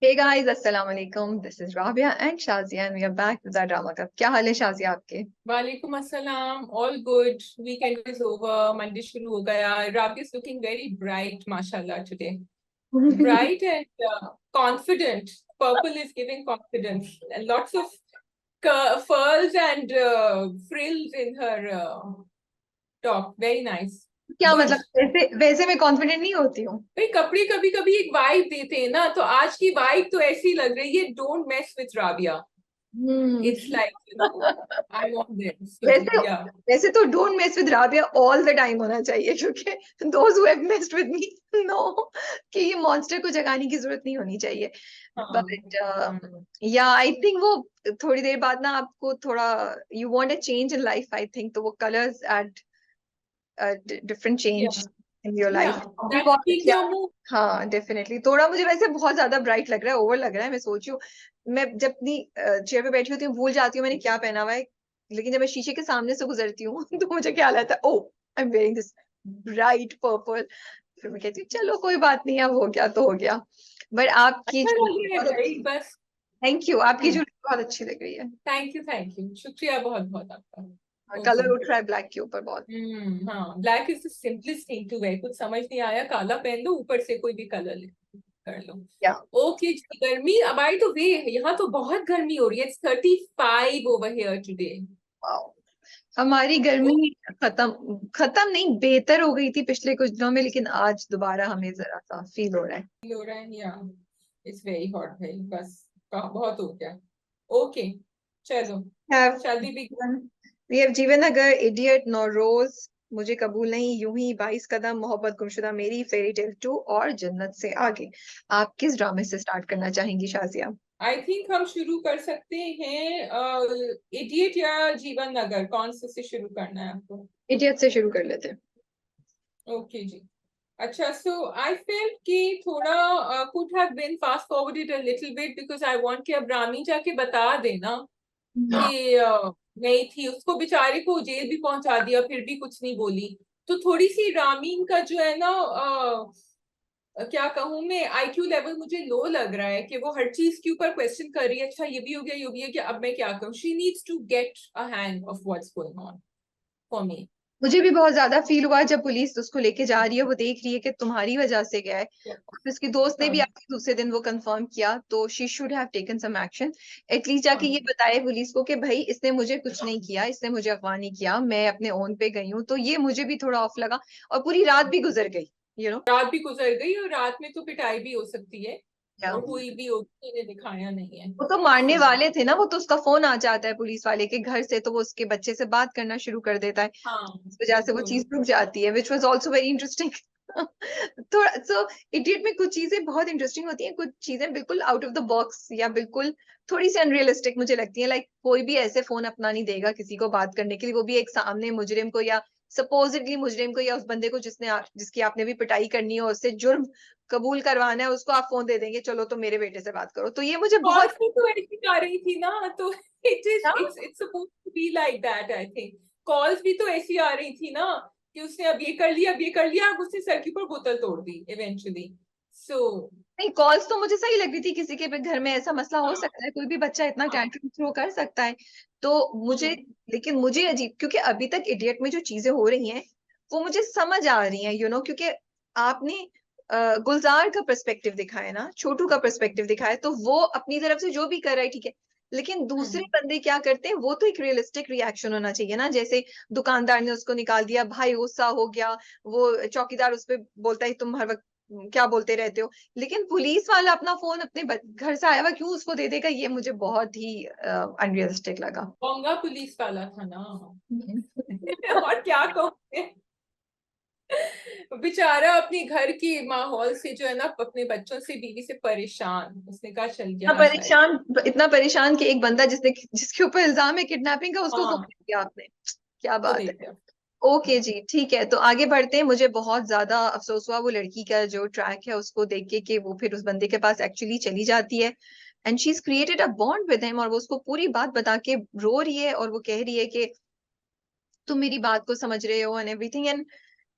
Hey guys, अस्सलाम वालेकुम. This is Rabia and Shazia and we are back with our drama club. क्या हाल है शाजिया आपके? वालेकुम अस्सलाम. All good. Weekend is over. Monday शुरू हो गया. राबी इज लुकिंग वेरी ब्राइट माशाल्लाह today. Bright and confident. Purple is giving confidence and lots of furs and frills in her top. Very nice. क्या Good. मतलब वैसे वैसे मैं कॉन्फिडेंट नहीं होती हूँ. भाई कपड़े कभी कभी एक वाइब देते हैं ना, तो आज की वाइब तो ऐसी लग रही है. Don't mess with Rabia. Hmm. It's like, I want this. So वैसे yeah. वैसे तो don't mess with Rabia all the time होना चाहिए क्योंकि those who have messed with me know कि ये मॉन्स्टर को जगाने की जरूरत नहीं होनी चाहिए. बट या आई थिंक वो थोड़ी देर बाद ना आपको थोड़ा you want a change in life. I think तो वो colours add different Yeah. Change in your life. Yeah. भी That बहुत speaks अच्छी. your mood. हाँ डेफिनेटली. थोड़ा मुझे वैसे बहुत ज्यादा ब्राइट लग रहा है, ओवर लग रहा है. मैं सोच रही हूँ मैं जब अपनी चेयर पे बैठी होती हूँ भूल जाती हूँ मैंने क्या पहना हुआ है. लेकिन जब मैं शीशे के सामने से गुजरती हूँ तो मुझे ख्याल आता है, oh I am wearing this bright purple. फिर मैं कहती हूँ चलो कोई बात नहीं, अब हो गया तो हो गया. बट आपकी अच्छा लग ज्वेलरी रहा है बहुत भाई अच्छी. बस. Thank you. आपकी हम्म. ज्वेलरी बहुत अच्छी लग रही है. थैंक यू शुक्रिया बहुत बहुत आपका. ओके. कलर उठ रहा है ब्लैक के ऊपर बहुत. हाँ, black is the simplest thing to wear. कुछ समझ नहीं आया, काला पहन लो, ऊपर से कोई भी कलर ले कर लो. या ओके. गर्मी अब आई तो वे. यहाँ तो बहुत गर्मी हो रही है. It's 35 over here today. हमारी गर्मी खत्म खत्म नहीं, बेहतर हो गई थी पिछले कुछ दिनों में, लेकिन आज दोबारा हमें जरा सा फील हो रहा है. हो रहा है या. इट्स वेरी हॉट भाई. बस बहुत हो गया. ओके. चलो. have shall we be. we have जीवन अगर इडियट नौरोज मुझे कबूल नहीं, यूं ही 22 कदम, मोहब्बत गुमशुदा मेरी, फेरी टेल 2 और जन्नत से आगे. आप किस ड्रामे से स्टार्ट करना चाहेंगी शाजिया? आई थिंक हम शुरू कर सकते हैं. इडियट या जीवन नगर, कौन से शुरू करना है आपको? इडियट से शुरू कर लेते हैं. ओके जी. अच्छा, सो आई फेल्ट कि थोड़ा could have been fast forwarded a little bit because I want कि अब रामी जाके बता देना कि नहीं थी. उसको बेचारे को जेल भी पहुंचा दिया, फिर भी कुछ नहीं बोली. तो थोड़ी सी रामीन का जो है ना, क्या कहूँ मैं, आईक्यू लेवल मुझे लो लग रहा है कि वो हर चीज के ऊपर क्वेश्चन कर रही है. अच्छा ये भी हो गया, ये भी है कि अब मैं क्या करूँ. She needs to get a hang of what's going on for me. मुझे भी बहुत ज्यादा फील हुआ जब पुलिस उसको लेके जा रही है, वो देख रही है कि तुम्हारी वजह से गया है. और उसकी दोस्त ने भी हाँ. आके दूसरे दिन वो कंफर्म किया, तो she should have taken some action. At least जाके ये हाँ. बताए पुलिस को कि भाई इसने मुझे कुछ नहीं किया, इसने मुझे अगवा नहीं किया, मैं अपने ओन पे गई हूँ. तो ये मुझे भी थोड़ा ऑफ लगा. और पूरी रात भी गुजर गई, यू नो. रात भी गुजर गई और रात में तो पिटाई भी हो सकती है. क्या और हुई भी होगी, इन्हें दिखाया नहीं है. वो तो मारने सो वाले थे ना, वो तो उसका फोन आ जाता है पुलिस वाले के घर से, तो वो उसके बच्चे से बात करना शुरू कर देता है. हाँ, इस वजह से वो बिल्कुल. चीज रुक जाती है, which was also very interesting. थोड़ा सो इडियट में कुछ चीजें बहुत इंटरेस्टिंग होती हैं, कुछ चीजें बिल्कुल आउट ऑफ द बॉक्स या बिल्कुल थोड़ी सी अनरियलिस्टिक मुझे लगती है. लाइक कोई भी ऐसे फोन अपना नहीं देगा किसी को बात करने के लिए, वो भी एक सामने मुजरिम को या सपोजिटली मुजरिम को या उस बंदे को जिसकी आपने भी पिटाई करनी हो, उससे जुर्म कबूल करवाना है, उसको आप फोन दे देंगे चलो तो मेरे बेटे से बात करो. तो ये मुझे बहुत. कॉल्स भी तो ऐसी आ रही थी ना, तो it's supposed to be like that. I think calls भी तो ऐसी आ रही थी ना कि उसने अब ये कर लिया, अब ये कर लिया, अब उसने सर के ऊपर बोतल तोड़ दी इवेंचुअली. सो नहीं, कॉल्स तो मुझे सही लग रही थी. किसी के भी घर में ऐसा मसला हो हाँ. सकता है, कोई भी बच्चा इतना हाँ. टैंट्रम थ्रो कर सकता है. तो मुझे, हम्म. लेकिन मुझे अजीब, क्योंकि अभी तक इडियट में जो चीजें हो रही हैं वो मुझे समझ आ रही हैं, यू नो. क्योंकि आपने गुलजार का पर्सपेक्टिव दिखाया ना, छोटू का पर्सपेक्टिव दिखाया, तो वो अपनी तरफ से जो भी कर रहा है ठीक है. लेकिन दूसरे हम्म. बंदे क्या करते हैं, वो तो एक रियलिस्टिक रिएक्शन होना चाहिए ना. जैसे दुकानदार ने उसको निकाल दिया, भाई गुस्सा हो गया, वो चौकीदार उस पर बोलता है तुम हर वक्त क्या बोलते रहते हो. लेकिन पुलिस वाला अपना फोन अपने घर से आया हुआ क्यों उसको दे देगा, ये मुझे बहुत ही अनरियलिस्टिक लगा. बोंगा पुलिस वाला था ना. और क्या कहूँ मैं? बेचारा अपने घर के माहौल से जो है ना, अपने बच्चों से, बीवी से परेशान. उसने कहा चल इतना यहाँ जाए. परेशान, इतना परेशान कि एक बंदा जिसके ऊपर इल्जाम है किडनैपिंग का, उसको हाँ, खो दिया आपने. क्या वो बात दे है. दिया. ओके जी, ठीक है, तो आगे बढ़ते हैं. मुझे बहुत ज्यादा अफसोस हुआ वो लड़की का जो ट्रैक है उसको देख के कि वो फिर उस बंदे के पास एक्चुअली चली जाती है and she is created a bond with him, और वो उसको पूरी बात बता के रो रही है और वो कह रही है कि तुम मेरी बात को समझ रहे हो and everything.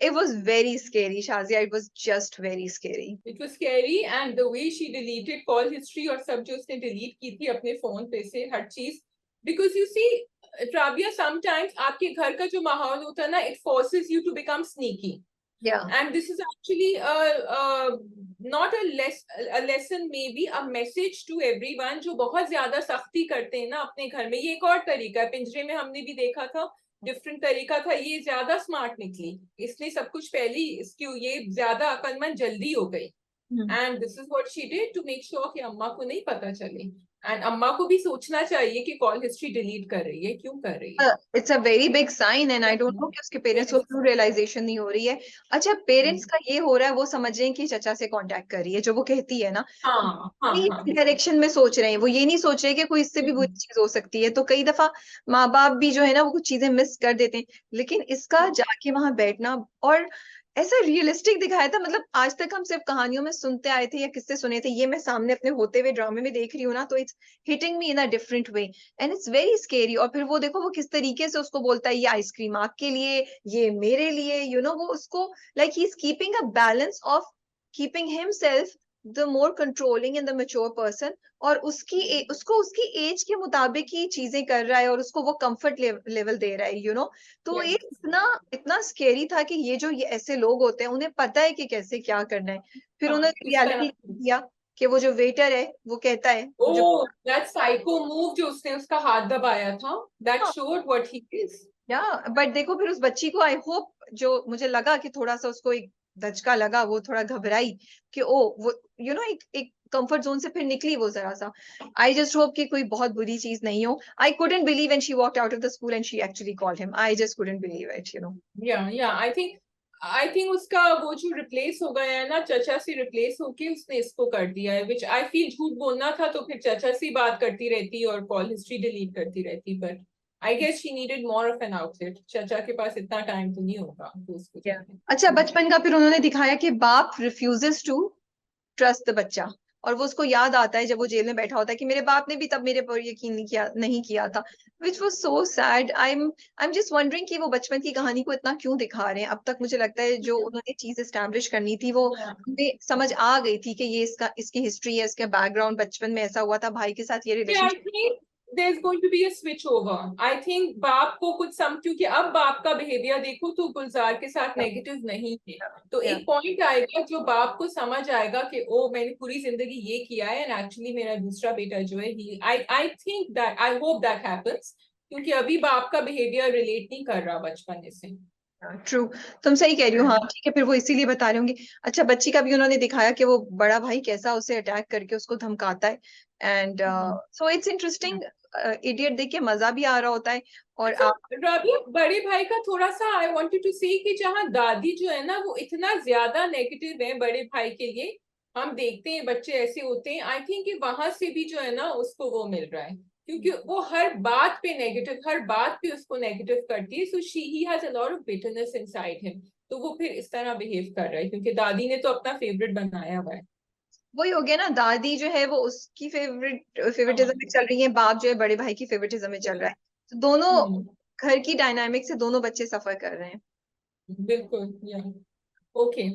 It was very scary, Shazia. It was just very scary. It was scary, and the way she deleted call history और सब जो उसने delete की थी अपने phone पे से हर चीज, because you see, Rabia, sometimes आपके घर का जो माहौल होता है ना, it forces you to become sneaky. Yeah. And this is actually not a lesson, maybe a message to everyone जो बहुत ज्यादा सख्ती करते हैं ना अपने घर में. ये एक और तरीका है, पिंजरे में हमने भी देखा था, डिफरेंट तरीका था, ये ज्यादा स्मार्ट निकली, इसने सब कुछ पहले इसकी ये ज्यादा अक्लमंद जल्दी हो गई. And this is what she did to make sure कि अम्मा को नहीं पता चले. एंड अम्मा को भी सोचना चाहिए कि कॉल हिस्ट्री डिलीट कर रही है, क्यों कर रही है. It's a very big sign, and I don't know कि उसके पेरेंट्स को क्यों रियलाइजेशन नहीं हो रही है. अच्छा, पेरेंट्स का ये हो रहा है, वो समझ रहे हैं कि चचा से कांटेक्ट कर रही है, जो वो कहती है ना, डायरेक्शन में सोच रहे हैं. वो ये नहीं सोच रहे कि कोई इससे भी बुरी चीज हो सकती है. तो कई दफा माँ बाप भी जो है ना, वो कुछ चीजें मिस कर देते हैं. लेकिन इसका जाके वहां बैठना और ऐसा रियलिस्टिक दिखाया था. मतलब आज तक हम सिर्फ कहानियों में सुनते आए थे या किससे सुने थे, ये मैं सामने अपने होते हुए ड्रामे में देख रही हूँ ना, तो it's hitting me in a different way and it's very scary. और फिर वो देखो वो किस तरीके से उसको बोलता है, ये आइसक्रीम आपके लिए, ये मेरे लिए, वो उसको like he is keeping a balance of keeping himself the more controlling and the mature person, और उसको उसकी एज के मुताबिक ही चीजें कर रहा है और उसको वो कंफर्ट लेवल दे रहा है. तो ये इतना इतना स्केरी था कि ये ऐसे लोग होते हैं, उन्हें पता है कि कैसे क्या करना है. फिर उन्होंने रियलिटी दिया कि वो जो वेटर है वो कहता है, दैट साइको मूव जो उसने उसका हाथ दबाया था, that showed what he is. या बट देखो फिर उस बच्ची को, आई होप, जो मुझे लगा कि थोड़ा सा उसको एक धचका लगा, वो थोड़ा घबराई कि ओ वो एक कंफर्ट जोन से फिर निकली वो जरा सा. आई जस्ट होप कि कोई बहुत बुरी चीज नहीं हो. I couldn't believe when she walked out of the school and she actually called him. I just couldn't believe it. या आई थिंक उसका वो जो रिप्लेस हो गया है ना, चचा से रिप्लेस होके उसने इसको कर दिया है, विच आई फील झूठ बोलना था तो फिर चचा से बात करती रहती और कॉल हिस्ट्री डिलीट करती रहती. But I guess she needed more of an outlet. चचा के पास इतना टाइम तो नहीं होगा तो उसको. अच्छा, बचपन का फिर उन्होंने दिखाया कि बाप रिफ्यूजेस टू ट्रस्ट द बच्चा, और वो उसको याद आता है जब वो जेल में बैठा होता है कि मेरे बाप ने भी तब मेरे पर यकीन नहीं किया था, which was so sad. I am just wondering कि वो बचपन की कहानी को इतना क्यों दिखा रहे हैं. अब तक मुझे लगता है जो उन्होंने चीज एस्टैब्लिश करनी थी वो उन्हें समझ आ गई थी कि ये इसकी हिस्ट्री है, इसका बैकग्राउंड, बचपन में ऐसा हुआ था, भाई के साथ ये relationship. There's going to be a switch over. I think बाप को कुछ क्योंकि अब बाप का बिहेवियर देखो तो गुलजार के साथ नेगेटिव नहीं है, तो एक पॉइंट आएगा जो बाप को समझ आएगा कि ओ मैंने पूरी जिंदगी ये किया है एंड एक्चुअली मेरा दूसरा बेटा जो है आई think that, I hope that happens, क्योंकि अभी बाप का बिहेवियर रिलेट नहीं कर रहा बचपन से. ट्रू, तुम सही कह रही हो. हाँ ठीक है, फिर वो इसीलिए बता रहे होंगे. अच्छा, बच्ची का भी उन्होंने दिखाया कि वो बड़ा भाई कैसा उसे अटैक करके उसको धमकाता है. And so it's interesting. Idiot देख के मजा भी आ रहा होता है. और राबिया, बड़े भाई का थोड़ा सा आई वांटेड टू से कि जहाँ दादी जो है ना वो इतना ज्यादा नेगेटिव है बड़े भाई के लिए, हम देखते हैं बच्चे ऐसे होते हैं, आई थिंक कि वहां से भी जो है ना उसको वो मिल रहा है, क्योंकि वो हर बात पे नेगेटिव, हर बात पे उसको नेगेटिव करती है. So he has a lot of bitterness inside him, तो वो फिर इस तरह बिहेव कर रहा है क्योंकि दादी ने तो अपना फेवरेट बनाया हुआ है. वही हो गया ना, दादी जो है वो उसकी फेवरेटिज्म में चल रही है, बाप जो है बड़े भाई की फेवरेटिज्म में चल रहा है. तो दोनों घर की डायनामिक से दोनों बच्चे सफर कर रहे हैं. बिल्कुल. या okay,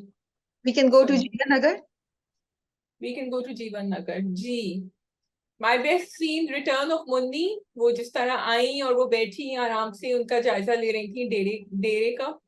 we can go to Jeevan Nagar. We can go to Jeevan Nagar. जी, my best scene return of Munni. वो जिस तरह आई और वो बैठी आराम से उनका जायजा ले रही थी डेरे का,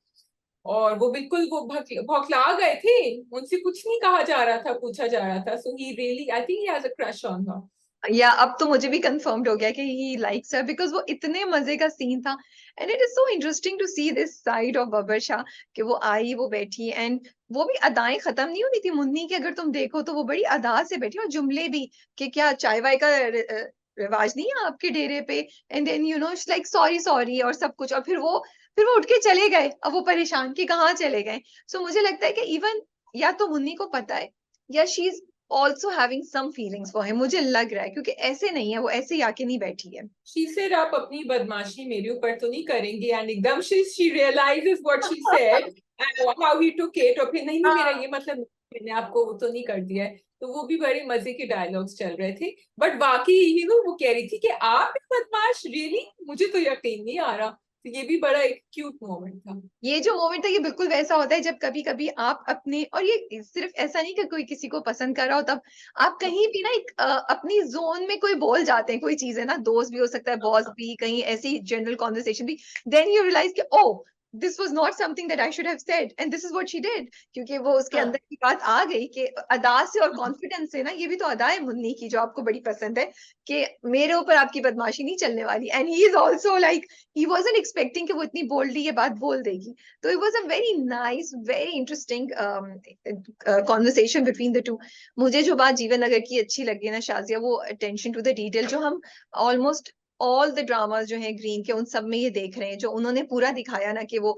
और वो बिल्कुल वो भौखला गए थे, उनसे कुछ नहीं कहा जा रहा था, पूछा जा रहा था. So he really, I think he has a crush on her. या अब तो मुझे भी कंफर्म्ड हो गया कि ही लाइक्स हर, बिकॉज वो इतने मजे का सीन था. And it is so interesting to see this side of Babar Shah, कि वो आई, वो बैठी, एंड वो भी अदाएं खत्म नहीं हुई थी मुन्नी की. अगर तुम देखो तो वो बड़ी अदा से बैठी, और जुमले भी कि क्या चाय वाय का रिवाज नहीं है आपके डेरे पे, and then like sorry sorry और सब कुछ. और फिर वो उठ के चले गए. अब वो परेशान कि कहाँ चले गए. सो मुझे लगता है कि इवन या तो मुन्नी को पता है, या she is also having some feelings for him. मुझे लग रहा है, क्योंकि ऐसे नहीं है, वो ऐसे ही आके नहीं बैठी है. She said आप अपनी बदमाशी मेरे ऊपर तो नहीं करेंगे, and एकदम she realizes what she said and how he took it, और फिर नहीं मेरा ये मतलब मैंने आपको वो तो नहीं कर दिया है. तो वो भी बड़े मजे के डायलॉग्स चल रहे थे. बट बाकी वो कह रही थी कि आप बदमाश, रियली मुझे तो यकीन नहीं आ रहा. तो ये भी बड़ा एक क्यूट मोमेंट था। ये जो मोमेंट था ये बिल्कुल वैसा होता है जब कभी कभी आप अपने, और ये सिर्फ ऐसा नहीं कि कोई किसी को पसंद कर रहा हो, तब आप कहीं भी ना एक अपनी जोन में कोई बोल जाते हैं, कोई चीज है ना, दोस्त भी हो सकता है, बॉस भी, कहीं ऐसी जनरल कॉन्वर्सेशन भी, देन यू रियलाइज कि oh this was not something that I should have said and this is what she did, क्योंकि वो उसके अंदर की बात आ गई कि अदा से और कॉन्फिडेंस से ना, ये भी तो अदा है मुन्नी की जो आपको बड़ी पसंद है, कि मेरे ऊपर आपकी बदमाशी नहीं चलने वाली, and he is also like he wasn't expecting कि वो इतनी बोल्डली ये बात बोल देगी। तो it was a very nice, very interesting conversation between the two. मुझे जो बात जीवन नगर की अच्छी लगी ना शाजिया, वो attention to the detail, जो हम almost ऑल द ड्रामास जो हैं ग्रीन के, उन सब में ये देख रहे हैं, जो उन्होंने पूरा दिखाया ना कि वो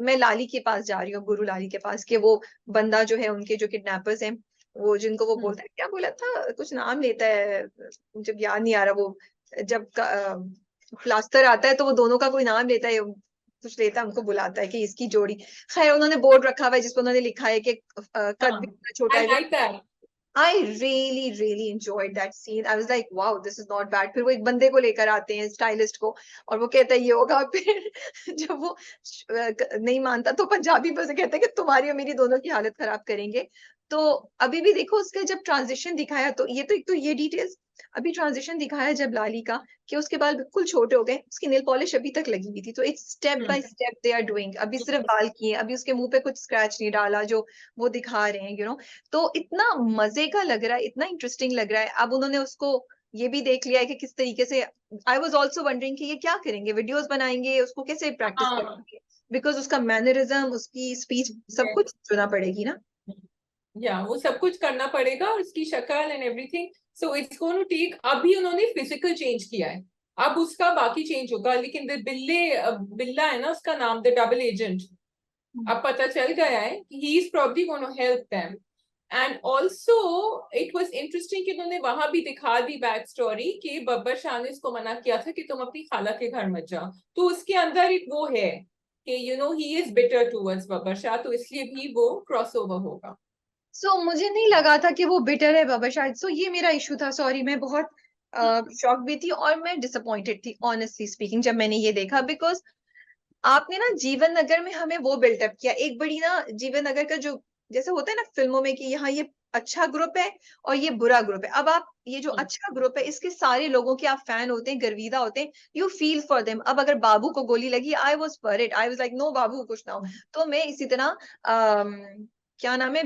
मैं लाली के पास जा रही हूँ, गुरु लाली के पास, कि वो बंदा जो है उनके जो किडनैपर्स हैं, वो जिनको वो बोलता है, क्या बोला था, कुछ नाम लेता है, जब याद नहीं आ रहा, वो जब प्लास्टर आता है तो वो दोनों का कोई नाम लेता है, कुछ लेता है, उनको बुलाता है कि इसकी जोड़ी, खैर उन्होंने बोर्ड रखा हुआ है जिसपे उन्होंने लिखा है कि कद भी इतना छोटा I है। like that. I really enjoyed that scene. I was like, wow, this is not bad. फिर वो एक बंदे को लेकर आते हैं, स्टाइलिस्ट को, और वो कहता है ये होगा। फिर जब वो नहीं मानता तो पंजाबी में उसे कहता है कि तुम्हारी और मेरी दोनों की हालत खराब करेंगे। तो अभी भी देखो उसका जब ट्रांजिशन दिखाया, तो ये तो एक तो ये डिटेल्स, अभी ट्रांजिशन दिखाया जब लाली का, कि उसके बाल बिल्कुल छोटे हो गए, उसकी नेल पॉलिश अभी तक लगी हुई थी, तो it's step by step they are doing. अभी सिर्फ बाल किए, अभी उसके मुंह पे कुछ स्क्रैच नहीं डाला जो वो दिखा रहे हैं, तो इतना मजे का लग रहा है, इतना इंटरेस्टिंग लग रहा है। अब उन्होंने उसको ये भी देख लिया है कि किस तरीके से, आई वॉज ऑल्सो वंडरिंग कि ये क्या करेंगे, वीडियोस बनाएंगे, उसको कैसे प्रैक्टिस करेंगे, बिकॉज उसका मैनरिज्म, उसकी स्पीच, सब कुछ सुनना पड़ेगी ना। या वो सब कुछ करना पड़ेगा, और उसकी शक्ल and everything, so it's going to take. अभी उन्होंने फिजिकल चेंज किया है, अब उसका बाकी चेंज होगा, लेकिन बिल्ला है ना उसका नाम, द डबल एजेंट, अब पता चल गया है कि he is probably going to help them. And also it was interesting कि उन्होंने वहां भी दिखा दी बैक स्टोरी कि बब्बर शाह ने इसको मना किया था कि तुम अपनी खाला के घर मत जाओ, तो उसके अंदर एक वो है कि he is bitter towards Babbar Shah, तो इसलिए भी वो क्रॉसओवर होगा। मुझे नहीं लगा था कि वो बिटर है बाबा शायद, ये मेरा इशू था, सॉरी, मैं बहुत शॉक भी थी और मैं डिसअपॉइंटेड थी ऑनेस्टली स्पीकिंग जब मैंने ये देखा, बिकॉज आपने ना जीवन नगर में हमें वो बिल्डअप किया, एक बड़ी ना जीवन नगर का जो जैसे होता है ना फिल्मों में कि यहाँ ये अच्छा ग्रुप है और ये बुरा ग्रुप है, अब आप ये जो अच्छा ग्रुप है इसके सारे लोगों के आप फैन होते हैं, गर्विदा होते हैं, यू फील फॉर देम। अब अगर बाबू को गोली लगी, I was for it, I was like no Babu कुछ ना हो। तो मैं इसी तरह क्या नाम है,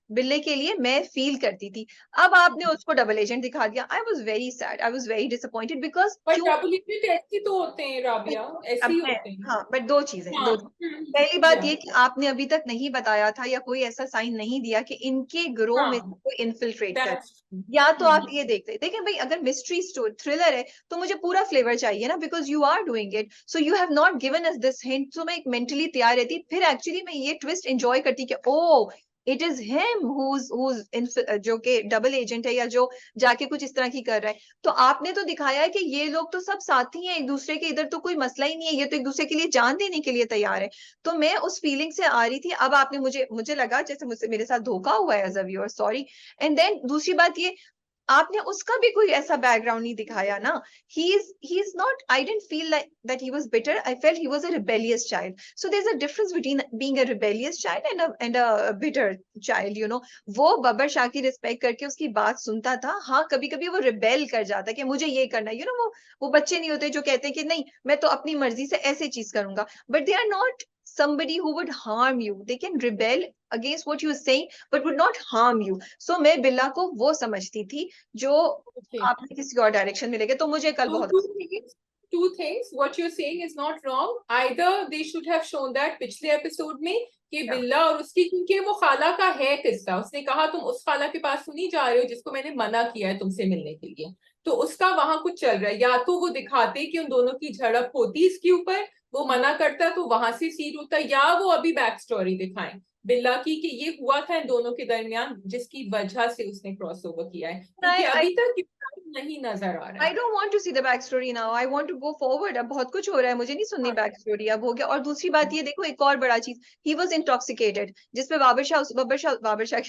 बिल्ले के लिए मैं फील करती थी। अब आपने उसको डबल एजेंट दिखा दिया, I was very sad, I was very disappointed, because पर क्यों। डबल एजेंट ऐसे तो होते हैं राबिया, ऐसे अब ही मैं, होते हैं। हाँ, बट दो चीजें, हाँ। दो, पहली बात या ये कि आपने अभी तक नहीं बताया था या कोई ऐसा साइन नहीं दिया कि इनके ग्रोह में से हाँ, कोई इन्फिल्ट्रेट कर, दैट्स या तो आप ये देखते देखें भाई, अगर मिस्ट्री स्टोरी थ्रिलर है तो मुझे पूरा फ्लेवर चाहिए ना, because you are doing it, so you have not given us this hint, तो मैं एक मेंटली तैयार रहती, फिर एक्चुअली मैं ये ट्विस्ट एंजॉय करती कि ओ इट इज हिम जो कि डबल एजेंट है, या जो जाके कुछ इस तरह की कर रहा है। तो आपने तो दिखाया है कि ये लोग तो सब साथी हैं एक दूसरे के, इधर तो कोई मसला ही नहीं है, ये तो एक दूसरे के लिए जान देने के लिए तैयार है। तो मैं उस फीलिंग से आ रही थी। अब आपने मुझे लगा जैसे मुझसे मेरे साथ धोखा हुआ है as a viewer, sorry. And then दूसरी बात ये, आपने उसका भी कोई ऐसा बैकग्राउंड नहीं दिखाया ना। he is not, I didn't feel like that he was bitter, I felt he was a rebellious child. So there's a difference between being a rebellious child and a bitter child, वो बब्बर शाह की respect करके उसकी बात सुनता था। हाँ, कभी कभी वो रिबेल कर जाता कि मुझे ये करना है, वो बच्चे नहीं होते जो कहते हैं कि नहीं मैं तो अपनी मर्जी से ऐसे चीज करूंगा, but they are not somebody who would harm you. They can rebel against what you're saying but would not harm you. So मैं बिल्ला को वो समझती थी जो okay. आपने किसी और डायरेक्शन में लेके, तो मुझे कल So बहुत two things. What you're saying is not wrong. Either they should have shown that पिछले एपिसोड में कि बिल्ला और उसकी, क्योंकि वो खाला का है किस्सा, उसने कहा तुम उस खाला के पास नहीं जा रहे हो जिसको मैंने मना किया है तुमसे मिलने के लिए, तो उसका वहां कुछ चल रहा है। या तो वो दिखाते कि उन दोनों की झड़प होती इसके ऊपर, वो मना करता तो वहां से सीट होता, या वो अभी बैक स्टोरी दिखाएं बिल्ला की कि ये हुआ था इन दोनों के दरमियान जिसकी वजह से उसने क्रॉस ओवर किया है, क्योंकि अभी तक नहीं नजर आ रहा I है। don't want to see the back story now. I want to go forward. अब बहुत कुछ हो रहा है, मुझे नहीं सुननी बैक स्टोरी, अब हो गया। और दूसरी बात ये देखो, एक और बड़ा चीज, he was intoxicated, जिसपे बाबर शाह कह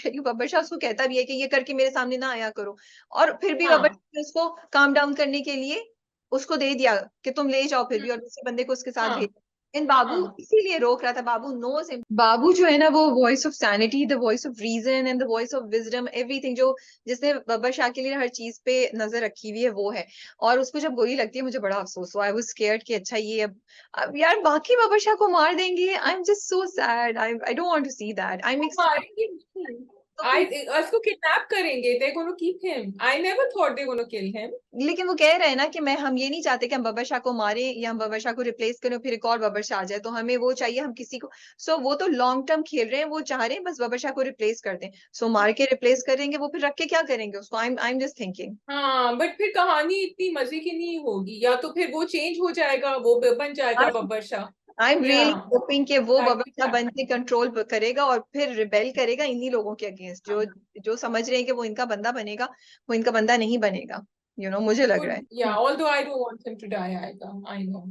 रही हूँ, बब्बर शाह उसको कहता भी है कि ये करके मेरे सामने ना आया करो, और फिर भी बब्बर शाह उसको काम डाउन करने के लिए उसको दे दिया कि तुम ले जाओ फिर भी, और दूसरे बंदे को उसके साथ हाँ भेज। इन बाबू हाँ इसीलिए रोक रहा था, बाबू नोज हिम। बाबू जो है ना, वो voice of sanity, the voice of reason and the voice of wisdom, everything, जो जिसने बब्बर शाह के लिए हर चीज पे नजर रखी हुई है वो है। और उसको जब गोली लगती है मुझे बड़ा अफसोस हुआ, आई वाज स्केयर्ड कि अच्छा ये अब यार बाकी बब्बर शाह को मार देंगे। I am just so sad, I don't want to see that, I am. वो मारेंगे नहीं। तो I फिर उसको किडनैप करेंगे, they're going to keep him. I never thought they're going to kill him. लेकिन वो कह रहे हैं ना कि हम ये नहीं चाहते कि हम बब्बर शाह को मारें या हम बब्बर शाह को रिप्लेस करें फिर एक और बब्बर शाह आ जाए, तो हमें वो चाहिए, हम किसी को। सो वो तो लॉन्ग टर्म खेल रहे हैं, वो चाह रहे हैं बस बब्बर शाह को रिप्लेस कर दें। सो मार के रिप्लेस करेंगे, वो फिर रख के क्या करेंगे उसको? आई एम जस्ट थिंकिंग। हाँ बट फिर कहानी इतनी मजे की नहीं होगी, या तो फिर वो चेंज हो जाएगा, वो बन जाएगा बब्बर शाह। आई एम या रियली होपिंग कि वो दैट बब्बर विल शाह बन हैपन। के कंट्रोल करेगा और फिर रिबेल करेगा इन्हीं लोगों के अगेंस्ट, जो जो समझ रहे हैं कि वो इनका बंदा बनेगा, वो इनका बंदा नहीं बनेगा। मुझे लग रहा Could, है। yeah, although I don't want him to die either. I know.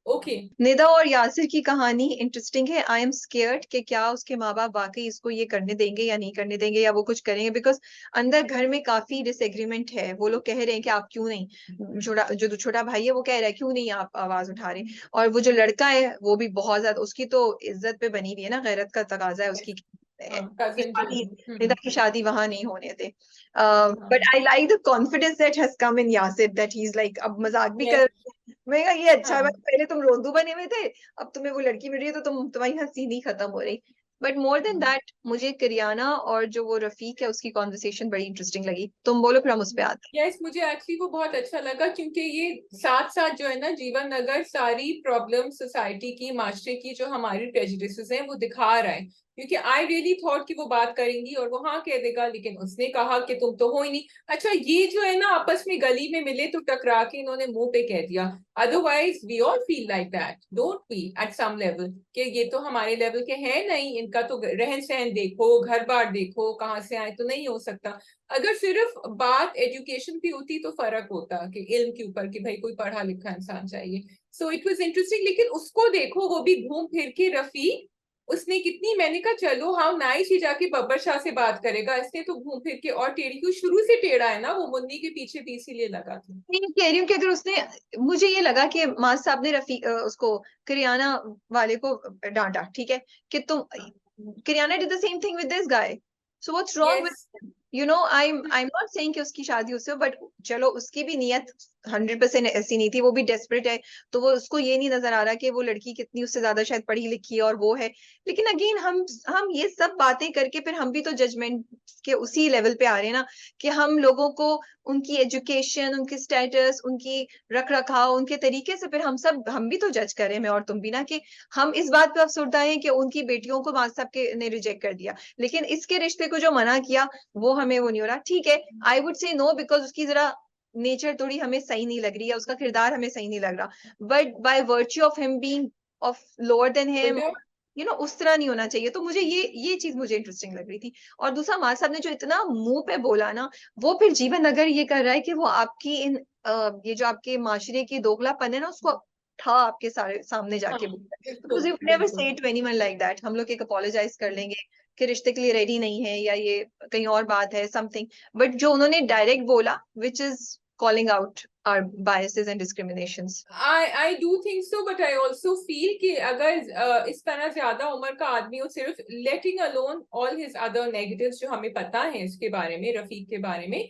Okay. Nida और यासिर की कहानी इंटरेस्टिंग है। आई एम स्केयर्ड कि क्या उसके माँ बाप वाकई इसको ये करने देंगे या नहीं करने देंगे, या वो कुछ करेंगे, बिकॉज अंदर घर में काफी डिसएग्रीमेंट है। वो लोग कह रहे हैं कि आप क्यों नहीं, जो छोटा भाई है वो कह रहा है क्यों नहीं आप आवाज उठा रहे, और वो जो लड़का है वो भी बहुत ज्यादा, उसकी तो इज्जत पे बनी हुई है ना, गैरत का तकाजा है उसकी। हाँ cousin जो शादी, है। निदा की शादी वहां नहीं होने थे। हाँ but I like the confidence that has come in Yasir, that he is like अब मजाक भी yes कर। मैं कहा ये अच्छा है भाई, हाँ पहले तुम रोंदू बने हुए थे, अब तुम्हें वो लड़की मिल रही है तो तुम्हारी हंसी नहीं खत्म हो रही। बट मोर देन दैट मुझे करियाना और जो वो रफीक है उसकी कॉन्वर्सेशन बड़ी इंटरेस्टिंग लगी। तुम बोलो फिर हम उस पे आते यस मुझे एक्चुअली वो बहुत अच्छा लगा, क्योंकि ये साथ साथ जो है ना जीवन नगर सारी प्रॉब्लम सोसाइटी की, माशरे की, जो हमारी प्रेजुडिसेस हैं वो दिखा रहा है। क्योंकि आई रियली थॉट कि वो बात करेंगी और वो हाँ कह देगा, लेकिन उसने कहा कि तुम तो हो ही नहीं। अच्छा ये जो है ना आपस में गली में मिले तो टकरा के इन्होंने मुंह पे कह दिया। Otherwise we all feel like that, don't we, at some level, कि ये तो हमारे लेवल के हैं नहीं, इनका तो रहन सहन देखो, घर बार देखो, कहाँ से आए, तो नहीं हो सकता। अगर सिर्फ बात एजुकेशन की होती तो फर्क होता कि इल्म के ऊपर, कि भाई कोई पढ़ा लिखा इंसान चाहिए। सो इट वाज इंटरेस्टिंग, लेकिन उसको देखो वो भी घूम फिर के रफीक, उसने कितनी, मैंने कहा चलो हाउ नाइस, ही जाके बब्बर शाह से बात करेगा, इसने तो घूम फिर के और टेढ़ी, क्यों शुरू से टेढ़ा है ना वो, मुन्नी के पीछे भी इसीलिए लगा था। हैं। मैं कह रही हूँ कि अगर उसने, मुझे ये लगा कि मास साहब ने उसको करियाना वाले को डांटा, ठीक है, कि तुम, kirana did the same thing with this guy, so what's wrong yes with, I am not saying कि उसकी शादी उससे, बट चलो उसकी भी नियत 100% ऐसी नहीं थी, वो भी डेस्परेट है, तो वो उसको ये नहीं नजर आ रहा कि वो लड़की कितनी उससे ज्यादा शायद पढ़ी लिखी है और वो है। लेकिन अगेन हम ये सब बातें करके फिर हम भी तो जजमेंट के उसी लेवल पे आ रहे हैं ना, कि हम लोगों को उनकी एजुकेशन, उनकी स्टेटस, उनकी रख रखाव, उनके तरीके से फिर हम भी तो जज करें, मैं और तुम भी ना, कि हम इस बात पे अफसरदा हैं कि उनकी बेटियों को मां साहब के ने रिजेक्ट कर दिया, लेकिन इसके रिश्ते को जो मना किया वो हमें वो नहीं हो रहा। ठीक है, I would say no, because उसकी जरा नेचर थोड़ी हमें सही नहीं लग रही है, उसका किरदार हमें सही नहीं लग रहा, but by virtue of him being of lower than him, उस तरह नहीं होना चाहिए। तो मुझे ये चीज मुझे इंटरेस्टिंग लग रही थी। और दूसरा मां साहब ने जो इतना मुंह पे बोला ना, वो फिर जीवन अगर ये कर रहा है कि वो आपकी ये जो आपके माशरे की दोगलापन है ना, उसको था आपके सारे सामने हाँ जाके बोला, बिकॉज बिल्कुल यू नेवर बिल्कुल। से टू एनीवन लाइक दैट, हम लोग एक अपोलोजाइज कर लेंगे कि रिश्ते के लिए रेडी नहीं है या ये कहीं और बात है समथिंग, बट जो उन्होंने डायरेक्ट बोला, which is calling out our biases and discriminations. I do think so, but I also feel कि अगर इस तरह ज्यादा उम्र का आदमी हो, सिर्फ letting alone all his other negatives जो हमें पता है इसके बारे में, रफीक के बारे में,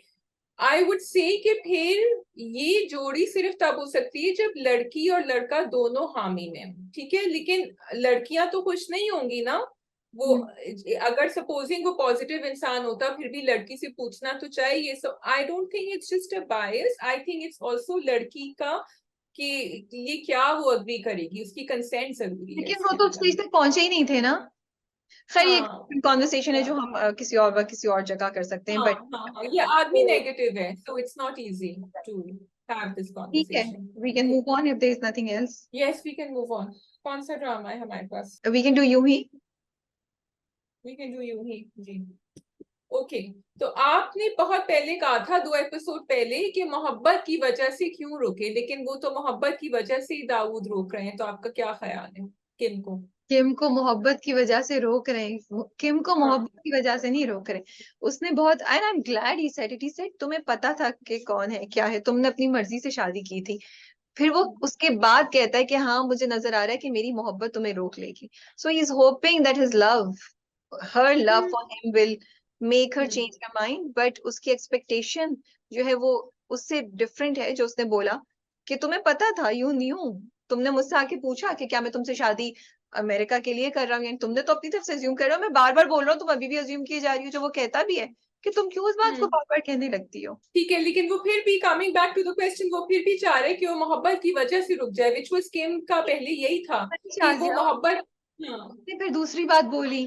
आई वुड से कि फिर ये जोड़ी सिर्फ तब हो सकती है जब लड़की और लड़का दोनों हामी में हों, ठीक है, लेकिन लड़कियां तो खुश नहीं होंगी ना। वो अगर सपोजिंग वो पॉजिटिव इंसान होता, फिर भी लड़की से पूछना तो चाहिए। So I don't think it's just a bias, I think it's also लड़की का कि ये क्या वो अग्री करेगी, उसकी कंसेंट जरूरी है लेकिन वो इसके तो स्टेज अंदर। तक पहुंचे ही नहीं थे ना। खैर ये हाँ कॉन्वर्सेशन है जो हम किसी और जगह कर सकते हैं, हाँ बट हाँ हाँ, ये आदमी नेगेटिव है, so it's not easy to have this ठीक है, conversation. We can move on if there is nothing else. Yes we can move on. कौन सा ड्रामा है हमारे पास? वी कैन डू यूं ही। वी कैन डू यू ही जी। ओके तो आपने बहुत पहले कहा था, 2 एपिसोड पहले, कि मोहब्बत की वजह से क्यों रोके, लेकिन वो तो मोहब्बत की वजह से ही दाऊद रोक रहे हैं, तो आपका क्या ख्याल है, किन को? किम को मोहब्बत की वजह से रोक रहे हैं, किम को हाँ मोहब्बत की वजह से नहीं रोक रहे। उसने बहुत, and I am glad he said it, he said तुम्हें पता था कि कौन है क्या है, तुमने अपनी मर्जी से शादी की थी। फिर वो उसके बाद कहता है कि हाँ मुझे नजर आ रहा है कि मेरी मोहब्बत तुम्हें रोक लेगी। So he is hoping that his love, her love for him will make her change her mind, but उसकी एक्सपेक्टेशन जो है वो उससे डिफरेंट है। जो उसने बोला कि तुम्हें पता था, यू न्यू, तुमने मुझसे आके पूछा कि क्या मैं तुमसे शादी अमेरिका के लिए कर रहा हूँ, यानी तुमने तो अपनी तरफ से अज्यूम कर रहे हो, मैं बार बार बोल रहा हूँ तुम अभी भी अज्यूम किए जा रही हो, जो वो कहता भी है कि तुम क्यों उस बात को बार बार कहने लगती हो। ठीक है, लेकिन वो फिर भी coming back to the question, वो फिर भी चाह रहे कि वो मोहब्बत की वजह से रुक जाए, विच वाज किम का पहले यही था कि वो शाजिया, मोहब्बत। हाँ आपने फिर दूसरी बात बोली,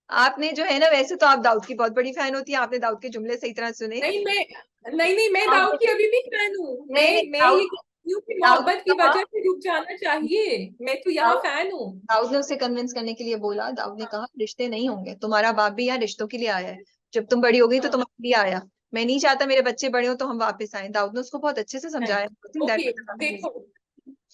आपने जो है ना, वैसे तो आप दाऊद की बहुत बड़ी फैन होती है, आपने दाऊद के जुमले सही तरह सुने। नहीं, मैं दाऊद दाऊद ने, की अभी भी फैन हूँ। नहीं नहीं, मैं दाऊद ये कहती हूँ कि दाऊद मोहब्बत ने की कहा, वजह से रुक जाना चाहिए, मैं तो यहाँ दाऊद फैन हूँ। दाऊद ने उसे कन्विंस करने के लिए बोला, दाऊद ने हाँ कहा रिश्ते नहीं होंगे, तुम्हारा बाप भी यहाँ रिश्तों के लिए आया है, जब तुम बड़ी हो गई तो हाँ। तुम्हारे लिए आया। मैं नहीं चाहता मेरे बच्चे बड़े हो तो हम वापस आए। दाऊद ने उसको बहुत अच्छे से नहीं, समझाया। आई थिंक दैट ओके, वाज देखो,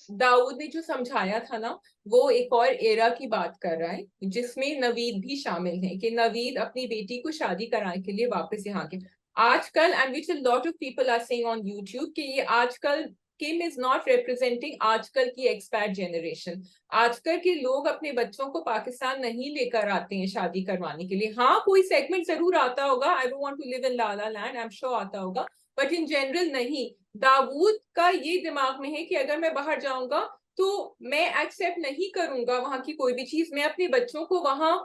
दाऊद ने जो समझाया था ना, वो एक और एरा की बात कर रहा है जिसमें नवीद भी शामिल है, कि नवीद अपनी बेटी को शादी कराने के लिए वापस यहाँ के आजकल, and which a lot of people are saying on YouTube कि ये आजकल किम इज नॉट रिप्रेजेंटिंग आजकल की एक्सपैट जनरेशन। आजकल के लोग अपने बच्चों को पाकिस्तान नहीं लेकर आते हैं शादी करवाने के लिए। हाँ, कोई सेगमेंट जरूर आता होगा, I don't want to live in la la land, I am sure आता होगा, बट इन जनरल नहीं। दाऊद का ये दिमाग में है कि अगर मैं बाहर जाऊंगा तो मैं एक्सेप्ट नहीं करूंगा वहां की कोई भी चीज, मैं अपने बच्चों को वहां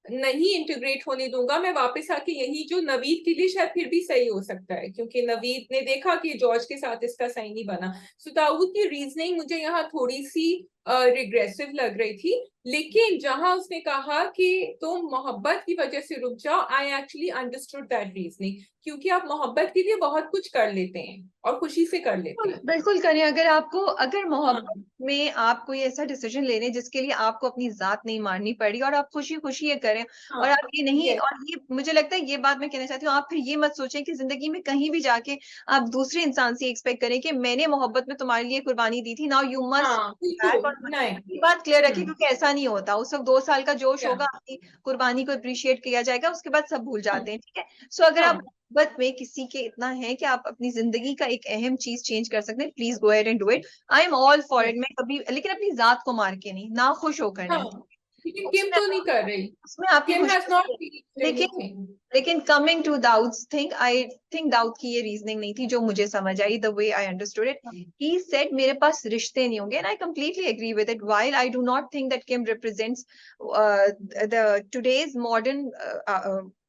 नहीं इंटीग्रेट होने दूंगा, मैं वापस आके यही, जो नवीद के लिए शायद फिर भी सही हो सकता है क्योंकि नवीद ने देखा कि जॉर्ज के साथ इसका सही नहीं बना। सो दाऊद की रीजनिंग मुझे यहाँ थोड़ी सी रिग्रेसिव लग रही थी, लेकिन जहां उसने कहा कि तुम मोहब्बत की वजह से रुक जाओ, I actually understood that reasoning, क्योंकि आप मोहब्बत के लिए बहुत कुछ कर लेते हैं और खुशी से कर लेते बिल्कुल हैं। बिल्कुल करें। अगर आपको, अगर मोहब्बत हाँ में आप कोई ऐसा डिसीजन ले रहे हैं जिसके लिए आपको अपनी जात नहीं मारनी पड़ी और आप खुशी खुशी ये करें, और हाँ। आप ये नहीं, यस। और ये मुझे लगता है ये बात मैं कहना चाहती हूँ, आप फिर ये मत सोचें कि जिंदगी में कहीं भी जाके आप दूसरे इंसान से एक्सपेक्ट करें कि मैंने मोहब्बत में तुम्हारे लिए कुर्बानी दी थी, नाउ यू मस्ट हाँ बैक। बिल्कुल और नहीं। ये बात क्लियर रखें क्योंकि ऐसा नहीं होता। उस वक्त 2 साल का जोश क्या? होगा, आपकी कुर्बानी को अप्रिशिएट किया जाएगा, उसके बाद सब भूल जाते हैं, ठीक है। सो अगर आप हाँ मोहब्बत में किसी के इतना है कि आप अपनी जिंदगी का एक अहम चीज चेंज कर सकते हैं, please go ahead and do it. I am all for it. Yes. मैं कभी, लेकिन अपनी जात को मार के नहीं, ना खुश होकर हाँ, नहीं। लेकिन किम उसमें तो नहीं कर रही। उसमें आपकी किम खुशी हैज नॉट नहीं है। फील्ड लेकिन एनीथिंग। लेकिन coming to Dawood's thing, I think Dawood की ये रीजनिंग नहीं थी जो मुझे समझ आई, the way I understood it. He said मेरे पास रिश्ते नहीं होंगे, and I completely agree with it. While I do not think that Kim represents the today's modern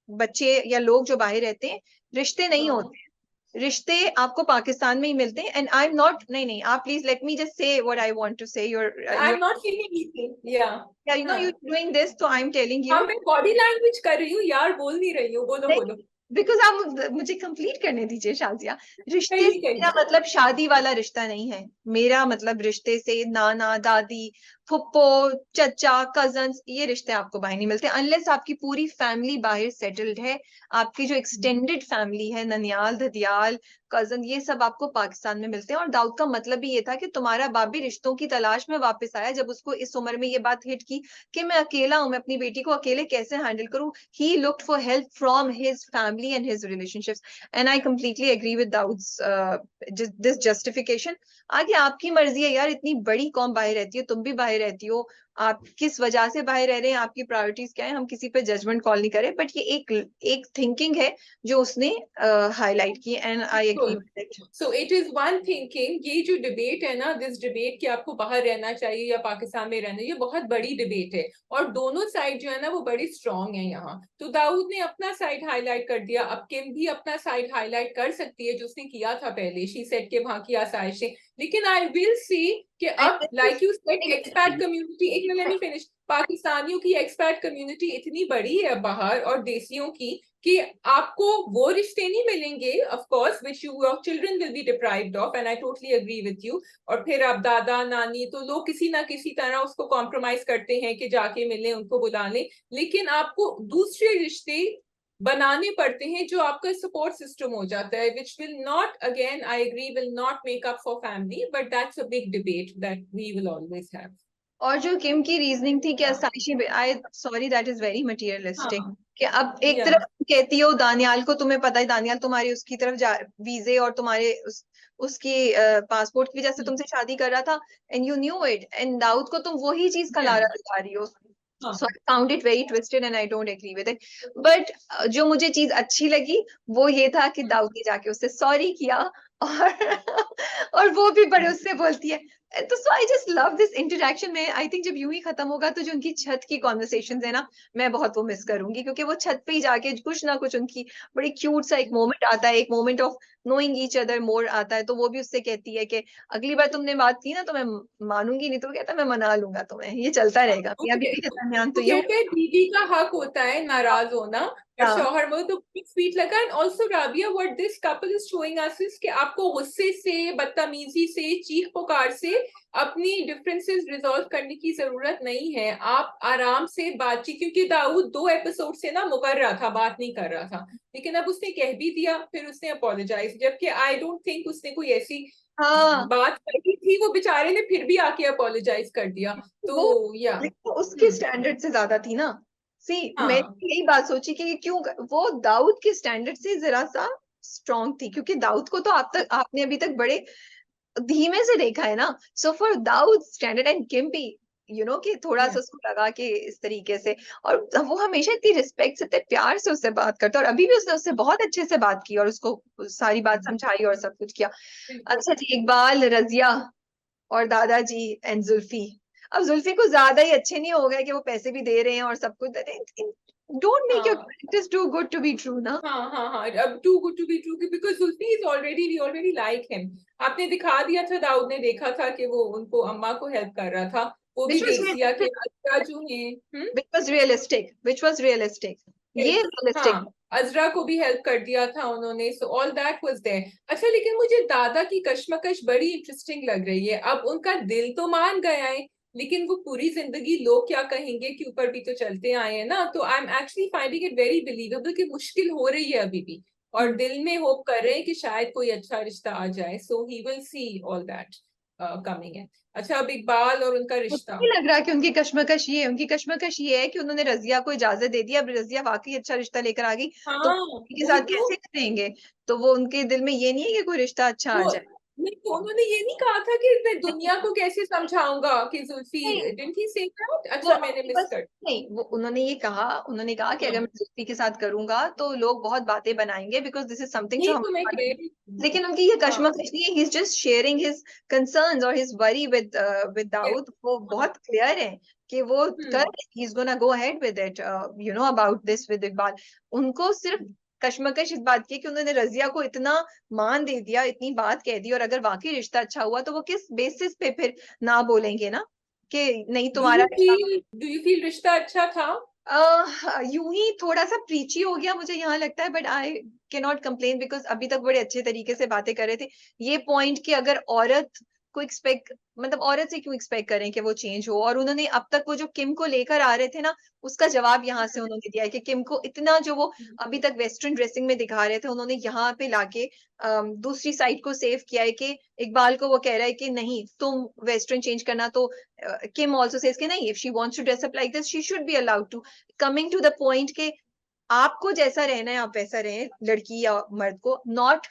बच्चे या लोग जो बाहर रहते हैं, रिश्ते नहीं हाँ, होते। रिश्ते आपको पाकिस्तान में ही मिलते हैं, एंड आई एम नॉट, नहीं नहीं, आप please let me just say what I want to say. I am your not feeling anything, yeah. You know हाँ यू डूइंग दिस, तो आई एम टेलिंग हाँ, यू, मैं बॉडी लैंग्वेज कर रही हूँ यार, बोल नहीं रही हूँ, बोलो बोलो। बिकॉज आप मुझे कंप्लीट करने दीजिए शाजिया। रिश्ते कहिए से मेरा कहिए। मतलब शादी वाला रिश्ता नहीं है। मेरा मतलब रिश्ते से नाना दादी, फुप्पो, चचा, कजन्स, ये रिश्ते आपको बाहर नहीं मिलते अनलेस आपकी पूरी फैमिली बाहर सेटल्ड है। आपकी जो एक्सटेंडेड फैमिली है, ननियाल, ददियाल, कजन, ये सब आपको पाकिस्तान में मिलते हैं। और दाऊद का मतलब भी ये था कि तुम्हारा बाप भी रिश्तों की तलाश में वापस आया जब उसको इस उम्र में ये बात हिट की कि मैं अकेला हूं, मैं अपनी बेटी को अकेले कैसे हैंडल करूं। he looked for help from his family and his relationships, and I completely agree with Daud's this justification. आगे आपकी मर्जी है यार, इतनी बड़ी कौम बाहर रहती है, तुम भी बाहर रहती हो, आप किस वजह से बाहर रह रहे हैं, आपकी प्रायोरिटीज क्या है, हम किसी पे जजमेंट कॉल नहीं करें, बट ये एक थिंकिंग है जो उसने हाईलाइट की, एंड आई एग्री बिल्कुल। With it. So it is one thinking, ये जो डिबेट है ना, दिस डिबेट कि आपको बाहर रहना चाहिए या पाकिस्तान में रहना, ये बहुत बड़ी डिबेट है और दोनों साइड जो है ना वो बड़ी स्ट्रांग है यहाँ। तो दाऊद ने अपना साइड हाईलाइट कर दिया, अब किम भी अपना साइड हाईलाइट कर सकती है जो उसने किया था पहले, शी सेड के वहां की आसाइशें। लेकिन आई विल सी कि अब like you said expat community, एक मिनट, लेट मी फिनिश, पाकिस्तानियों की एक्सपैट कम्युनिटी इतनी बड़ी है बाहर और देसियों की कि आपको वो रिश्ते नहीं मिलेंगे of course which your children will be deprived of, and I totally agree with you. और फिर आप दादा नानी तो लोग किसी ना किसी तरह उसको कॉम्प्रोमाइज करते हैं कि जाके मिले, उनको बुला लें, लेकिन आपको दूसरे रिश्ते बनाने पड़ते हैं जो आपका सपोर्ट सिस्टम हो जाता है, which will not, again I agree, will not make up for family, but that's a big debate that we will always have. और जो किम की रीजनिंग थी कि अस्ताइशी, I sorry that is very materialistic, हाँ कि अब एक या तरफ कहती हो दानियाल को, तुम्हें पता है दानियाल तुम्हारी उसकी तरफ जा वीजे और तुम्हारे उसकी पासपोर्ट की वजह से तुमसे शादी कर रहा था, and you knew it, and Dawood को तुम वही चीज का या लारा दिखा रही हो. हाँ So I found it very twisted and I don't agree with it. But जो मुझे चीज अच्छी लगी वो ये था कि दाऊद ने जाके उससे सॉरी किया, और और वो भी बड़े उससे बोलती है. तो so I just love this interaction में. आई थिंक जब यूं ही खत्म होगा तो जो उनकी छत की कॉन्वर्सेशन है ना, मैं बहुत वो मिस करूंगी, क्योंकि वो छत पे ही जाके कुछ ना कुछ उनकी बड़ी क्यूट सा एक मोमेंट आता है, एक moment of knowing each other more आता है. तो वो भी उससे कहती है कि अगली बार तुमने बात की ना तो मैं मानूंगी नहीं, तो कहता मैं मना लूंगा तुम्हें, ये चलता रहेगा मियां ओके. बीवी के दरमियान, तो तो ये कहते हैं बीवी का हक होता है नाराज होना, पर हाँ. शौहर वो तो स्वीट लगा. And also Rabia, what this couple is showing us is कि आपको गुस्से से, बदतमीजी से, चीख पुकार से अपनी डिफरेंसेस रिजॉल्व करने की जरूरत नहीं है. आप आराम से बातचीत, क्योंकि दाऊद 2 एपिसोड से ना मुकर रहा था, बात नहीं कर रहा था, लेकिन अब उसने कह भी दिया, फिर उसने अपोलोजाइज, जबकि आई डोंट थिंक उसने कोई ऐसी हाँ बात कही थी. वो बेचारे ने फिर भी आके अपोलोजाइज कर दिया. वो, तो या लेकिन वो उसके स्टैंडर्ड से ज्यादा थी ना. सी मैंने हाँ यही बात सोची कि ये क्यों वो दाऊद के स्टैंडर्ड से जरा सा स्ट्रांग थी, क्योंकि दाऊद को तो आपने अभी तक बड़े धीमे से देखा है ना. So for Dawood standard and किम्पी, कि थोड़ा सा या उसको लगा कि इस तरीके से, और वो हमेशा इतनी रिस्पेक्ट से, इतने प्यार से उससे बात करता, और अभी भी उसने उससे बहुत अच्छे से बात की और उसको सारी बात समझाई और सब कुछ किया. बिल्कुल. अच्छा जी, इकबाल, रजिया और दादाजी एंड जुल्फी. अब जुल्फी को ज्यादा ही अच्छे नहीं हो गए कि वो पैसे भी दे रहे हैं और सब कुछ. डोंट मेक योर हाँ characters too good to be true ना. हाँ हाँ हाँ. अब too good to be true, because Zulfi is already, we already like him. आपने दिखा दिया था, दाऊद ने देखा था कि वो उनको अम्मा को हेल्प कर रहा था. वो भी विच वॉज देख लिया कि अजरा जो है. रियलिस्टिक. ये Yes. रियलिस्टिक. हाँ, अजरा को भी हेल्प कर दिया था उन्होंने. So all that was there. अच्छा, लेकिन मुझे दादा की कश्मकश बड़ी इंटरेस्टिंग लग रही है. अब उनका दिल तो मान गया है, लेकिन वो पूरी जिंदगी लोग क्या कहेंगे के ऊपर भी तो चलते आए हैं ना. तो I am actually finding it very believable कि मुश्किल हो रही है अभी भी, और दिल में होप कर रहे हैं कि शायद कोई अच्छा रिश्ता आ जाए. So he will see all that coming है. अच्छा, अब इकबाल और उनका मुझे रिश्ता. नहीं लग रहा कि उनकी कश्मकश ये है कि उन्होंने रजिया को इजाजत दे दी, अब रजिया वाकई अच्छा रिश्ता लेकर आ गई तो हाँ, उनके वही साथ तो. कैसे करेंगे. तो वो उनके दिल में ये नहीं है कि कोई रिश्ता अच्छा आ वो जाए. नहीं, तो उन्होंने ये नहीं कहा था कि मैं दुनिया को कैसे समझाऊंगा कि जुल्फी, नहीं, डिडंट ही से दैट? वो अच्छा, मैंने अपने मिस बस कर. नहीं, वो उन्होंने कहा कि अगर हाँ, मैं जुल्फी के साथ करूंगा तो लोग बहुत बातें बनाएंगे, बिकॉज दिस इज समथिंग जो यही हम. तो मैं कह रही हूँ. लेकिन उनकी ये हाँ, कश्मकश नहीं है, he is just sharing his concerns और his worry with yes, Dawood. वो हाँ, बहुत क्लियर है कि वो कर, hmm. He is gonna go ahead with it, about this with Iqbal. उनको सिर्फ कश्मकश इस बात की है कि उन्होंने रजिया को इतना मान दे दिया, इतनी बात कह दी, और अगर वाकई रिश्ता अच्छा हुआ तो वो किस बेसिस पे फिर ना बोलेंगे ना कि नहीं तुम्हारा रिश्ता. डू यू फील रिश्ता अच्छा था? यूं ही थोड़ा सा प्रीची हो गया मुझे यहाँ लगता है, but I can not complain because अभी तक बड़े अच्छे तरीके से बातें कर रहे थे. ये पॉइंट कि अगर औरत को एक्सपेक्ट, मतलब औरत से क्यों एक्सपेक्ट करें कि वो चेंज हो, और उन्होंने अब तक वो जो किम को लेकर आ रहे थे ना, उसका जवाब यहाँ से उन्होंने दिया है कि किम को इतना जो वो अभी तक वेस्टर्न ड्रेसिंग में दिखा रहे थे, उन्होंने यहाँ पे लाके दूसरी साइड को सेव किया है कि इकबाल को वो कह रहा है कि नहीं तुम वेस्टर्न चेंज करना, तो किम ऑल्सो सेज कि नहीं, if she wants to dress up like this she should be allowed to. Coming to the point के आपको जैसा रहना है आप वैसा रहें, लड़की या मर्द को, not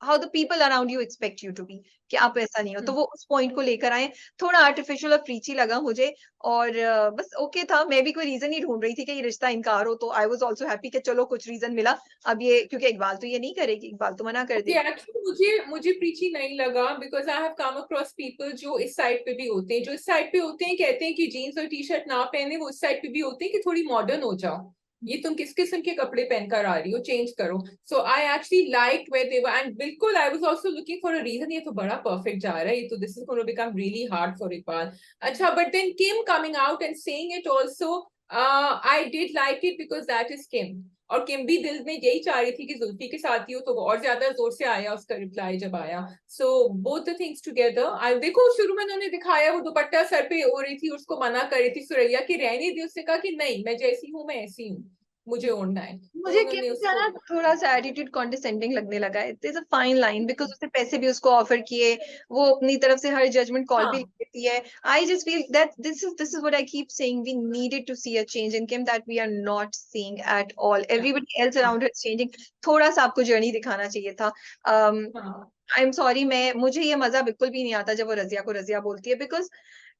how the people around you expect you to be, कि आप ऐसा नहीं हो. तो वो उस पॉइंट को लेकर आए. थोड़ा आर्टिफिशियल और प्रीची लगा मुझे, और बस ओके था. मैं भी कोई रीजन ही ढूंढ रही थी कि ये रिश्ता इनकार हो, तो आई वाज आल्सो हैप्पी कि चलो कुछ रीजन मिला. अब ये क्योंकि इकबाल तो ये नहीं करेगी, इकबाल तो मना कर देगी. एक्चुअली मुझे मुझे प्रीची नहीं लगा, because I have come across people जो इस साइड पे भी होते हैं, जो इस साइड पे होते हैं कहते हैं कि जीन्स और टी शर्ट ना पहने. वो इस साइड पे भी होते हैं कि थोड़ी मॉडर्न हो जाओ, ये तुम किस किस्म के कपड़े पहनकर आ रही हो, चेंज करो. So I actually like where they were. And बिल्कुल I was also looking for a reason, ये तो बड़ा परफेक्ट जा रहा है, ये तो this is gonna become really hard for Iqbal. अच्छा, but then Kim coming out and saying it also, I did like it because that is Kim. और किम भी दिल में यही चाह रही थी कि जुल्फी के साथ ही हो, तो वो और ज्यादा जोर से आया उसका रिप्लाई जब आया. So both the things together. I देखो, शुरू में उन्होंने दिखाया वो दुपट्टा सर पे हो रही थी, उसको मना कर रही थी सुरैया कि रहने दी, उसने कहा कि नहीं, मैं जैसी हूँ मैं ऐसी हूँ. मुझे ओढ़ना है, तो मुझे उन्होंने किम का उसको ना थोड़ा सा एटीट्यूड कॉन्डिसेंडिंग लगने लगा है। There is a fine line, because उसने पैसे भी उसको ऑफर किए, वो अपनी तरफ से हर जजमेंट कॉल भी हाँ लेती है। I just feel that this is what I keep saying, we needed to see a change in Kim that we are not seeing at all. Everybody else हाँ अराउंड हर चेंजिंग, थोड़ा सा आपको journey दिखाना चाहिए था। हाँ I am sorry, मुझे ये मजा बिल्कुल भी नहीं आता जब वो रजिया को रजिया बोलती है, बिकॉज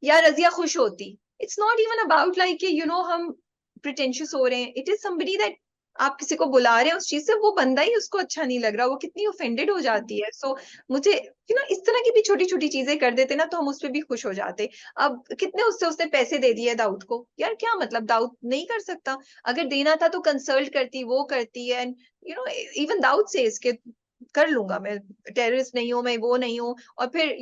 यार रजिया खुश होती। It's not even about like हम प्रिटेंशियस हो रहे हैं। इट इज समबडी दैट आप किसी को बुला रहे हैं उस चीज से, वो बंदा ही उसको अच्छा नहीं लग रहा, वो कितनी ऑफेंडेड हो जाती है। सो मुझे इस तरह की भी छोटी छोटी चीजें कर देते ना, तो हम उस पर भी खुश हो जाते। अब कितने उससे उसने पैसे दे दिए दाऊद को, यार क्या मतलब, दाऊद नहीं कर सकता? अगर देना था तो कंसल्ट करती, वो करती है। एंड इवन दाऊद से इसके कर लूंगा मैं, टेररिस्ट नहीं हूं मैं, वो नहीं हूँ। और फिर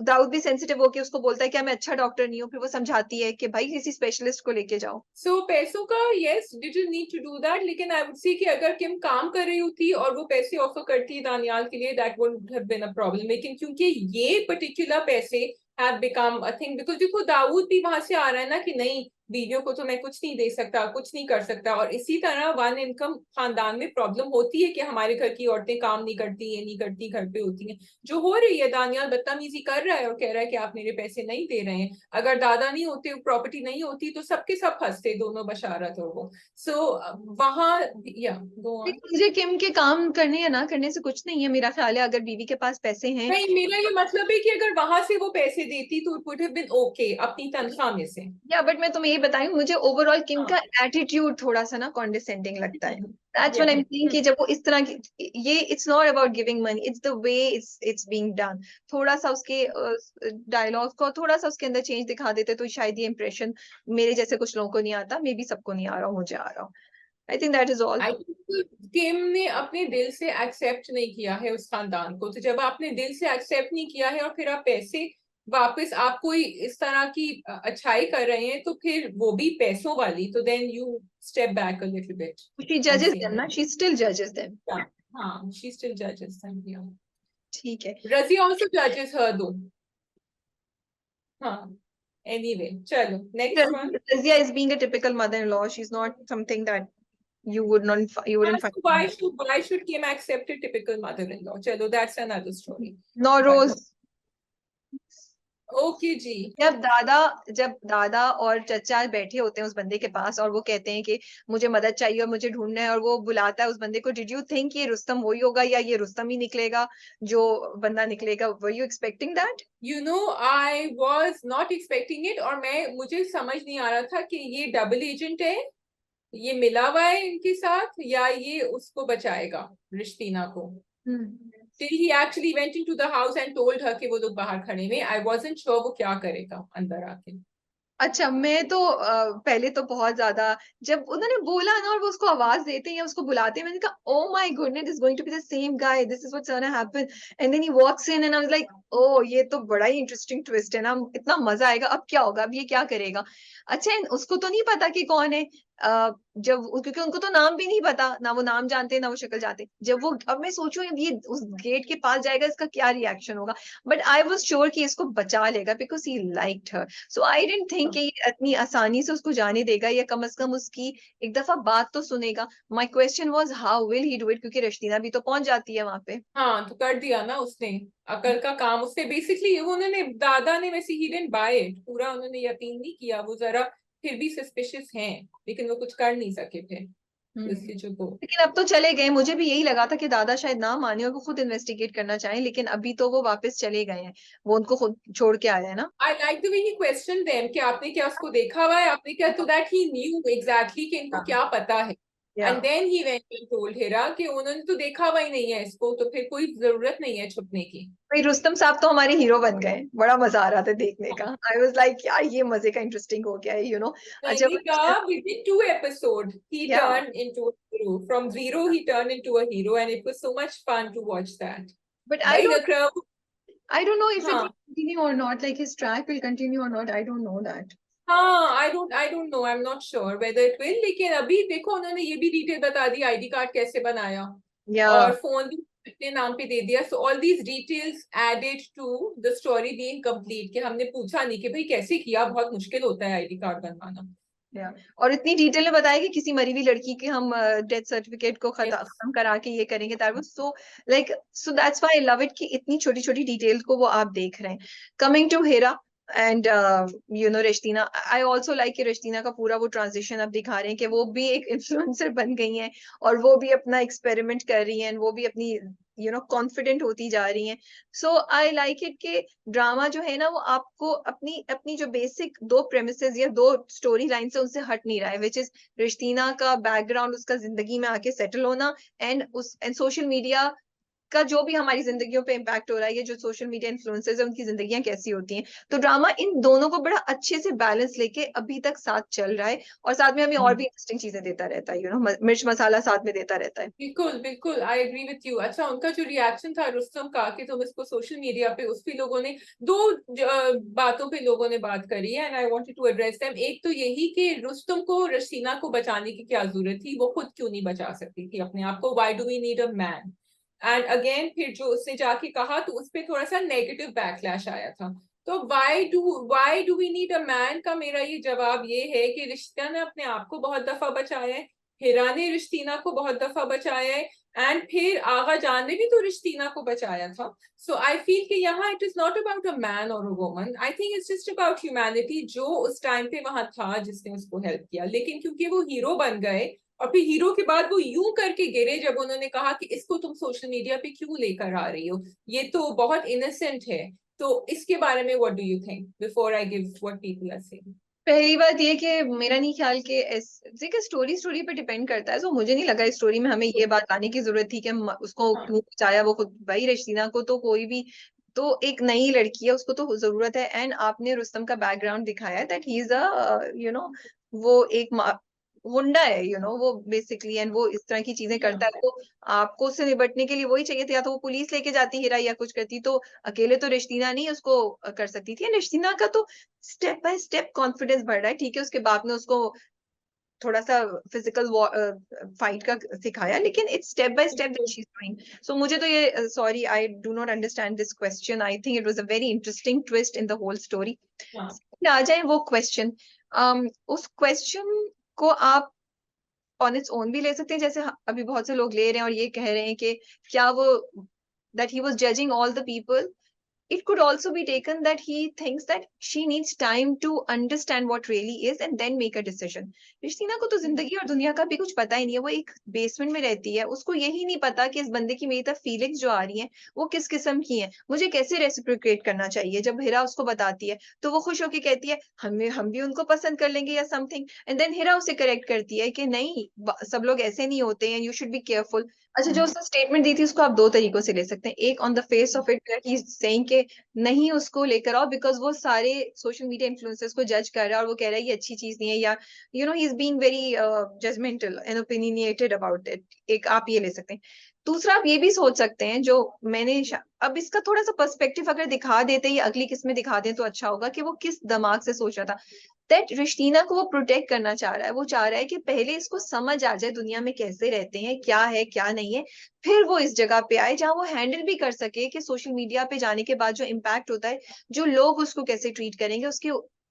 दाऊद भी सेंसिटिव होके उसको बोलता है क्या मैं अच्छा डॉक्टर नहीं हूँ, फिर वो समझाती है कि भाई किसी स्पेशलिस्ट को लेके जाओ। सो पैसों का yes did you need to do that, लेकिन आई वुड सी कि अगर किम काम कर रही होती और वो पैसे ऑफर करती दानियाल के लिए, that would have been a problem. लेकिन क्योंकि ये पर्टिकुलर पैसे have become a thing, because देखो दाऊद भी वहां से आ रहा है ना कि नहीं बीवियों को तो मैं कुछ नहीं दे सकता, कुछ नहीं कर सकता। और इसी तरह वन इनकम खानदान में प्रॉब्लम होती है कि हमारे घर की औरतें काम नहीं करती, ये नहीं करती, घर पे होती हैं। जो हो रही है, दानियाल बदतमीजी कर रहा है और कह रहा है कि आप मेरे पैसे नहीं दे रहे हैं। अगर दादा नहीं होते, प्रॉपर्टी नहीं होती, तो सबके सब फंसते, दोनों बशारत और वो। सो वहां या गो ऑन। मुझे किम के काम करने या ना करने से कुछ नहीं है, मेरा ख्याल है अगर बीवी के पास पैसे हैं। नहीं, मेरा ये मतलब है कि अगर वहां से वो पैसे देती तो it would have been okay अपनी तनख्वाह में से। या बट मैं तुम्हें ये बताऊं, मुझे ओवरऑल किम हाँ का एटीट्यूड थोड़ा सा ना कॉन्डिसेंडिंग लगता है। दैट्स या व्हाट आई एम सेइंग कि जब वो इस तरह की, ये it's not about giving money, it's the way it's being done. थोड़ा सा उसके डायलॉग को थोड़ा सा उसके अंदर चेंज दिखा देते तो शायद ये इंप्रेशन मेरे जैसे कुछ लोगों को नहीं आता, मे बी सबको नहीं आ रहा, मुझे आ रहा। I think that is all. I think Kim ने अपने दिल से एक्सेप्ट नहीं किया है उस खानदान को। तो जब आपने दिल से एक्सेप्ट नहीं किया है और फिर आप पैसे वापस, आप कोई इस तरह की अच्छाई कर रहे हैं, तो फिर वो भी पैसों वाली, तो then you step back a little bit she and जजेस से देम ना, शी स्टिल जजेस देम। हाँ, शी स्टिल जजेस देम। ठीक है। रजी आल्सो जजेस हर दो। हाँ, एनीवे चलो next one. Razia is being a typical mother-in-law. She's not something that you wouldn't find. So why should Kim accept a typical mother-in-law? चलो, that's another story. No, But Rose. Okay जी। जब दादा और चचा बैठे होते हैं उस बंदे के पास और वो कहते हैं कि मुझे मदद चाहिए और मुझे ढूंढना है, और वो बुलाता है उस बंदे को, डिड यू थिंक ये रुस्तम वही होगा या ये रुस्तम ही निकलेगा जो बंदा निकलेगा? Were you expecting that? You no I was not expecting it, और मुझे समझ नहीं आ रहा था कि ये डबल एजेंट है, ये मिला हुआ है इनके साथ, या ये उसको बचाएगा रिश्तीना को। Till he actually went into the house and told her कि वो लोग बाहर खड़े हैं। I wasn't sure वो क्या करेगा अंदर आके। अच्छा, मैं तो पहले तो बहुत ज्यादा, जब उन्होंने बोला ना और वो उसको आवाज देते हैं या उसको बुलाते हैं, मैंने कहा oh my goodness, is going to be the same guy, this is what's gonna happen. And then he walks in and I was like oh ये तो बड़ा ही इंटरेस्टिंग ट्विस्ट है ना, इतना मजा आएगा, अब क्या होगा, अब ये क्या करेगा? अच्छा, उसको तो नहीं पता कि कौन है। क्योंकि उनको तो नाम भी नहीं पता, ना वो नाम जानते ना वो शक्ल जानते। जब वो, अब मैं सोचूं ये उस गेट के पास जाएगा, इसका क्या रिएक्शन होगा? बट आई वाज श्योर कि इसको बचा लेगा because he liked her. So I didn't think कि ये इतनी आसानी से उसको जाने देगा, या कम से कम उसकी एक दफा बात तो सुनेगा। My question was how will he do it, क्योंकि रश्तीना भी तो पहुंच जाती है वहां पे। हाँ, तो कर दिया ना उसने, अकल का काम उसने बेसिकली। उन्होंने, दादा ने वैसे ही डिडंट बाय इट पूरा, उन्होंने यकीन नहीं किया, वो जरा फिर भी सस्पिशियस हैं, लेकिन वो कुछ कर नहीं सके थे इसलिए जो को। लेकिन अब तो चले गए, मुझे भी यही लगा था कि दादा शायद ना माने और वो खुद इन्वेस्टिगेट करना चाहें, लेकिन अभी तो वो वापस चले गए हैं, वो उनको खुद छोड़ के आया है ना। I like the way he questioned them कि आपने क्या उसको देखा हुआ है, आपने क्या, so that he knew exactly कि इनको क्या पता है। या And then he went and told Hira कि उन्होंने तो देखा हुआ ही नहीं है इसको, तो फिर कोई जरूरत नहीं है छुपने की। भाई रुस्तम साहब तो हमारे हीरो बन गए, बड़ा मजा आ रहा था देखने का। आई वाज लाइक यार ये मजे का इंटरेस्टिंग हो गया है। अच्छा मैंने कहा within 2 episodes he या turned into a hero, from zero he turned into a hero, and it was so much fun to watch that. But भाई रकरम। I don't know if it will हाँ continue or not, like his track will continue or not, I don't know that. हाँ, I don't know, I'm not sure whether it will, लेकिन अभी देखो उन्होंने ये भी detail बता दी आईडी कार्ड कैसे बनाया Yeah. और फोन भी अपने नाम पे दे दिया। So all these details added to the story being complete, कि हमने पूछा नहीं कि भाई कैसे किया, बहुत मुश्किल होता है आईडी कार्ड बनवाना। और इतनी डिटेल में बताया कि किसी मरी हुई लड़की के हम डेथ सर्टिफिकेट को खत्म करा के ये करेंगे, that was so like, so that's why I love it कि इतनी छोटी छोटी डिटेल को वो आप देख रहे हैं. कमिंग टू हेरा एंड रिश्तीना, आई ऑल्सो लाइक कि रिश्तीना का पूरा वो ट्रांजिशन अब दिखा रहे हैं कि वो भी एक इन्फ्लुएंसर बन गई हैं और वो भी अपना एक्सपेरिमेंट कर रही हैं, वो भी अपनी कॉन्फिडेंट होती जा रही हैं. सो आई लाइक इट कि ड्रामा जो है ना वो आपको अपनी अपनी जो बेसिक दो प्रेमिसेस या दो स्टोरी लाइन से उनसे हट नहीं रहा है, विच इज रिश्तीना का बैकग्राउंड, उसका जिंदगी में आके सेटल होना, एंड सोशल मीडिया का जो भी हमारी जिंदगियों पे इम्पैक्ट हो रहा है, ये जो सोशल मीडिया इन्फ्लुएंसर्स है उनकी जिंदगियां कैसी होती हैं. तो ड्रामा इन दोनों को बड़ा अच्छे से बैलेंस लेके अभी तक साथ चल रहा है, और साथ में हमें और भी इंटरेस्टिंग चीजें देता रहता है, मिर्च मसाला साथ में देता रहता है. बिल्कुल बिल्कुल, आई एग्री विथ यू. अच्छा, उनका जो रिएक्शन था रुस्तम का कि तुम इसको सोशल मीडिया पे, उस पे लोगों ने दो बातों पे लोगों ने बात करी है, and I wanted to address them. एक तो यही कि रुस्तम को रशीना को बचाने की क्या जरूरत थी, वो खुद क्यों नहीं बचा सकती थी अपने आप को, why do we need a man. And again फिर जो उसने जाके कहा तो उस पर थोड़ा सा नेगेटिव बैकलैश आया था. तो why do we need a man का मेरा ये जवाब ये है कि रिश्ता ने अपने आप को बहुत दफा बचाया है, हिरा ने रिश्तीना को बहुत दफा बचाया है, एंड फिर आगा जान ने भी तो रिश्तीना को बचाया था. सो आई फील कि यहाँ it is not about a man और a woman, I think it's just about humanity, जो उस टाइम पे वहां था जिसने उसको हेल्प किया. लेकिन क्योंकि वो हीरो बन गए और फिर हीरो के बाद वो यूं करके गिरे जब उन्होंने कहा कि इसको तुम सोशल मीडिया पे क्यों लेकर आ रही हो, ये तो बहुत इनोसेंट है. तो इसके बारे में what do you think before I give what people are saying? पहली बात ये कि मेरा नहीं ख्याल कि देखिए स्टोरी स्टोरी पे डिपेंड करता है, तो मुझे नहीं लगा इस स्टोरी में हमें ये बात लाने की जरूरत थी कि उसको हाँ. क्यों बचाया. वो खुद भाई रशीना को तो कोई भी तो एक नई लड़की है, उसको तो जरूरत है. एंड आपने रुस्तम का बैकग्राउंड दिखाया दैट ही इज अ वो एक गुंडा है, वो बेसिकली, एंड वो इस तरह की चीजें करता है. तो आपको उससे निपटने के लिए वही चाहिए था, या तो वो पुलिस लेके जाती हीरा या कुछ करती, तो अकेले तो रिश्तीना नहीं उसको कर सकती थी. रिश्तीना का तो स्टेप बाय स्टेप कॉन्फिडेंस बढ़ रहा है. ठीक है, उसके बाप ने उसको थोड़ा सा फिजिकल फाइट का सिखाया, लेकिन it's step by step that she is doing. So मुझे तो ये, sorry I do not understand this question. I think it was a very interesting twist in the whole story. आ जाए वो क्वेश्चन, उस क्वेश्चन को आप ऑन इट्स ओन भी ले सकते हैं, जैसे अभी बहुत से लोग ले रहे हैं और ये कह रहे हैं कि क्या वो that he was judging all the people. It could also be taken that he thinks that she needs time to understand what really is and then make a decision. रिश्तीना को तो जिंदगी और दुनिया का भी कुछ पता ही नहीं है. वो एक बेसमेंट में रहती है, उसको यही नहीं पता कि इस बंदे की मेरी तरफ फीलिंग्स जो आ रही हैं वो किस किस्म की हैं, मुझे कैसे रेसिप्रोकेट करना चाहिए. जब हिरा उसको बताती है तो वो खुश होकर कहती है हम भी उनको पसंद कर लेंगे या समथिंग, एंड देन हिरा उसे करेक्ट करती है कि नहीं, सब लोग ऐसे नहीं होते हैं, यू शुड बी केयरफुल. अच्छा, जो उसने स्टेटमेंट दी थी उसको आप दो तरीकों से ले सकते हैं. एक, on the face of it he is saying के नहीं उसको लेकर आओ बिकॉज वो सारे सोशल मीडिया इन्फ्लुएंसर्स को जज कर रहा है और वो कह रहा है ये अच्छी चीज नहीं है, या he is being very judgmental and opinionated about it. एक आप ये ले सकते हैं. दूसरा आप ये भी सोच सकते हैं, जो मैंने अब इसका थोड़ा सा पर्सपेक्टिव अगर दिखा देते या अगली किस्में दिखा दें तो अच्छा होगा, कि वो किस दिमाग से सोच रहा था. दैट रिश्तीना को वो प्रोटेक्ट करना चाह रहा है. वो चाह रहा है कि पहले इसको समझ आ जाए दुनिया में कैसे रहते हैं, क्या है क्या नहीं है, फिर वो इस जगह पे आए जहां वो हैंडल भी कर सके कि सोशल मीडिया पे जाने के बाद जो इम्पैक्ट होता है, जो लोग उसको कैसे ट्रीट करेंगे,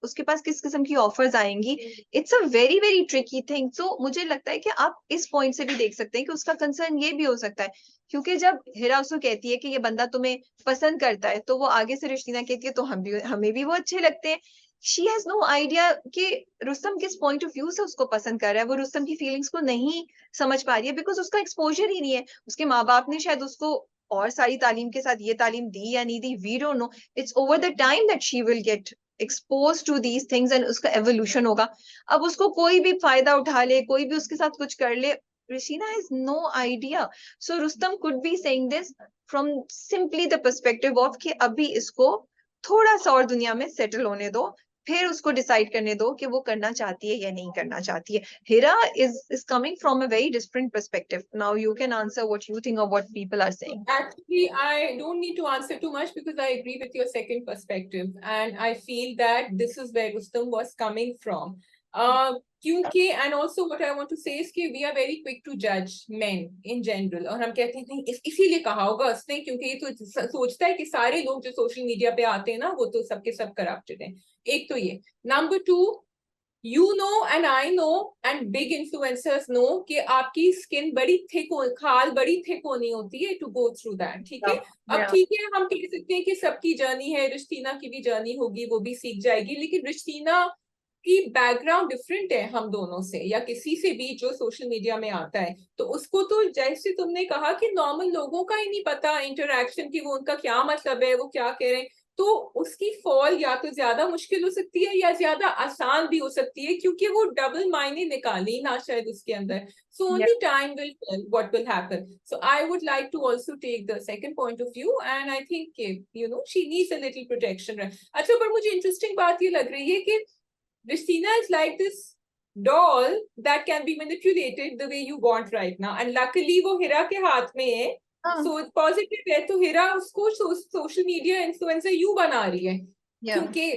उसके पास किस किस्म की ऑफर्स आएंगी. It's a very very tricky thing. So मुझे लगता है कि आप इस पॉइंट से भी देख सकते हैं कि उसका कंसर्न ये भी हो सकता है, क्योंकि जब हिरा उसको कहती है कि ये बंदा तुम्हें पसंद करता है, तो वो आगे से रिश्तीना कहती है तो हमें भी वो अच्छे लगते हैं. शी हैज नो आइडिया कि रुस्तम किस पॉइंट ऑफ व्यू से उसको पसंद कर रहा है. वो रुस्तम की फीलिंग्स को नहीं समझ पा रही है बिकॉज उसका एक्सपोजर ही नहीं है. उसके माँ बाप ने शायद उसको और सारी तालीम के साथ ये तालीम दी या नहीं दी, we don't know. It's over the time that she will get expose to these things and उसका एवोल्यूशन होगा. अब उसको कोई भी फायदा उठा ले, कोई भी उसके साथ कुछ कर ले, Rashina has no idea. So Rustam could be saying this from simply the perspective of कि अभी इसको थोड़ा सा और दुनिया में सेटल होने दो, फिर उसको डिसाइड करने दो कि वो करना चाहती है या नहीं करना चाहती है. Hira is coming from a very different perspective. Now you can answer what you think of what people are saying. Actually, I don't need to answer too much because I agree with your second perspective, and I feel that this is where Rustam was coming from. क्योंकि and also what I want to say is कि we are very quick to judge men in general, और हम कहते हैं नहीं इसीलिए कहा होगा उसने, क्योंकि ये तो सोचता है कि सारे लोग जो सोशल मीडिया पे आते हैं ना वो तो सबके सब करप्टेड हैं. एक तो ये. Number two, You know and I know and big influencers know कि आपकी स्किन बड़ी थिक खाल बड़ी थिक होनी होती है to go through that, ठीक है। अब Yeah. ठीक है, हम कह सकते हैं कि सबकी जर्नी है, रिश्तीना की भी जर्नी होगी, वो भी सीख जाएगी, लेकिन रिश्तीना की बैकग्राउंड डिफरेंट है हम दोनों से या किसी से भी जो सोशल मीडिया में आता है। तो उसको तो जैसे तुमने कहा कि नॉर्मल लोगों का ही नहीं पता इंटरेक्शन की, वो उनका क्या मतलब है, वो क्या कह रहे हैं, तो उसकी फॉल या तो ज्यादा मुश्किल हो सकती है या ज्यादा आसान भी हो सकती है, क्योंकि वो डबल मायने निकाली ना शायद उसके अंदर। So only time will tell what will happen. So I would like to also take the second point of view and I think you know she needs a little protection. अच्छा, पर मुझे interesting बात ये लग रही है कि Ristina is like this doll that can be manipulated the way you want right now, and luckily वो हिरा के हाथ में है। So it's positive है, तो हिरा उसको सोशल मीडिया इन्फ्लुएंसर यू बना रही है, क्योंकि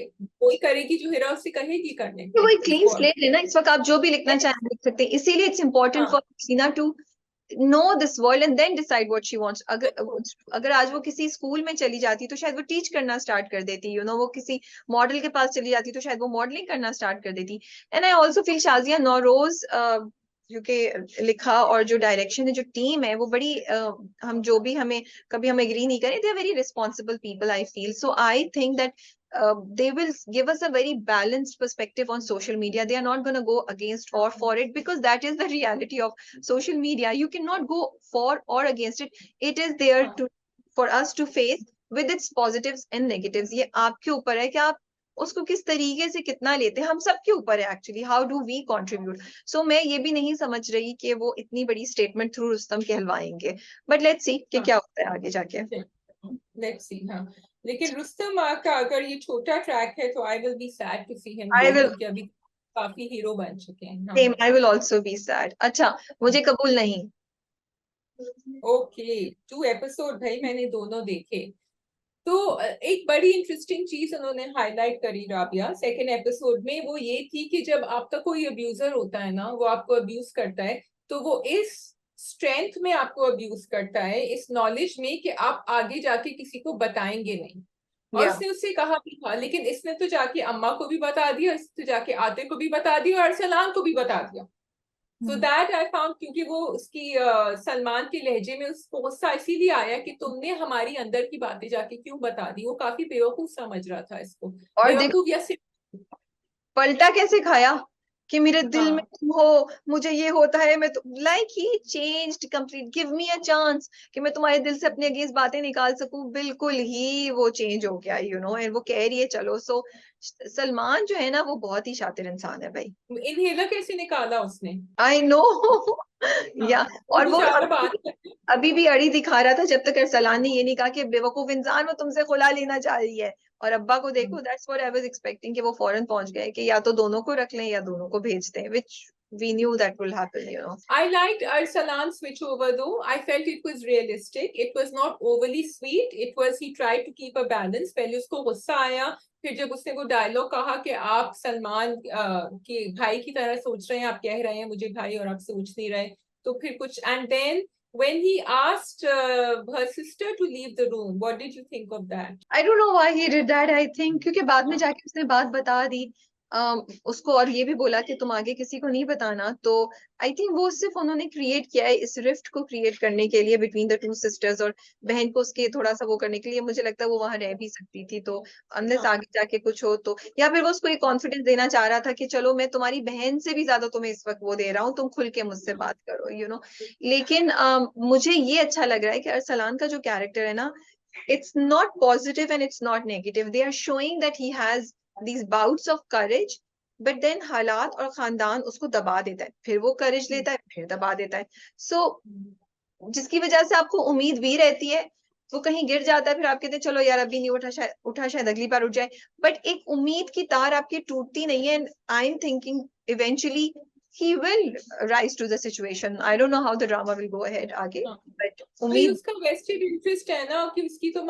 वही करेगी जो हिरा उससे कहेगी करने तो के। वही क्लीन स्लेट लेना, इस वक्त आप जो भी लिखना चाहें लिख सकते हैं, इसीलिए it's important for Rasina to know this world and then decide what she wants. अगर आज वो किसी स्कूल में चली जाती तो शायद वो टीच करना स्टार्ट कर देती, यू नो, वो किसी मॉडल के पास चली जाती तो शायद वो मॉडलिंग करना स्टार्ट कर देती। And I also feel Shazia Nowruz जो कि लिखा और जो डायरेक्शन है, जो टीम है, वो बड़ी हम जो भी हमें कभी हम एग्री नहीं करें, they are very responsible people I feel. So I think that they will give us a very balanced perspective on social media. They are not going to go against or for it, because that is the reality of social media. You cannot go for or against it. It is there to for us to face with its positives and negatives. ये आपके ऊपर है कि आप उसको किस तरीके से कितना लेते हैं, हम सबके ऊपर है actually, how do we contribute. So मैं ये भी नहीं समझ रही कि वो इतनी बड़ी स्टेटमेंट थ्रू रुस्तम कहलवाएंगे, बट लेट्स सी कि क्या होता है आगे जाके। Let's see. हाँ, लेकिन रुस्तम का अगर ये छोटा ट्रैक है तो I will be sad to see him I go, will क्योंकि अभी काफी हीरो बन चुके हैं। हाँ, same, I will also be sad. अच्छा, मुझे कबूल नहीं। ओके, 2 एपिसोड भाई मैंने दोनों देखे। तो एक बड़ी इंटरेस्टिंग चीज उन्होंने हाईलाइट करी राबिया सेकंड एपिसोड में, वो ये थी कि जब आपका कोई अब्यूजर होता है ना, वो आपको अब्यूज करता है, तो वो इस स्ट्रेंथ में आपको अब्यूज करता है, इस नॉलेज में कि आप आगे जाके किसी को बताएंगे नहीं। और या उसने उससे कहा भी था, लेकिन इसने तो जाके अम्मा को भी बता दिया, इसने तो जाके आते को भी बता दिया और अरसलान को भी बता दिया। सो दैट आई फाउंड, क्योंकि वो उसकी सलमान के लहजे में उसको गुस्सा इसीलिए आया कि तुमने हमारी अंदर की बातें जाके क्यों बता दी। वो काफी बेवकूफ समझ रहा था इसको, और देखो बेवकूफ या पलटा कैसे खाया कि मेरे दिल में हाँ, तुम हो, मुझे ये होता है, मैं तो like he changed complete, give me a chance कि मैं तुम्हारे दिल से अपने अगेंस्ट बातें निकाल सकूं। बिल्कुल ही वो चेंज हो गया, यू नो, एंड वो कह रही है चलो। सो सलमान जो है ना, वो बहुत ही शातिर इंसान है भाई। इनहेलर कैसे निकाला उसने। I know. हाँ, या वो और वो बेचारा बात करते। अभी भी अड़ी दिखा रहा था जब तक अरसलान ने ये नहीं कहा कि बेवकूफ इंसान वो तुमसे खुला लेना चाह रही है। और अब्बा को देखो, that's what I was expecting कि वो फौरन पहुंच गए कि या तो दोनों को रख लें या दोनों को भेज दें, which we knew that will happen, you know. I liked Arsalan's switch over though. I felt it was realistic. It was not overly sweet. It was, he tried to keep a balance. पहले उसको गुस्सा आया, फिर जब उसने वो dialogue कहा कि आप सलमान के भाई की तरह सोच रहे हैं, आप कह रहे हैं मुझे भाई और आप सोच नहीं रहे, तो फिर कुछ, and then when he asked her sister to leave the room, what did you think of that? I don't know why he did that, I think क्योंकि बाद में जाके उसने बात बता दी उसको, और ये भी बोला कि तुम आगे किसी को नहीं बताना। तो आई थिंक वो सिर्फ उन्होंने क्रिएट किया है इस रिफ्ट को क्रिएट करने के लिए बिटवीन द टू सिस्टर्स, और बहन को उसके थोड़ा सा वो करने के लिए। मुझे लगता है वो वहां रह भी सकती थी, तो अनलेस आगे जाके कुछ हो तो, या फिर वो उसको एक कॉन्फिडेंस देना चाह रहा था कि चलो मैं तुम्हारी बहन से भी ज्यादा तुम्हें इस वक्त वो दे रहा हूँ, तुम खुल के मुझसे बात करो, यू नो। लेकिन मुझे ये अच्छा लग रहा है कि अरसलान का जो कैरेक्टर है ना, it's not positive and it's not negative. They are showing that he has these bouts of courage, but then हालात और खानदान उसको दबा देता है, फिर वो courage लेता है, फिर दबा देता है। So जिसकी वजह से आपको उम्मीद भी रहती है, वो कहीं गिर जाता है, फिर आप कहते हैं चलो यार अभी नहीं उठा शायद अगली बार उठ जाए, बट एक उम्मीद की तार आपकी टूटती नहीं है। And I am thinking eventually he will rise to the situation. I don't know how the drama will go ahead आगे, but भाई उम्मीद। उसका वेस्टेड इंटरेस्ट है ना कि उसकी तो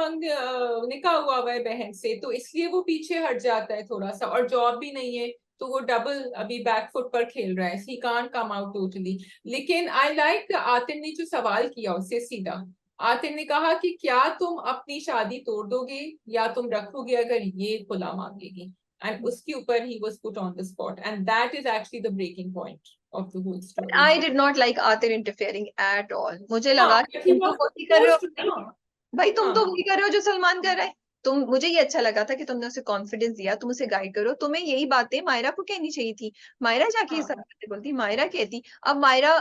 निकाह हुआ है बहन से, तो इसलिए वो पीछे हट जाता है थोड़ा सा, और जॉब भी नहीं है, तो वो डबल अभी बैकफुट पर खेल रहा है, he can't come out totally. लेकिन आई लाइक आतिम ने जो सवाल किया उससे सीधा, आतिम ने कहा कि क्या तुम अपनी शादी तोड़ दोगे या तुम रखोगे अगर ये खुला मांगेगी। and उसके ऊपर he was put on the spot, and that is actually the breaking point of the whole story. I did not like Atir interfering at all. मुझे हाँ, लगा but कि he तुम तो was वही कर रहे supposed to हो ना. भाई, तुम तो हाँ. वही कर रहे हो जो सलमान कर रहा है। तुम, मुझे ये अच्छा लगा था कि तुमने उसे कॉन्फिडेंस दिया, तुम उसे गाइड करो। तुम्हें यही बातें मायरा को कहनी चाहिए थी। मायरा जाके ये सब हाँ. बातें बोलती, मायरा कहती। अब मायरा,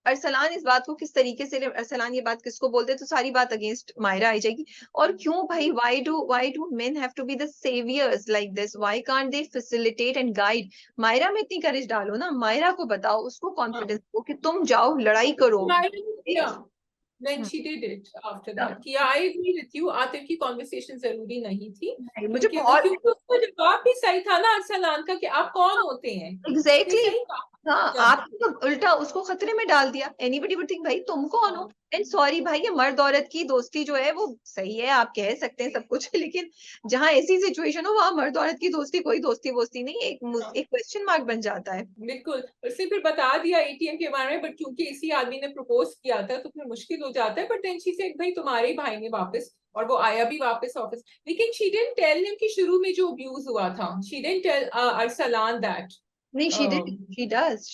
अरसलान इस बात को किस तरीके से, अरसलान ये बात किसको बोलते, तो सारी बात अगेंस्ट मायरा आई जाएगी। और क्यों भाई, why do men have to be the saviors like this? Why can't they facilitate and guide? Myra में इतनी करेज डालो ना, मायरा को बताओ, उसको कॉन्फिडेंस दो कि तुम जाओ लड़ाई करो। Yeah. Then she did it after that. Yeah, I agree with you. Atif की conversation जरूरी नहीं थी, मुझे क्योंकि बहुत क्योंकि उसका जवाब भी सही था ना अरसलान का, कि आप कौन होते हैं. एग्जैक्टली सही कहा. हाँ, Yeah. आपने तो उल्टा उसको खतरे में डाल दिया। एनीबडी वुड थिंक भाई तुम कौन हो। एंड सॉरी भाई, ये मर्द औरत की दोस्ती जो है वो सही है, आप कह सकते हैं सब कुछ, लेकिन जहाँ ऐसी सिचुएशन हो वहां मर्द औरत की दोस्ती कोई दोस्ती वोस्ती नहीं, एक क्वेश्चन मार्क बन जाता है। बिल्कुल. उसने फिर बता दिया एटीएम के बारे में, बट क्योंकि इसी आदमी ने प्रपोज किया था तो फिर मुश्किल हो जाता है. बट देन शी सेड भाई तुम्हारे ही भाई ने वापस, और वो आया भी वापस ऑफिस. लेकिन शी डिडंट टेल हिम कि शुरू में जो अब्यूज हुआ था. She didn't tell Arsalan that. नहीं, she Yeah. Tells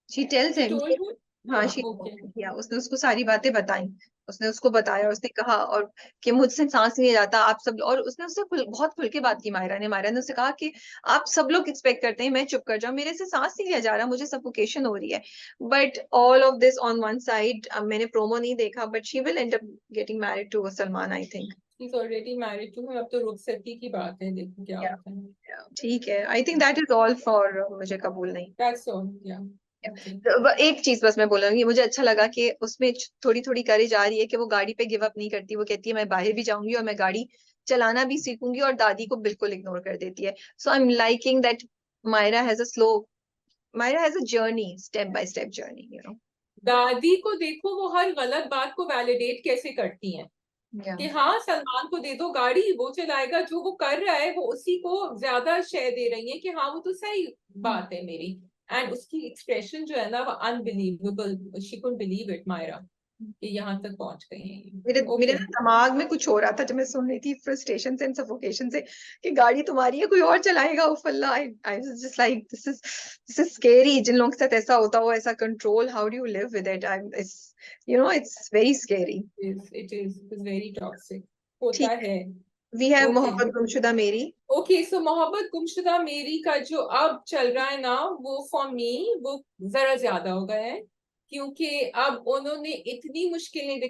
She him. told him. हाँ, Okay. किया उसने, उसको सारी बातें बताई। उसने उसको बताया, उसने कहा और कि मुझसे सांस नहीं जाता आप सब, और उसने उससे बहुत खुल के बात की। मायरा ने उससे कहा कि आप सब लोग एक्सपेक्ट करते हैं मैं चुप कर जाऊं, मेरे से सांस नहीं लिया जा रहा, मुझे सफोकेशन हो रही है। But all of this on one side, मैंने प्रोमो नहीं देखा, but she will end up getting married to Salman, I think. He's already married to him. अब तो रुखसती की बात है, देखो क्या होता है. ठीक है, आई think that is all for मुझे कबूल नहीं। That's all. Yeah. Okay. एक चीज बस मैं बोलूंगी, मुझे अच्छा लगा कि उसमें थोड़ी थोड़ी करेज आ रही है कि वो गाड़ी पे गिव अप नहीं करती। वो कहती है मैं बाहर भी जाऊंगी और मैं गाड़ी चलाना भी सीखूंगी, और दादी को बिल्कुल इग्नोर कर देती है। So I am liking that Maira has a slow, Maira has a journey, step by step journey, दादी को देखो, वो हर गलत बात को वैलिडेट कैसे करती हैं, कि हाँ सलमान को दे दो गाड़ी, वो चलाएगा, जो वो कर रहा है वो उसी को ज्यादा शेयर दे रही है कि हाँ वो तो सही बात है मेरी. एंड उसकी एक्सप्रेशन जो है ना वो unbelievable. She couldn't believe it Maira, कि यहाँ तक पहुंच गए हैं. मेरे दिमाग में कुछ हो रहा था जब मैं सुन रही थी, फ्रस्ट्रेशन से, सफोकेशन से, कि गाड़ी तुम्हारी है कोई और चलाएगा। उफल्ला, I was just like this is scary. जिन लोगों के साथ ऐसा होता हो, ऐसा control, how do you live with it? It's very scary. It is very toxic. होता ठीक, है. We have Okay. Mohabbat Gumshuda मेरी। ओके, सो मोहब्बत गुमशुदा मेरी का जो अब चल रहा है ना, वो फॉर मी वो जरा ज्यादा हो गया है, क्योंकि अब उन्होंने इतनी मुश्किलें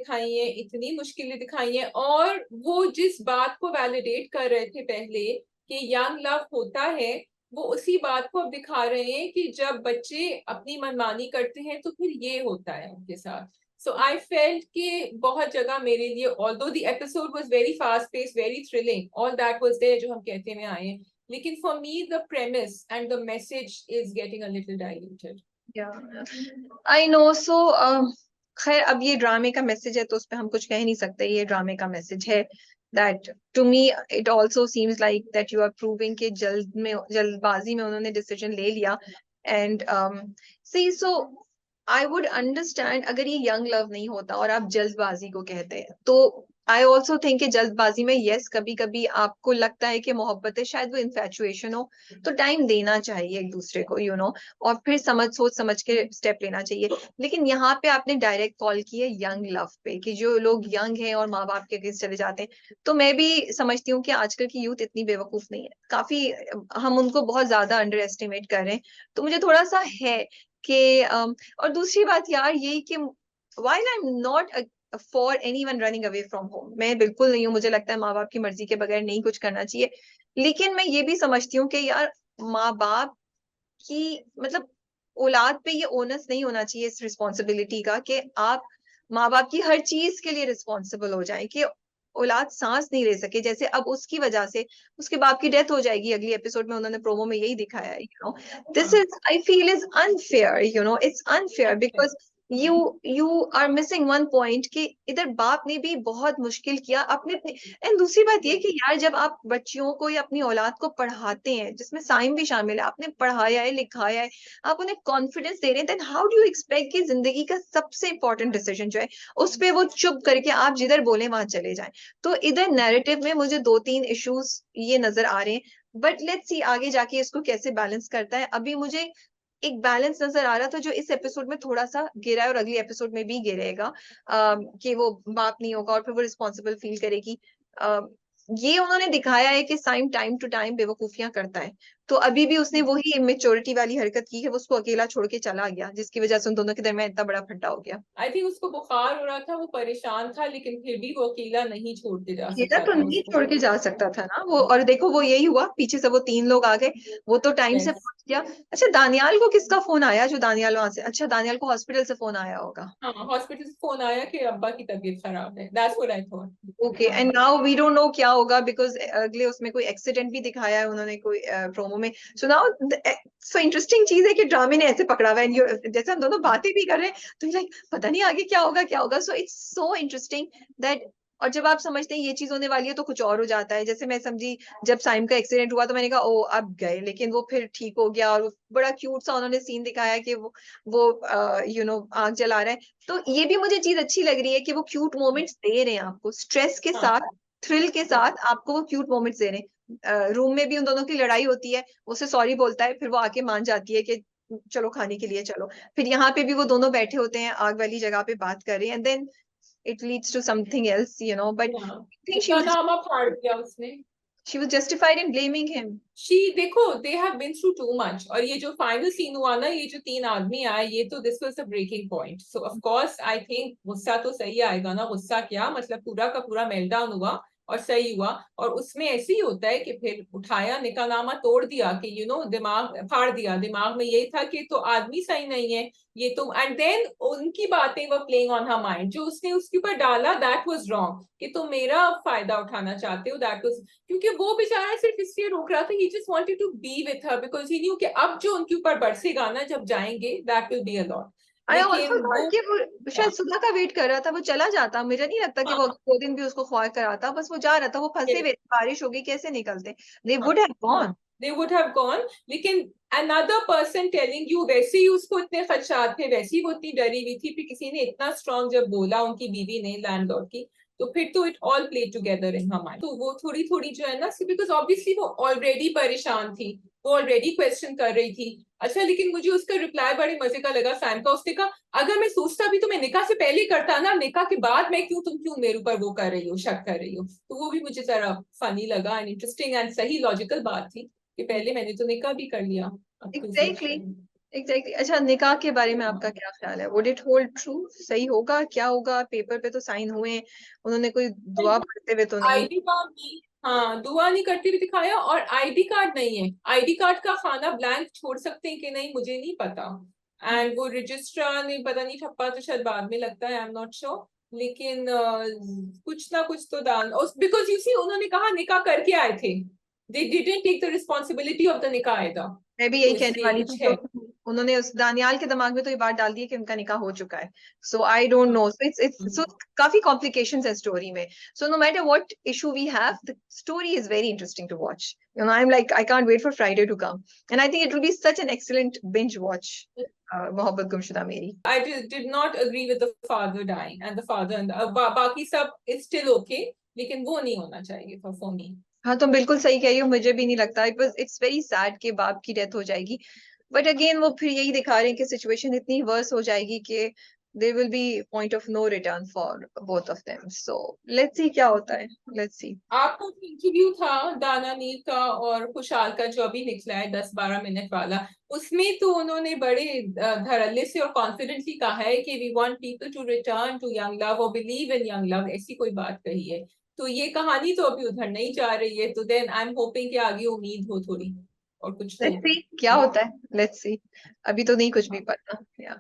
दिखाई हैं, और वो जिस बात को वैलिडेट कर रहे थे पहले कि यंग लव होता है, वो उसी बात को अब दिखा रहे हैं कि जब बच्चे अपनी मनमानी करते हैं तो फिर ये होता है उनके साथ. So I felt कि बहुत जगह मेरे लिए, although the episode was very fast paced, very thrilling, all that was there जो हम कहते में आए, लेकिन for me the premise and the message is getting a little diluted. I know. So खैर, अब ये ड्रामे का मैसेज है तो उस पर हम कुछ कह नहीं सकते, ये ड्रामे का मैसेज है। That to me it also seems like that you are proving कि जल्दबाजी में उन्होंने डिसीजन ले लिया। And see, so I would understand अगर ये यंग लव नहीं होता और आप जल्दबाजी को कहते हैं, तो आई ऑल्सो थिंक कि जल्दबाजी में यस, कभी कभी आपको लगता है कि मोहब्बत है, शायद वो इन्फैचुएशन हो, तो टाइम देना चाहिए एक दूसरे को, और फिर सोच समझ के स्टेप लेना चाहिए। लेकिन यहाँ पे आपने डायरेक्ट कॉल की है यंग लव पे, कि जो लोग यंग हैं और माँ बाप के अगेंस्ट चले जाते हैं। तो मैं भी समझती हूँ कि आजकल की यूथ इतनी बेवकूफ नहीं है, काफी हम उनको बहुत ज्यादा अंडर एस्टिमेट कर रहे हैं। तो मुझे थोड़ा सा है कि और दूसरी बात यार यही कि while I'm not for anyone running away from home, मैं बिल्कुल नहीं हूँ, मुझे लगता है माँ बाप की मर्जी के बगैर नहीं कुछ करना चाहिए। लेकिन मैं ये भी समझती हूँ कि यार माँ बाप की, मतलब औलाद पे ये ओनस नहीं होना चाहिए इस रिस्पॉन्सिबिलिटी का कि आप माँ बाप की हर चीज के लिए रिस्पॉन्सिबल हो जाए, कि औलाद सांस नहीं ले सके। जैसे अब उसकी वजह से उसके बाप की डेथ हो जाएगी अगली एपिसोड में, उन्होंने प्रोमो में यही दिखाया है। This is, I feel, is unfair, it's unfair because you are missing one point कि इधर बाप ने भी बहुत मुश्किल किया अपने। एंड दूसरी बात ये कि यार जब आप बच्चियों को या अपनी औलाद को पढ़ाते हैं, जिसमें साइम भी शामिल है, आपने पढ़ाया है, लिखाया है, आप उन्हें कॉन्फिडेंस दे रहे हैं, then how do you expect कि जिंदगी का सबसे इंपॉर्टेंट डिसीजन जो है उस पर वो चुप करके आप जिधर बोले वहां चले जाएं? तो इधर नैरेटिव में मुझे 2-3 इश्यूज ये नजर आ रहे हैं। बट लेट्स सी आगे जाके इसको कैसे बैलेंस करता है। अभी मुझे एक बैलेंस नजर आ रहा था जो इस एपिसोड में थोड़ा सा गिरा है और अगले एपिसोड में भी गिरेगा, कि वो बाप नहीं होगा और फिर वो रिस्पॉन्सिबल फील करेगी। अ, ये उन्होंने दिखाया है कि साइम टाइम टू टाइम बेवकूफियां करता है, तो अभी भी उसने वही इमेच्योरिटी वाली हरकत की है, वो उसको अकेला छोड़ के चला गया, जिसकी वजह से उन दोनों के दरमियान इतना बड़ा फड्डा हो गया। आई थिंक उसको बुखार हो रहा था, वो परेशान था, लेकिन फिर भी वो अकेला नहीं छोड़ते जा अकेला सकता तो था नहीं उसको। छोड़ के जा सकता था ना वो, और देखो वो यही हुआ, पीछे से वो 3 लोग आ गए, वो तो टाइम से यस। पहुंच गया। अच्छा दानियाल को किसका फोन आया, जो दानियाल वहां से, अच्छा दानियाल को हॉस्पिटल से फोन आया होगा। हाँ, हॉस्पिटल से फोन आया कि अब्बा की तबीयत खराब है, that's what I thought. Okay, हाँ। And now we don't know क्या होगा, बिकॉज अगले उसमें कोई एक्सीडेंट भी दिखाया है उन्होंने कोई प्रोमो में। सो नाउ सो इंटरेस्टिंग चीज है कि ड्रामे ने ऐसे पकड़ा हुआ है, जैसे हम दोनों बातें भी कर रहे हैं तो लाइक पता नहीं आगे क्या होगा क्या होगा। सो इट्स सो इंटरेस्टिंग दैट, और जब आप समझते हैं ये चीज होने वाली है तो कुछ और हो जाता है। जैसे मैं समझी जब साइम का एक्सीडेंट हुआ तो मैंने कहा ओ अब गए, लेकिन वो फिर ठीक हो गया, और वो बड़ा क्यूट सा उन्होंने सीन दिखाया कि वो आग जला रहा है। तो ये भी मुझे चीज अच्छी लग रही है कि वो क्यूट मोमेंट्स दे रहे हैं आपको, स्ट्रेस के हाँ। साथ, थ्रिल के साथ आपको वो क्यूट मोमेंट्स दे रहे हैं। रूम में भी उन दोनों की लड़ाई होती है, उसे सॉरी बोलता है, फिर वो आके मान जाती है कि चलो खाने के लिए चलो। फिर यहाँ पे भी वो दोनों बैठे होते हैं आग वाली जगह पे बात कर रहे हैं, and then it leads to something else, but हाँ, आई थिंक उसका नाम अब फाड़ दिया उसने। She was justified in blaming him. She देखो, they have been through too much, और ये जो फाइनल सीन हुआ ना, ये जो 3 आदमी आए, ये तो this was the breaking point. So of course I think गुस्सा तो सही आएगा ना, गुस्सा क्या मतलब, पूरा का पूरा मेल्टडाउन हुआ और सही हुआ। और उसमें ऐसे ही होता है कि फिर उठाया, निकाहनामा तोड़ दिया कि दिमाग फाड़ दिया, दिमाग में यही था कि तो आदमी सही नहीं है ये तो, एंड देन उनकी बातें वो प्लेइंग ऑन हर माइंड, जो उसने उसके ऊपर डाला दैट वाज रॉन्ग, कि तुम मेरा फायदा उठाना चाहते हो, दैट वाज, क्योंकि वो बेचारा सिर्फ इसलिए रोक रहा था, he just wanted to be with her, because he knew कि अब जो उनके ऊपर बरसेगा ना जब जाएंगे, that will be a lot. I also लेकिन थॉट वो, कि वो शायद सुधा का वेट कर रहा था, वो चला जाता, मुझे नहीं लगता कि वो हाँ, 2 दिन भी उसको ख्वार कराता, बस वो जा रहा था, वो फंसे हुए थे, बारिश होगी कैसे निकलते, they would have gone. They would have gone, लेकिन अनदर पर्सन टेलिंग यू, वैसे ही उसको इतने खदशात थे, वैसे ही वो इतनी डरी हुई थी, फिर किसी ने इतना स्ट्रांग जब बोला उनकी बीवी ने, लैंडलॉर्ड की, तो फिर तो it all play together in her mind. तो वो थोड़ी थोड़ी जो है ना, बिकॉज ऑब्वियसली वो ऑलरेडी परेशान थी, वो ऑलरेडी क्वेश्चन कर रही थी। अच्छा, लेकिन मुझे उसका रिप्लाई बड़े मजे का लगा सैम का। उसने कहा अगर मैं सोचता भी तो मैं निकाह से पहले ही करता ना, निकाह के बाद मैं क्यों, तुम क्यों मेरे ऊपर वो कर रही हो, शक कर रही हो। तो वो भी मुझे जरा फनी लगा एंड इंटरेस्टिंग एंड सही लॉजिकल बात थी, कि पहले मैंने तो निकाह भी कर लिया, अब क्यों सोच एग्जैक्टली, रही हूँ। एग्जैक्टली। अच्छा निकाह के बारे में आपका क्या ख्याल है, वुड इट होल्ड ट्रू, सही होगा, क्या होगा, पेपर पे तो साइन हुए हैं, उन्होंने कोई दुआ पढ़ते हुए तो नहीं। आईडी कार्ड नहीं, हाँ, दुआ नहीं करते हुए दिखाया, और आईडी कार्ड नहीं है, आईडी कार्ड का खाना ब्लैंक छोड़ सकते हैं कि नहीं मुझे नहीं पता। एंड वो रजिस्ट्रार ने पता नहीं, ठप्पा तो शायद बाद में लगता है, आई एम नॉट श्योर, लेकिन कुछ ना कुछ तो डाल, बिकॉज यू सी उन्होंने कहा निकाह करके आए थे, they didn't take the responsibility of the निकाह either। मैं भी तो यही कहने इसलिए वाली थी, कुछ है। क्योंकि उन्होंने उस दानियाल के दिमाग में तो ये बात डाल दी है कि उनका निकाह हो चुका है। So I don't know, so it's so काफी कॉम्प्लिकेशंस है स्टोरी में। So no matter what issue we have, the story is very interesting to watch, I am like I can't wait for Friday to come, and I think it will be such an excellent binge watch, Mohabbat Gumshuda मेरी। I did not agree with the father dying and the father and बाकी सब is still okay, लेकिन वो नहीं होना चाहिए था for me। हाँ तुम बिल्कुल सही कह रही हो, मुझे भी नहीं लगता, इट्स वेरी सैड कि बाप की डेथ हो जाएगी, बट अगेन वो फिर यही दिखा रहे हैं कि सिचुएशन इतनी वर्स हो जाएगी कि there will be point of no return for both of them. So let's see क्या होता है, लेट्स सी। आपका इंटरव्यू था दाना नीर का और खुशहाल का जो अभी निकला है 10-12 मिनट वाला, उसमें तो उन्होंने बड़े धड़ल्ले से और कॉन्फिडेंटली कहा है कि we want people to return to young love और बिलीव इन यंग लव, ऐसी कोई बात कही है। तो ये कहानी तो अभी उधर नहीं जा रही है, तो देन आई एम होपिंग कि आगे उम्मीद हो थोड़ी, और कुछ तो। लेट्स सी क्या होता है, लेट्स सी, अभी तो नहीं कुछ भी पता या।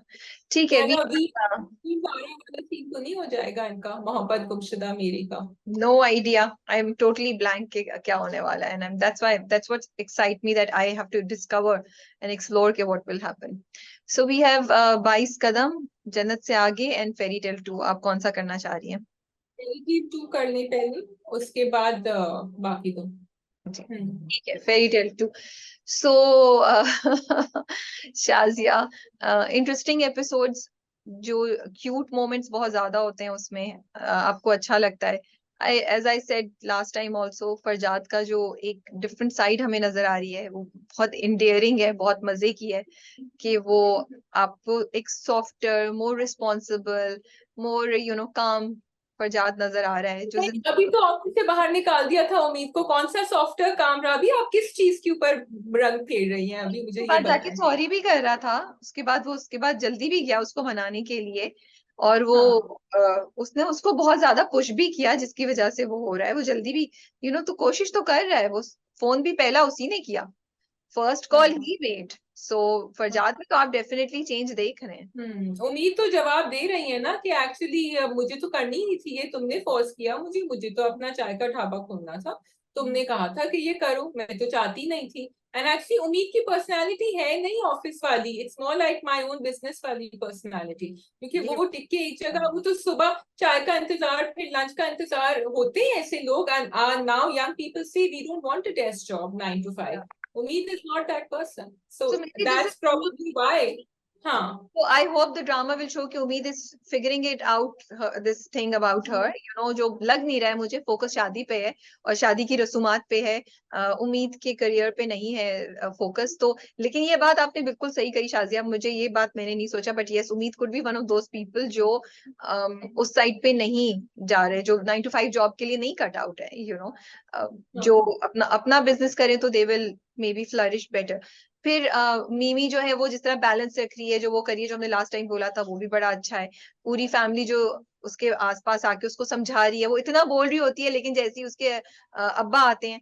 ठीक है वी, अभी 12 वाला सीन तो नहीं हो जाएगा इनका, मोहब्बत गुमशुदा मेरी का। No idea, I am totally blank के क्या होने वाला है, and that's what excite me, that I have to discover and explore के what will happen. So we have 22 Kadam, Jannat से आगे एंड फेरी टेल 2, आप कौन सा करना चाह रही हैं। पहले 2 कर ले पहले, उसके बाद बाकी तो। जी ठीक है, फेरी टेल 2। सो शाजिया, इंटरेस्टिंग एपिसोड्स, जो क्यूट मोमेंट्स बहुत ज्यादा होते हैं उसमें, आपको अच्छा लगता है। as I said last time also, Farzad का जो एक different side हमें नजर आ रही है, वो बहुत endearing है, बहुत मजे की है, कि वो आपको एक softer, more responsible, more calm Farzad नजर आ रहा है, जो नहीं, अभी तो ऑफिस से बाहर निकाल दिया था उम्मीद को, कौन सा सॉफ्टवेयर काम रहा? अभी आप किस चीज के ऊपर रंग फेर रही हैं अभी, मुझे ये बाद जाके बताएं। सॉरी भी कर रहा था, उसके बाद जल्दी भी गया उसको मनाने के लिए, और वो हाँ उसने उसको बहुत ज्यादा पुश भी किया, जिसकी वजह से वो हो रहा है, वो जल्दी भी तो कोशिश तो कर रहा है वो। फोन भी पहला उसी ने किया, फर्स्ट कॉल हाँ ही मेड। सो हाँ। फरजाद में तो आप डेफिनेटली चेंज देख रहे हैं। उम्मीद तो जवाब दे रही है ना कि एक्चुअली मुझे तो करनी ही थी ये, तुमने फोर्स किया मुझे, मुझे तो अपना चाय का ढाबा खोलना था, तुमने कहा था कि ये करूं, मैं तो चाहती नहीं थी। एंड एक्चुअली उम्मीद की पर्सनालिटी है नहीं ऑफिस वाली, it's more like my own business वाली पर्सनालिटी, क्योंकि ये वो टिक के एक जगह, वो तो सुबह चाय का इंतजार फिर लंच का इंतजार, होते हैं ऐसे लोग। एंड नाउ यंग पीपल से we don't want a desk job 9 to 5। उम्मीद is not that person, so so maybe this that's probably why. हाँ So I hope the drama will show कि उम्मीद is figuring it out, this thing about her, जो लग नहीं रहा है मुझे, फोकस शादी पे है और शादी की रसूमात पे है, उम्मीद के करियर पे नहीं है फोकस। तो लेकिन ये बात आपने बिल्कुल सही कही शाजिया, मुझे ये बात मैंने नहीं सोचा, बट यस, उम्मीद could be one of those people जो उस साइड पे नहीं जा रहे, जो 9 to 5 जॉब के लिए नहीं कट आउट है, जो अपना अपना बिजनेस करें तो they will may be flourish better. फिर मीमी जो है वो जिस तरह बैलेंस रख रही है, जो वो करिए जो हमने लास्ट टाइम बोला था, वो भी बड़ा अच्छा है। पूरी फैमिली जो उसके आसपास आके उसको समझा रही है, वो इतना बोल रही होती है, लेकिन जैसे ही उसके अब्बा आते हैं,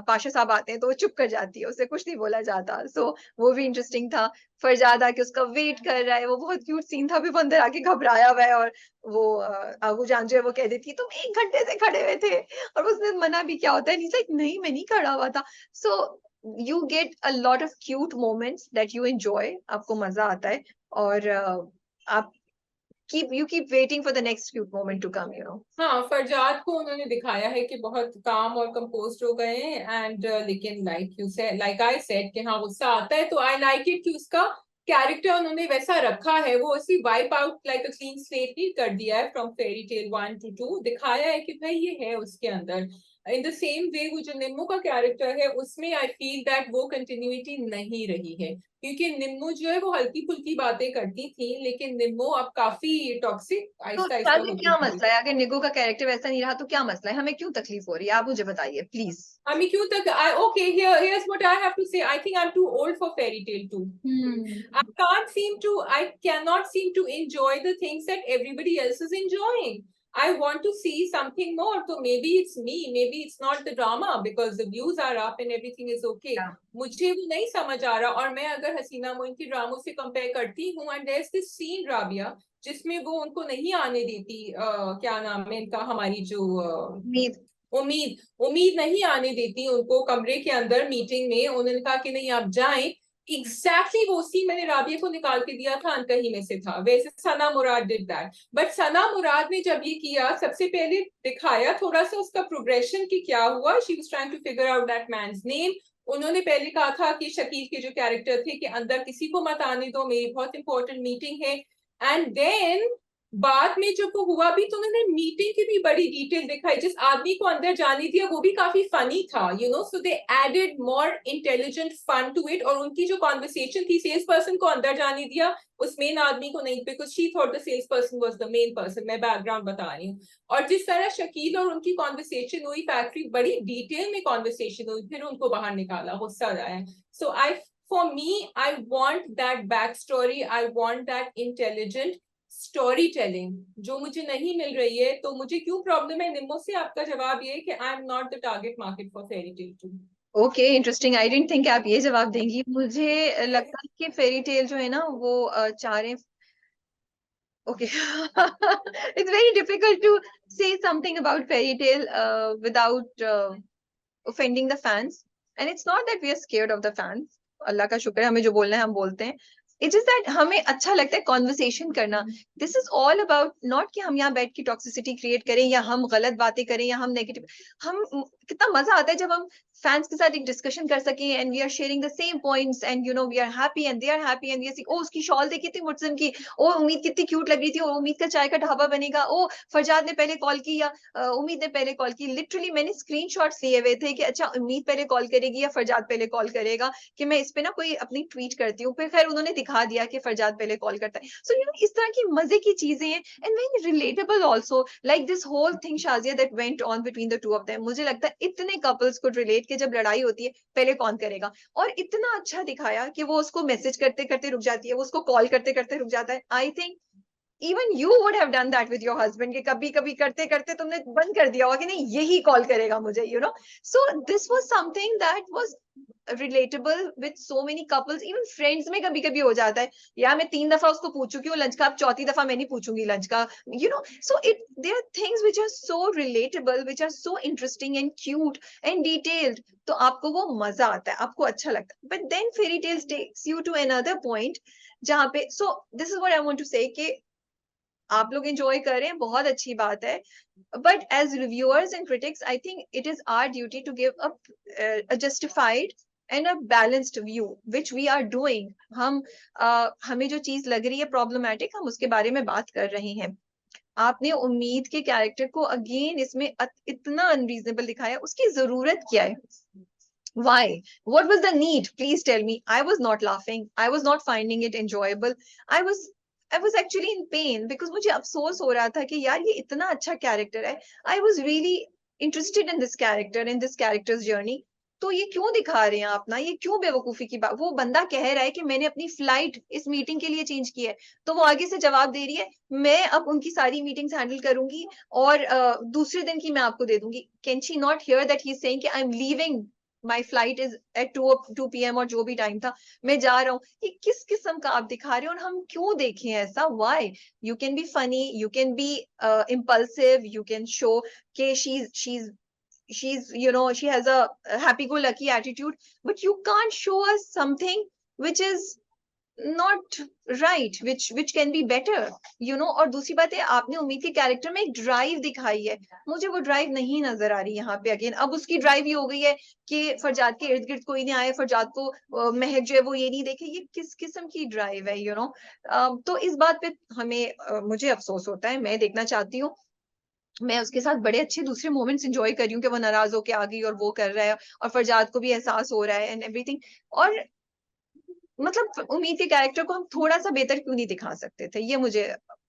पाशा साहब आते हैं, तो वो चुप कर जाती है, उससे कुछ नहीं बोला जाता। सो वो भी इंटरेस्टिंग था। फरजाद आके उसका वेट कर रहा है, वो बहुत क्यूट सीन था। फिर वो अंदर आके घबराया हुआ है, और वो आगू जान जो है वो कह देती है, तुम 1 घंटे से खड़े हुए थे, और उसने मना भी क्या होता है, लाइक नहीं मैं नहीं खड़ा हुआ था। सो you get a lot of cute moments that you enjoy, आपको मजा आता है, और आप you keep waiting for the next cute moment to come. हाँ, फरजाद को उन्होंने दिखाया है कि बहुत काम और कंपोज हो गए हैं। एंड लेकिन लाइक यू से, लाइक आई सेड कि हाँ गुस्सा आता है, तो आई लाइक इट कि उसका कैरेक्टर उन्होंने वैसा रखा है, वो ऐसी wipe out like a clean slate ही कर दिया है फ्रॉम फेरी टेल 1 to 2, दिखाया है कि भाई ये है उसके अंदर। इन द सेम वे वो जो निम्मू का कैरेक्टर है उसमें आई फील दैट वो कंटिन्यूटी नहीं रही है, क्योंकि निम्मू जो है वो हल्की फुल्की बातें करती थी, लेकिन निम्मू अब काफी टॉक्सिक तो आहिस्ता आहिस्ता शादी होती क्या जा रही मसला है, अगर निगो का कैरेक्टर वैसा नहीं रहा तो क्या मसला है, हमें क्यों तकलीफ हो रही है, आप मुझे बताइए प्लीज। I mean, क्यों तक okay, here's what I have to say. I think I'm too old for fairy tale too. I cannot seem to enjoy the things that everybody else is enjoying. I want to see something more. So maybe it's me, maybe it's not the drama because the views are up and everything is okay. मुझे वो नहीं समझ आ रहा। और मैं अगर हसीना मोइन की ड्रामों से कंपेयर करती हूँ, and there's this scene Rabia जिसमें वो उनको नहीं आने देती, क्या नाम है इनका, हमारी जो उम्मीद उम्मीद उम्मीद नहीं आने देती उनको कमरे के अंदर मीटिंग में, उन्होंने कहा कि नहीं आप जाएं। एग्जैक्टली वो सीन मैंने राबिया को निकाल के दिया था, अनकही में से था। वैसे सना मुराद डिड दैट, बट सना मुराद ने जब ये किया, सबसे पहले दिखाया थोड़ा सा उसका प्रोग्रेशन की क्या हुआ। She was trying to figure out that man's name. उन्होंने पहले कहा था कि शकील के जो कैरेक्टर थे कि अंदर किसी को मत आने दो, मेरी बहुत इंपॉर्टेंट मीटिंग है। एंड देन बाद में जब वो हुआ भी तो उन्होंने मीटिंग की भी बड़ी डिटेल दिखाई, जिस आदमी को अंदर जाने दिया वो भी काफी फनी था, so they added more intelligent fun to it. और उनकी जो कॉन्वर्सेशन थी, सेल्स पर्सन को अंदर जाने दिया, उस मेन आदमी को नहीं, because she thought the sales person was the main person. मैं बैकग्राउंड बता रही हूँ। और जिस तरह शकील और उनकी कॉन्वर्सेशन हुई, फैक्ट्री बड़ी डिटेल में कॉन्वर्सेशन हुई, फिर उनको बाहर निकाला, गुस्सा आया। So I for me I want that back story, I want that intelligent story telling, जो मुझे नहीं मिल रही है। तो मुझे क्यों प्रॉब्लम है निम्मो से, आपका जवाब ये है कि I am not the target market for fairy tale too. Okay, interesting. I didn't think आप ये जवाब देंगी। मुझे लगता है कि फेरी टेल जो है ना, वो चाह रहे। Okay. It's very difficult to say something about fairy tale without offending the fans. And it's not that we are scared of the fans. अल्लाह का शुक्र है, हमें जो बोलना है हम बोलते हैं। It's just that हमें अच्छा लगता है कॉन्वर्सेशन करना। This is all about not कि हम यहाँ बैठ के टॉक्सिसिटी क्रिएट करें, या हम गलत बातें करें, या हम नेगेटिव। हम कितना मजा आता है जब हम फैंस के साथ एक डिस्कशन कर सकें and we are sharing the same points and you know we are happy and they are happy and we are oh उसकी शॉल देखी थी मुर्सिम की, ओ उम्मीद कितनी क्यूट लग रही थी, ओ उम्मीद का चाय का ढाबा बनेगा, ओ फरजाद ने पहले कॉल की या उम्मीद ने पहले कॉल की। लिटरली मैंने स्क्रीनशॉट्स लिए हुए थे कि अच्छा उम्मीद पहले कॉल करेगी या फरजाद पहले कॉल करेगा, कि मैं इस पे ना कोई अपनी ट्वीट करती हूँ। फिर खैर उन्होंने दिखा दिया कि फरजाद पहले कॉल करता है। सो यू नो इस तरह की मजे की चीजें हैं and very relatable also, like this whole thing Shazia that went on between the two of them. मुझे लगता है इतने कपल्स को रिलेट के जब लड़ाई होती है पहले कौन करेगा, और इतना अच्छा दिखाया कि वो उसको मैसेज करते करते रुक जाती है, वो उसको कॉल करते करते रुक जाता है। I think even you would have done that with your husband, कि कभी कभी करते करते तुमने बंद कर दिया होगा कि नहीं यही कॉल करेगा मुझे, you know. So this was something that was relatable with so many couples, even friends में कभी कभी हो जाता है, या मैं 3 दफा उसको पूछ चुकी हूँ लंच का, अब चौथी दफा मैं नहीं पूछूंगी लंच का, you know। So it there are things which are so relatable, which are so interesting and cute and detailed, तो आपको वो मजा आता है, आपको अच्छा लगता है। But then fairy tales takes you to another point जहाँ पे, so this is what I want to say कि आप लोग एंजॉय कर रहे हैं, बहुत अच्छी बात है, but as reviewers and critics I think it is our duty to give a justified and a balanced view which we are doing। हम हमें जो चीज लग रही है प्रॉब्लमेटिक, हम उसके बारे में बात कर रहे हैं। आपने उम्मीद के कैरेक्टर को अगेन इसमें इतना अनरीजनेबल दिखाया, उसकी जरूरत क्या है? Why? What was the need? Please tell me. I was not laughing. I was not finding it enjoyable. I was I was actually in pain because मुझे अफसोस हो रहा था कि यार ये इतना अच्छा कैरेक्टर है। I was really interested in this character, in this character's journey. तो ये क्यों दिखा रहे हैं अपना, ये क्यों बेवकूफी की बात? वो बंदा कह रहा है कि मैंने अपनी फ्लाइट इस मीटिंग के लिए चेंज की है, तो वो आगे से जवाब दे रही है मैं अब उनकी सारी मीटिंग्स हैंडल करूंगी और दूसरे दिन की मैं आपको दे दूंगी। Can she not hear that he is saying कि I am leaving, my flight is at 2 PM और जो भी टाइम था मैं जा रहा हूँ। ये किस किस्म का आप दिखा रहे हो और हम क्यों देखें ऐसा? Why? You can be funny, you can be impulsive, you can show कि she's you know she has a happy go lucky attitude, but you can't show us something which is not right, which can be better, you know। और दूसरी बात है आपने उम्मीद के character में एक ड्राइव दिखाई है, मुझे वो ड्राइव नहीं नजर आ रही यहाँ पे। अगेन अब उसकी ड्राइव ये हो गई है कि फरजाद के इर्द गिर्द कोई नहीं आए, फरजाद को महक जो है वो ये नहीं देखे, ये किस किस्म की ड्राइव है, यू नो। तो इस बात पे हमें मुझे अफसोस होता है। मैं देखना चाहती हूँ, मैं उसके साथ बड़े अच्छे दूसरे मोमेंट्स एंजॉय कर रही हूँ कि वो नाराज होके आ गई और वो कर रहा है और फरजाद को भी एहसास हो रहा है एंड एवरीथिंग। और मतलब उम्मीद के कैरेक्टर को हम थोड़ा सा बेहतर क्यों नहीं दिखा सकते थे, ये मुझे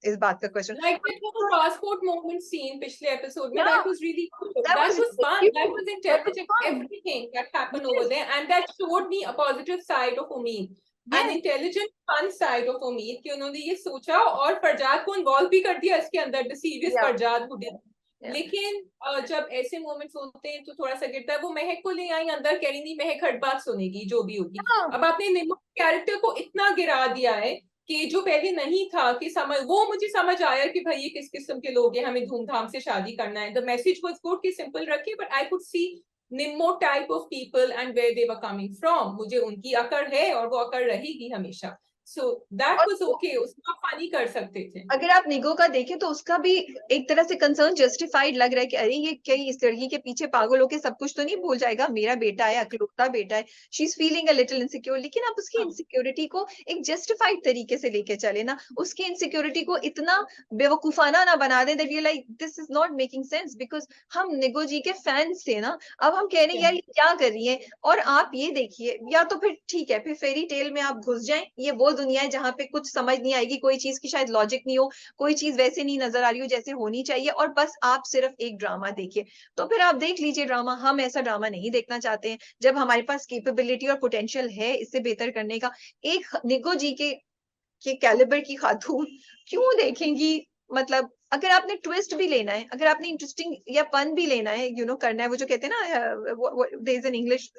इस बात का question. Like that was a passport moment scene पिछले episode में, Yeah, that was really cool. that That was was fun. cute. That was That was intelligent. fun. Everything that happened Yes, over there, and that showed me a positive side of Umeed, an yes, intelligent, fun side of Umeed कि उन्होंने ये सोचा और फरजाद को involve भी कर दिया इसके अंदर, the serious yeah, Farzad who did। yeah. लेकिन जब ऐसे मोमेंट्स होते हैं तो थोड़ा सा गिरता है। वो महक को ले आई अंदर, कह रही नहीं महक हर बात सुनेगी जो भी होगी। Yeah, अब आपने निमो कैरेक्टर को इतना गिरा दिया है कि जो पहले नहीं था, कि समझ, वो मुझे समझ आया कि भाई ये किस किस्म के लोग हैं, हमें धूमधाम से शादी करना है। द मैसेज वाज गुड कि सिंपल रखिए, but I could see Nimmo type of people and where they were coming from. मुझे उनकी अकड़ है और वो अकड़ रहेगी हमेशा। सो दैट और वाज ओके, उसको आप फनी कर सकते थे। अगर आप निगो का देखें तो उसका भी एक तरह से कंसर्न जस्टिफाइड लग रहा है कि अरे ये कहीं इस लड़की के पीछे पागल होके सब कुछ तो नहीं भूल जाएगा, मेरा बेटा है, अकलौता बेटा है। She is feeling a little insecure, लेकिन आप उसकी इनसिक्योरिटी को एक जस्टिफाइड तरीके से लेके चले ना, उसकी इनसिक्योरिटी को इतना बेवकूफाना ना बना दें that you like this is not making sense, because हम निगो जी के फैंस थे ना। अब हम कह रहे हैं यार ये क्या कर रही है, और आप ये देखिए, या तो फिर ठीक है फिर फेरी टेल में आप घुस जाएं, ये वो दुनिया है जहां पे कुछ समझ नहीं आएगी, कोई चीज की शायद लॉजिक नहीं हो, कोई चीज वैसे नहीं नजर आ रही हो जैसे होनी चाहिए, और बस आप सिर्फ एक ड्रामा देखिए। तो फिर आप देख लीजिए ड्रामा, हम ऐसा ड्रामा नहीं देखना चाहते हैं। जब हमारे पास कैपेबिलिटी और पोटेंशियल है इससे बेहतर करने का, एक निगो जी के कैलिबर की खातून क्यों देखेंगी? मतलब अगर आपने ट्विस्ट भी लेना है, अगर आपने इंटरेस्टिंग या फन भी लेना है, यू नो करना है, वो जो कहते हैं ना there is an English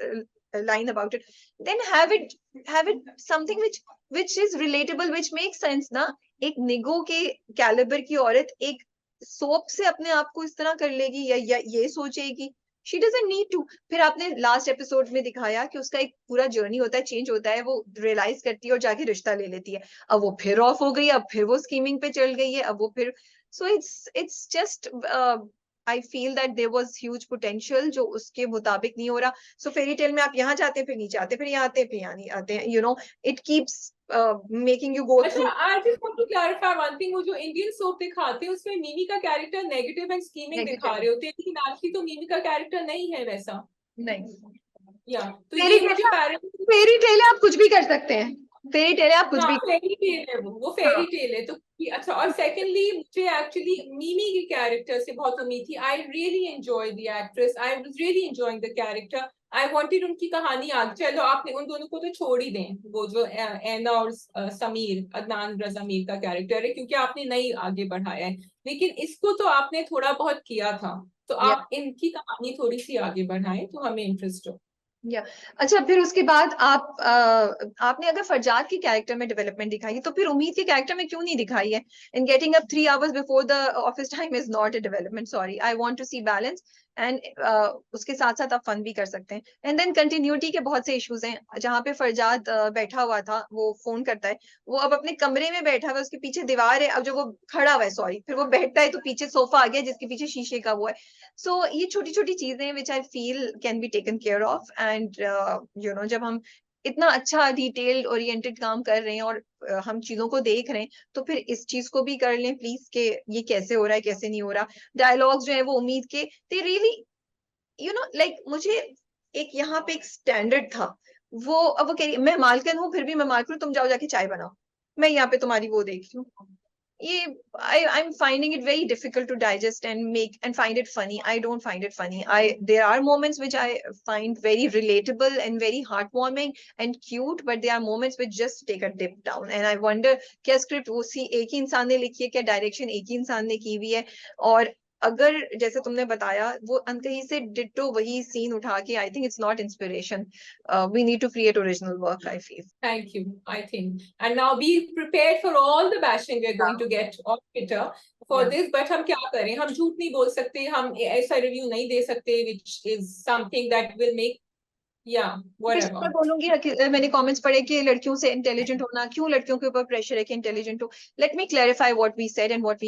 line about it, then have it something which is relatable, which makes sense ना। एक निगो के कैलिबर की औरत एक सोप से अपने आप को इस तरह कर लेगी या ये सोचेगी? She doesn't need to. फिर आपने लास्ट एपिसोड में दिखाया कि उसका एक पूरा जर्नी होता है, चेंज होता है, वो रियलाइज करती है और जाके रिश्ता ले लेती है। अब वो फिर ऑफ हो गई, अब फिर वो स्कीमिंग पे चल गई है, अब वो फिर, so it's just I feel that there was huge potential जो उसके मुताबिक नहीं हो रहा. So fairy tale में आप यहाँ जाते हैं फिर नीचे आते हैं फिर यहाँ आते हैं फिर यहाँ नहीं आते हैं. You know, it keeps making you go अच्छा, through. I just want to clarify one thing. वो जो इंडियन सोप दिखाते हैं उसमें मिमी का कैरेक्टर नेगेटिव एंड स्कीमिंग दिखा Negative. रहे होते हैं, लेकिन एक्चुअली तो मिमी का कैरेक्टर नहीं है वैसा. नहीं. या तो फेरी ये मुझे टेल, फेरी टेल आप कुछ भी कर सकते हैं. फेरी टेल आप कुछ हाँ भी. फेरी टेल है वो फेरी टेल है तो अच्छा. और सेकेंडली मुझे एक्चुअली मिमी के कैरेक्टर से बहुत उम्मीद थी. I really enjoy the actress, I was really enjoying the character. I wanted उनकी कहानी आगे. चलो आपने उन दोनों को तो छोड़ ही दें, वो जो एना और समीर, अदनान रज़ामीर का कैरेक्टर है, क्योंकि आपने नहीं आगे बढ़ाया है. लेकिन इसको तो आपने थोड़ा बहुत किया था, तो आप इनकी कहानी थोड़ी सी आगे बढ़ाएं तो हमें इंटरेस्ट हो. या अच्छा, फिर उसके बाद आपने अगर फरजाद की कैरेक्टर में डेवलपमेंट दिखाई है तो फिर उम्मीद के कैरेक्टर में क्यों नहीं दिखाई है? In getting up 3 hours before the office time is not a development. Sorry, I want to see balance. And उसके साथ साथ आप फन भी कर सकते हैं. एंड देन कंटिन्यूटी के बहुत से इश्यूज हैं. जहाँ पे फरजाद बैठा हुआ था, वो फोन करता है, वो अब अपने कमरे में बैठा हुआ है, उसके पीछे दीवार है. अब जब वो खड़ा हुआ है, सॉरी, फिर वो बैठता है तो पीछे सोफा आ गया जिसके पीछे शीशे का वो है. सो ये छोटी छोटी चीजें which I feel can be taken care of. And you know, जब हम इतना अच्छा डिटेल्ड ओरिएंटेड काम कर रहे हैं और हम चीजों को देख रहे हैं, तो फिर इस चीज को भी कर लें प्लीज, कि ये कैसे हो रहा है कैसे नहीं हो रहा. डायलॉग्स जो है वो उम्मीद के, they really, you know, like मुझे एक यहाँ पे एक स्टैंडर्ड था. वो अब वो कह रही मैं मालकिन हूँ, फिर भी मैं मालकिन हूँ, तुम जाओ जाके चाय बनाओ, मैं यहाँ पे तुम्हारी वो देख रही हूँ. ये I'm finding it very difficult to digest and make and find it funny. I don't find it funny. There are moments which I find very relatable and very heartwarming and cute, but there are moments which just take a dip down. And I wonder क्या script उसी एक ही इंसान ने लिखी है, क्या direction एक ही इंसान ने की हुई है, और अगर जैसे तुमने बताया वो कहीं से डिट्टो वही सीन उठा के, I think it's not inspiration. We need to create original work, I feel. Thank you, I think. And now be prepared for all the bashing we're going to get on Twitter for this. But हम क्या करें, हम झूठ नहीं बोल सकते, हम ऐसा रिव्यू नहीं दे सकते which is something that will make, yeah, whatever. मैं बोलूंगी मैंने कमेंट्स पढ़े कि लड़कियों से इंटेलिजेंट होना, क्यों लड़कियों के ऊपर प्रेशर है कि इंटेलिजेंट हो. Let me clarify what we said and what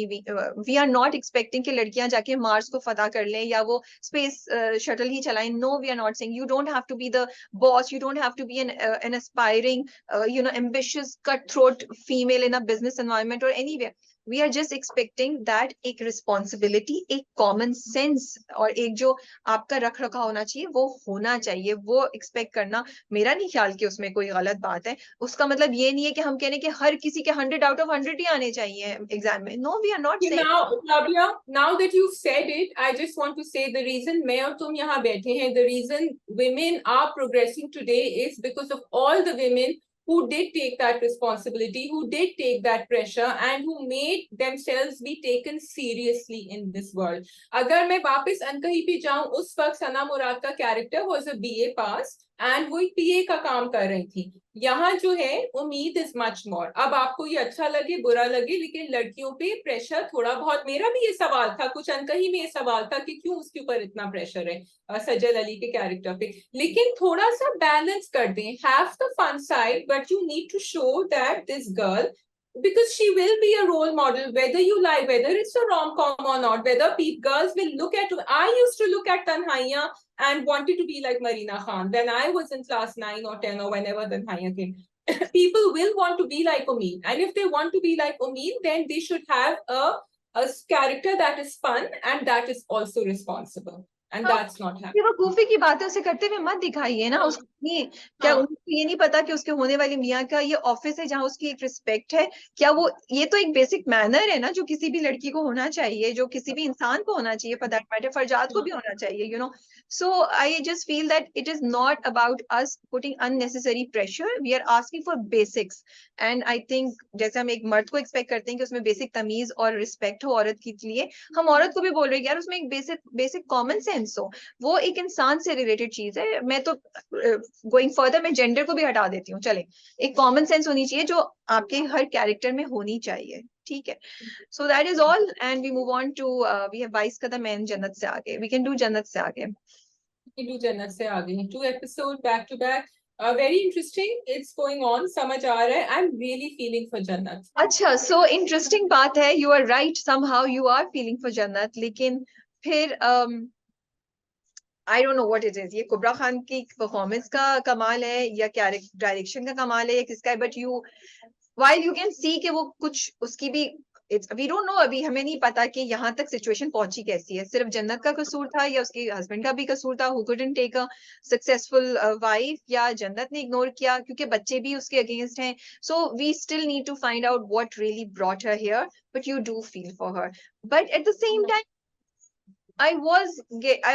we are not expecting कि लड़कियां जाके मार्स को फतह कर लें या वो स्पेस शटल ही चलाएं. No, we are not saying you don't have to be the boss, you don't have to be an aspiring, you know, ambitious cut throat female in a business environment और anywhere. We are just expecting that एक responsibility, एक common sense और एक जो आपका रख रखा होना चाहिए वो होना चाहिए, वो एक्सपेक्ट करना मेरा नहीं ख्याल कि उसमें कोई गलत बात है. उसका मतलब ये नहीं है कि हम कह रहे हैं कि हर किसी के 100 out of 100 ही आने चाहिए एग्जाम में. No, we are not saying. Now, Rabia, now that you've said it, I just want to say the reason मैं और तुम यहाँ बैठे हैं, the reason women are progressing today is because of all the women who did take that responsibility, who did take that pressure, and who made themselves be taken seriously in this world. अगर मैं वापस अनकही पे जाऊं, उस वक्त सना मुराद का character was a BA pass and वो PA का काम कर रही थी. यहाँ जो है उम्मीद इज मच मोर. अब आपको ये अच्छा लगे बुरा लगे, लेकिन लड़कियों पे प्रेशर थोड़ा बहुत, मेरा भी ये सवाल था, कुछ अनकही में ये सवाल था कि क्यों उसके ऊपर इतना प्रेशर है सजल अली के कैरेक्टर पे. लेकिन थोड़ा सा बैलेंस कर दें. Have the fun side, but you need to show that this girl, because she will be a role model, whether you like, whether it's a rom-com or not, whether girls will look at, I used to look at Tanhaiya and wanted to be like Marina Khan when I was in class 9 or 10 or whenever Tanhaiya came. People will want to be like Umeed, and if they want to be like Umeed, then they should have a character that is fun and that is also responsible. And that's not happening. वो गोफी की बातें उसे करते हुए मत दिखाइए ना. उसको क्या उनको ये नहीं पता कि उसके होने वाली मियाँ का ये ऑफिस है जहाँ उसकी एक रिस्पेक्ट है? क्या वो, ये तो एक बेसिक मैनर है ना जो किसी भी लड़की को होना चाहिए, जो किसी भी इंसान को होना चाहिए, फॉर दैट मैटर फरजाद को भी होना चाहिए, you know. So I just feel that it is not about us putting unnecessary pressure. We are asking for basics. And I think जैसे हम एक मर्द को एक्सपेक्ट करते हैं कि उसमें बेसिक तमीज और रिस्पेक्ट हो औरत के लिए, हम औरत को भी बोल रहे हैं यार उसमें एक बेसिक कॉमन सेंस हो. वो एक इंसान से रिलेटेड चीज है. मैं तो गोइंग फर्दर मैं जेंडर को भी हटा देती हूँ. चले, एक कॉमन सेंस होनी चाहिए जो आपके हर कैरेक्टर में होनी चाहिए. ठीक है. So that is all and we move on to we have 22 कदम एंड जन्नत से आगे. वी कैन डू जन्नत से आगे. जन्नत से आगे 2 episodes back to back. Very interesting. It's going on. समझ आ रहा है. I'm really feeling for जन्नत. अच्छा, so interesting बात है. You are right. Somehow you are feeling for जन्नत. लेकिन फिर आई don't know what it is, ये कुबरा खान की परफॉर्मेंस का कमाल है या क्या डायरेक्शन का कमाल है या किसका है, but you while you can see कि वो कुछ उसकी भी वी डोंट नो, अभी हमें नहीं पता कि यहाँ तक सिचुएशन पहुंची कैसी है, सिर्फ जन्नत का कसूर था या उसके हस्बैंड का भी कसूर था, who couldn't take a successful wife, या जन्नत ने इग्नोर किया क्योंकि बच्चे भी उसके अगेंस्ट हैं. So we still need to find out what really brought her here, but you do feel for her. But at the same time I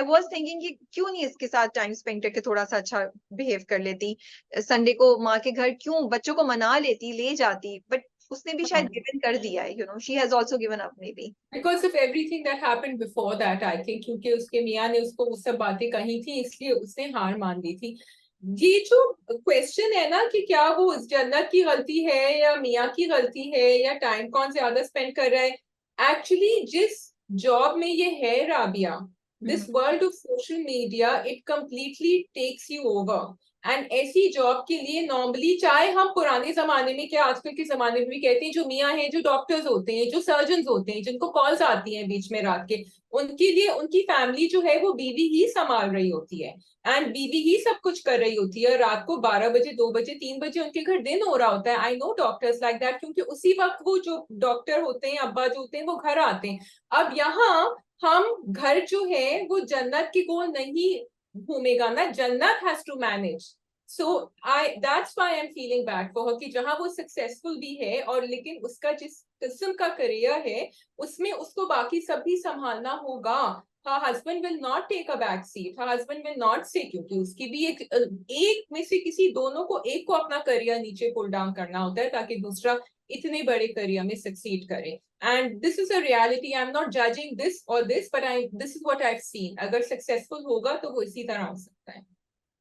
was thinking कि क्यों नहीं इसके साथ टाइम स्पेंड करके थोड़ा सा अच्छा बिहेव कर लेती, संडे को माँ के घर क्यों बच्चों को मना लेती, ले जाती, बट उसने भी शायद गिवन कर दिया है, you know, she has also given up may be because of everything that happened before that I think, क्योंकि उसके मियाँ ने उसको वो सब बातें कही थी इसलिए उसने हार मान ली थी. ये जो क्वेश्चन है ना कि क्या वो जन्नत की गलती है या मियाँ की गलती है या टाइम कौन ज्यादा स्पेंड कर रहा है, एक्चुअली जिस जॉब में ये है Rabia, this world of social media it completely takes you over. And ऐसी जॉब के लिए नॉर्मली, चाहे हम पुराने जमाने में क्या आजकल के जमाने में भी कहते हैं, जो मियाँ हैं, जो डॉक्टर्स होते हैं, जो सर्जन होते हैं, जिनको कॉल्स आती हैं बीच में रात के, उनके लिए उनकी फैमिली जो है वो बीवी ही संभाल रही होती है एंड बीवी ही सब कुछ कर रही होती है. रात को 12 बजे, 2 बजे, 3 बजे उनके घर दिन हो रहा होता है. I know doctors like that, क्योंकि उसी वक्त वो जो डॉक्टर होते हैं, अब्बा जो होते हैं, वो घर आते हैं. अब यहाँ हम घर जो है वो जन्नत की गोल नहीं घूमेगा ना, Jannat has to manage. So that's why I am feeling bad for her कि जहां वो सक्सेसफुल भी है और लेकिन उसका जिस किस्म का करियर है उसमें उसको बाकी सब भी संभालना होगा. her husband will not take a back seat, her husband will not say, क्योंकि उसकी भी एक में से किसी दोनों को, एक को अपना करियर नीचे पुल डाउन करना होता है ताकि दूसरा इतने बड़े करियर में सक्सीड करे. And this is a reality. I am not judging this और this, but I this is what I have seen. अगर सक्सेसफुल होगा तो वो इसी तरह हो सकता है.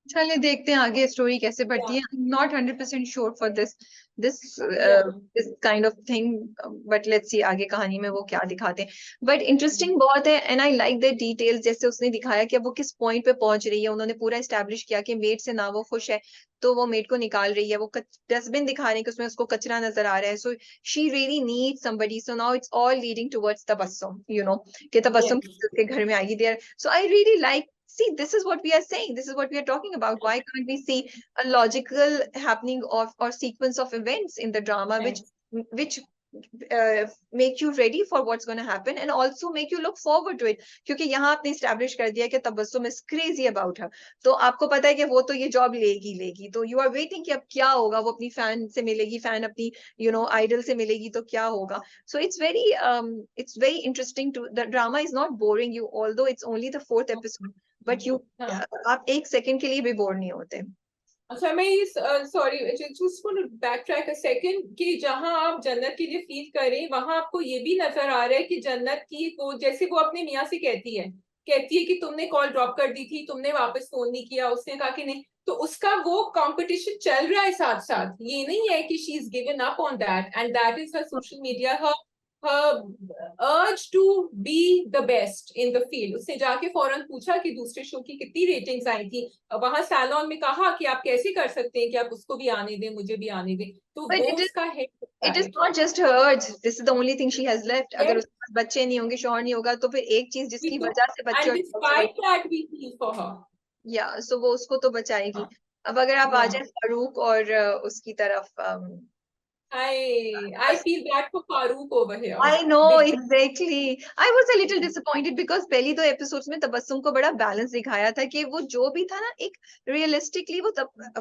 चलिए देखते हैं आगे स्टोरी कैसे बढ़ती है. आई am not 100% sure for this this Yeah. This kind of thing, but let's सी आगे कहानी में वो क्या दिखाते हैं. बट इंटरेस्टिंग बहुत है and I like the details, जैसे उसने दिखाया कि अब वो किस पॉइंट पे पहुंच रही है. उन्होंने पूरा एस्टेब्लिश किया कि मेड से ना वो खुश है तो वो मेड को निकाल रही है, वो डस्टबिन दिखा रही है कि उसमें उसको कचरा नजर आ रहा है. So she really need somebody. So now it's all leading towards Tabassum, you know, कि तबस्सुम Yes. उसके घर में आएगी there. So I really like, see, this is what we are saying, this is what we are talking about. Why can't we see a logical happening of or sequence of events in the drama which make you ready for what's going to happen and also make you look forward to it. क्योंकि यहाँ आपने establish कर दिया कि Tabassum is crazy about her, तो आपको पता है कि वो तो ये जॉब लेगी, तो you are waiting कि अब क्या होगा, वो अपनी फैन से मिलेगी, फैन अपनी you know आइडल से मिलेगी तो क्या होगा. So it's very interesting to, the drama is not boring you although it's only the 4th episode, but you हाँ. आप एक सेकंड के लिए भी बोर नहीं होते. अच्छा, मैं ये sorry just want to back track a second कि जहां आप जन्नत के लिए फील करें वहां आपको ये भी नजर आ रहा है कि जन्नत की वो, जैसे वो अपने मियाँ से कहती है कि तुमने कॉल ड्रॉप कर दी थी, तुमने वापस फोन नहीं किया, उसने कहा कि नहीं, तो उसका वो कंपटीशन चल रहा है साथ साथ. ये नहीं है कि she is given up on that and that is her social media, her urge to be the best in the field. उसने जाके फौरन पूछा कि दूसरे शो की कितनी रेटिंग्स आई थी, वहां सैलॉन में कहा कि आप कैसे कर सकते हैं कि आप उसको भी आने दें, मुझे भी आने दें. तो बट वो उसका है. it is not just her urge, this is the only thing she has left. अगर उसके पास बच्चे नहीं होंगे, शौहर नहीं होगा, तो फिर एक चीज जिसकी वजह से बच्चे And और despite that we feel for her. या सो वो उसको तो बचाएगी. अब अगर आप आ Yeah. जाए फारूक और उसकी तरफ, I feel bad for Farooq over here. I know Big time. exactly. I was a little disappointed because पहली दो एपिसोड्स में तबस्सुम को बड़ा बैलेंस दिखाया था कि वो जो भी था ना, एक रियलिस्टिकली वो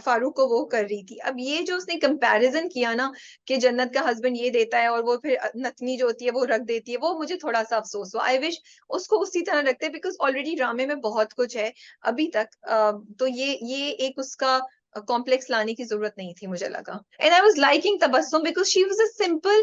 फारूक को वो कर रही थी. अब ये जो उसने कंपैरिजन किया ना कि जन्नत का हस्बैंड ये देता है और वो फिर नतनी जो होती है वो रख देती है, वो मुझे थोड़ा सा अफसोस हुआ. आई विश उसको उसी तरह रखते, बिकॉज ऑलरेडी ड्रामे में बहुत कुछ है अभी तक. तो ये एक उसका कॉम्प्लेक्स लाने की जरूरत नहीं थी मुझे लगा. And I was liking Tabassum because she was a simple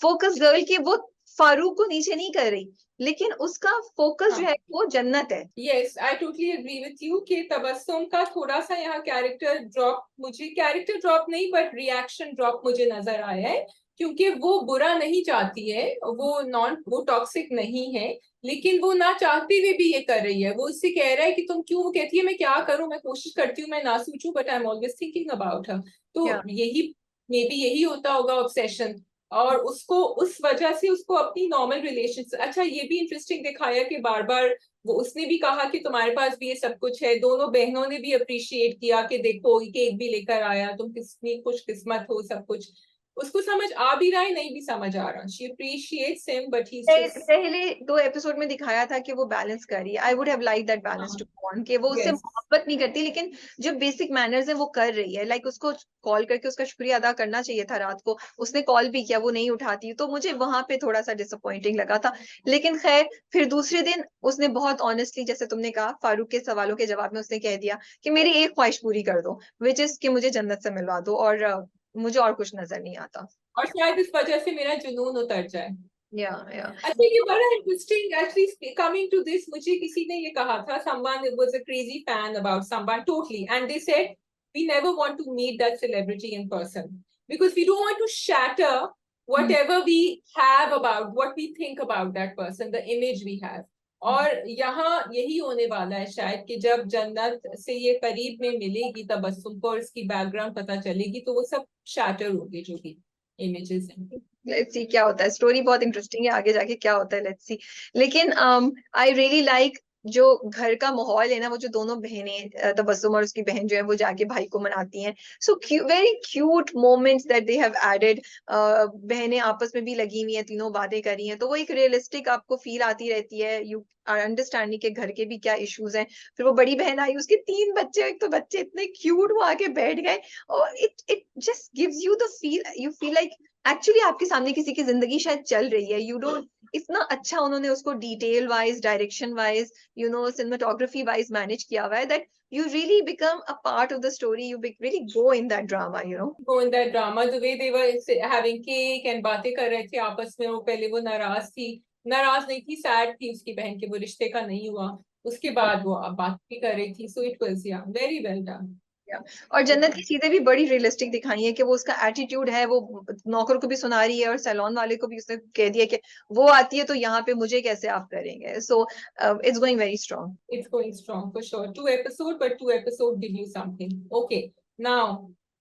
focus girl, की वो फारूक को नीचे नहीं कर रही, लेकिन उसका फोकस जो है वो जन्नत है. Yes, I totally agree with you कि तबस्सुम का थोड़ा सा यहाँ कैरेक्टर ड्रॉप, मुझे कैरेक्टर ड्रॉप नहीं बट रिएक्शन ड्रॉप मुझे नजर आया है, क्योंकि वो बुरा नहीं चाहती है, वो टॉक्सिक नहीं है, लेकिन वो ना चाहते हुए भी ये कर रही है. वो उससे कह रहा है कि तुम क्यों, वो कहती है मैं क्या करूं, मैं कोशिश करती हूँ मैं ना सोचूं, but I am always thinking about her. तो Yeah. यही मे बी यही होता होगा ऑब्सेशन. और उसको उस वजह से उसको अपनी नॉर्मल रिलेशन, अच्छा ये भी इंटरेस्टिंग दिखाया कि बार बार वो उसने भी कहा कि तुम्हारे पास भी ये सब कुछ है, दोनों बहनों ने भी अप्रिशिएट किया कि देखो केक भी लेकर आया, तुम कितनी खुशकिस्मत हो, सब कुछ उसको समझ आ भी रहा है, नहीं भी समझ आ रहा, she appreciates him but he just पहले 2 एपिसोड में दिखाया था कि वो बैलेंस कर रही है। I would have like that balance to on, कि वो उससे यस मोहब्बत नहीं करती लेकिन जो बेसिक मैनर्स है वो कर रही है। लाइक उसको कॉल करके उसका शुक्रिया अदा करना चाहिए था रात को, उसने कॉल भी किया, वो नहीं उठाती, तो मुझे वहां पे थोड़ा सा डिसअपॉइंटिंग लगा था। लेकिन खैर फिर दूसरे दिन उसने बहुत ऑनेस्टली, जैसे तुमने कहा, फारूक के सवालों के जवाब में उसने कह दिया कि मेरी एक ख्वाहिश पूरी कर दो, विच इज कि मुझे जन्नत से मिलवा दो, और मुझे और कुछ नजर नहीं आता। और शायद इस वजह से मेरा जुनून उतर जाए। या अच्छा ये बड़ा interesting, actually coming to this, मुझे किसी ने ये कहा था, someone was a crazy fan about someone totally, and they said we never want to meet that celebrity in person because we don't want to shatter whatever we have about what we think about that person, the image we have. और यहाँ यही होने वाला है शायद कि जब जन्नत से ये करीब में मिलेगी तबस्सुम को और इसकी बैकग्राउंड पता चलेगी तो वो सब शैटर होगी जो भी इमेजेस हैं। लेट्स सी क्या होता है। स्टोरी बहुत इंटरेस्टिंग है, आगे जाके क्या होता है लेट्स सी। लेकिन आई रियली लाइक जो घर का माहौल है ना, वो जो दोनों बहनें, तबस्सुम और उसकी बहन जो है, वो जाके भाई को मनाती हैं। So very cute moments that they have added. बहनें आपस में भी लगी हुई हैं, तीनों बातें कर रही हैं, तो वो एक रियलिस्टिक आपको फील आती रहती है। यू आर अंडरस्टैंडिंग के घर के भी क्या इश्यूज हैं। फिर वो बड़ी बहन आई, उसके 3 बच्चे, एक तो बच्चे इतने क्यूट, वो आके बैठ गए, और it just gives you the feel, you feel like actually आपके सामने किसी की जिंदगी शायद चल रही है। यू डोंट, इतना अच्छा उन्होंने उसको detail wise, direction wise, cinematography wise manage किया हुआ है, that you really become a part of the story, you really go in that drama. Go in that drama, the way they were having cake and बातें कर रहे थे आपस में, वो पहले वो नाराज थी, नाराज नहीं थी, सैड थी उसकी बहन के वो रिश्ते का नहीं हुआ, उसके बाद वो अब बात भी कर रही थी, सो इट वाज या वेरी वेल डन। और जन्नत की चीजें भी बड़ी रियलिस्टिक दिखाई है, कि वो उसका एटीट्यूड है, वो नौकर को भी सुना रही है और सैलून वाले को भी उसने कह दिया कि वो आती है तो यहाँ पे मुझे कैसे आप करेंगे। सो it's going very strong. It's going strong for sure. 2 episodes, but 2 episodes give you something. Okay, now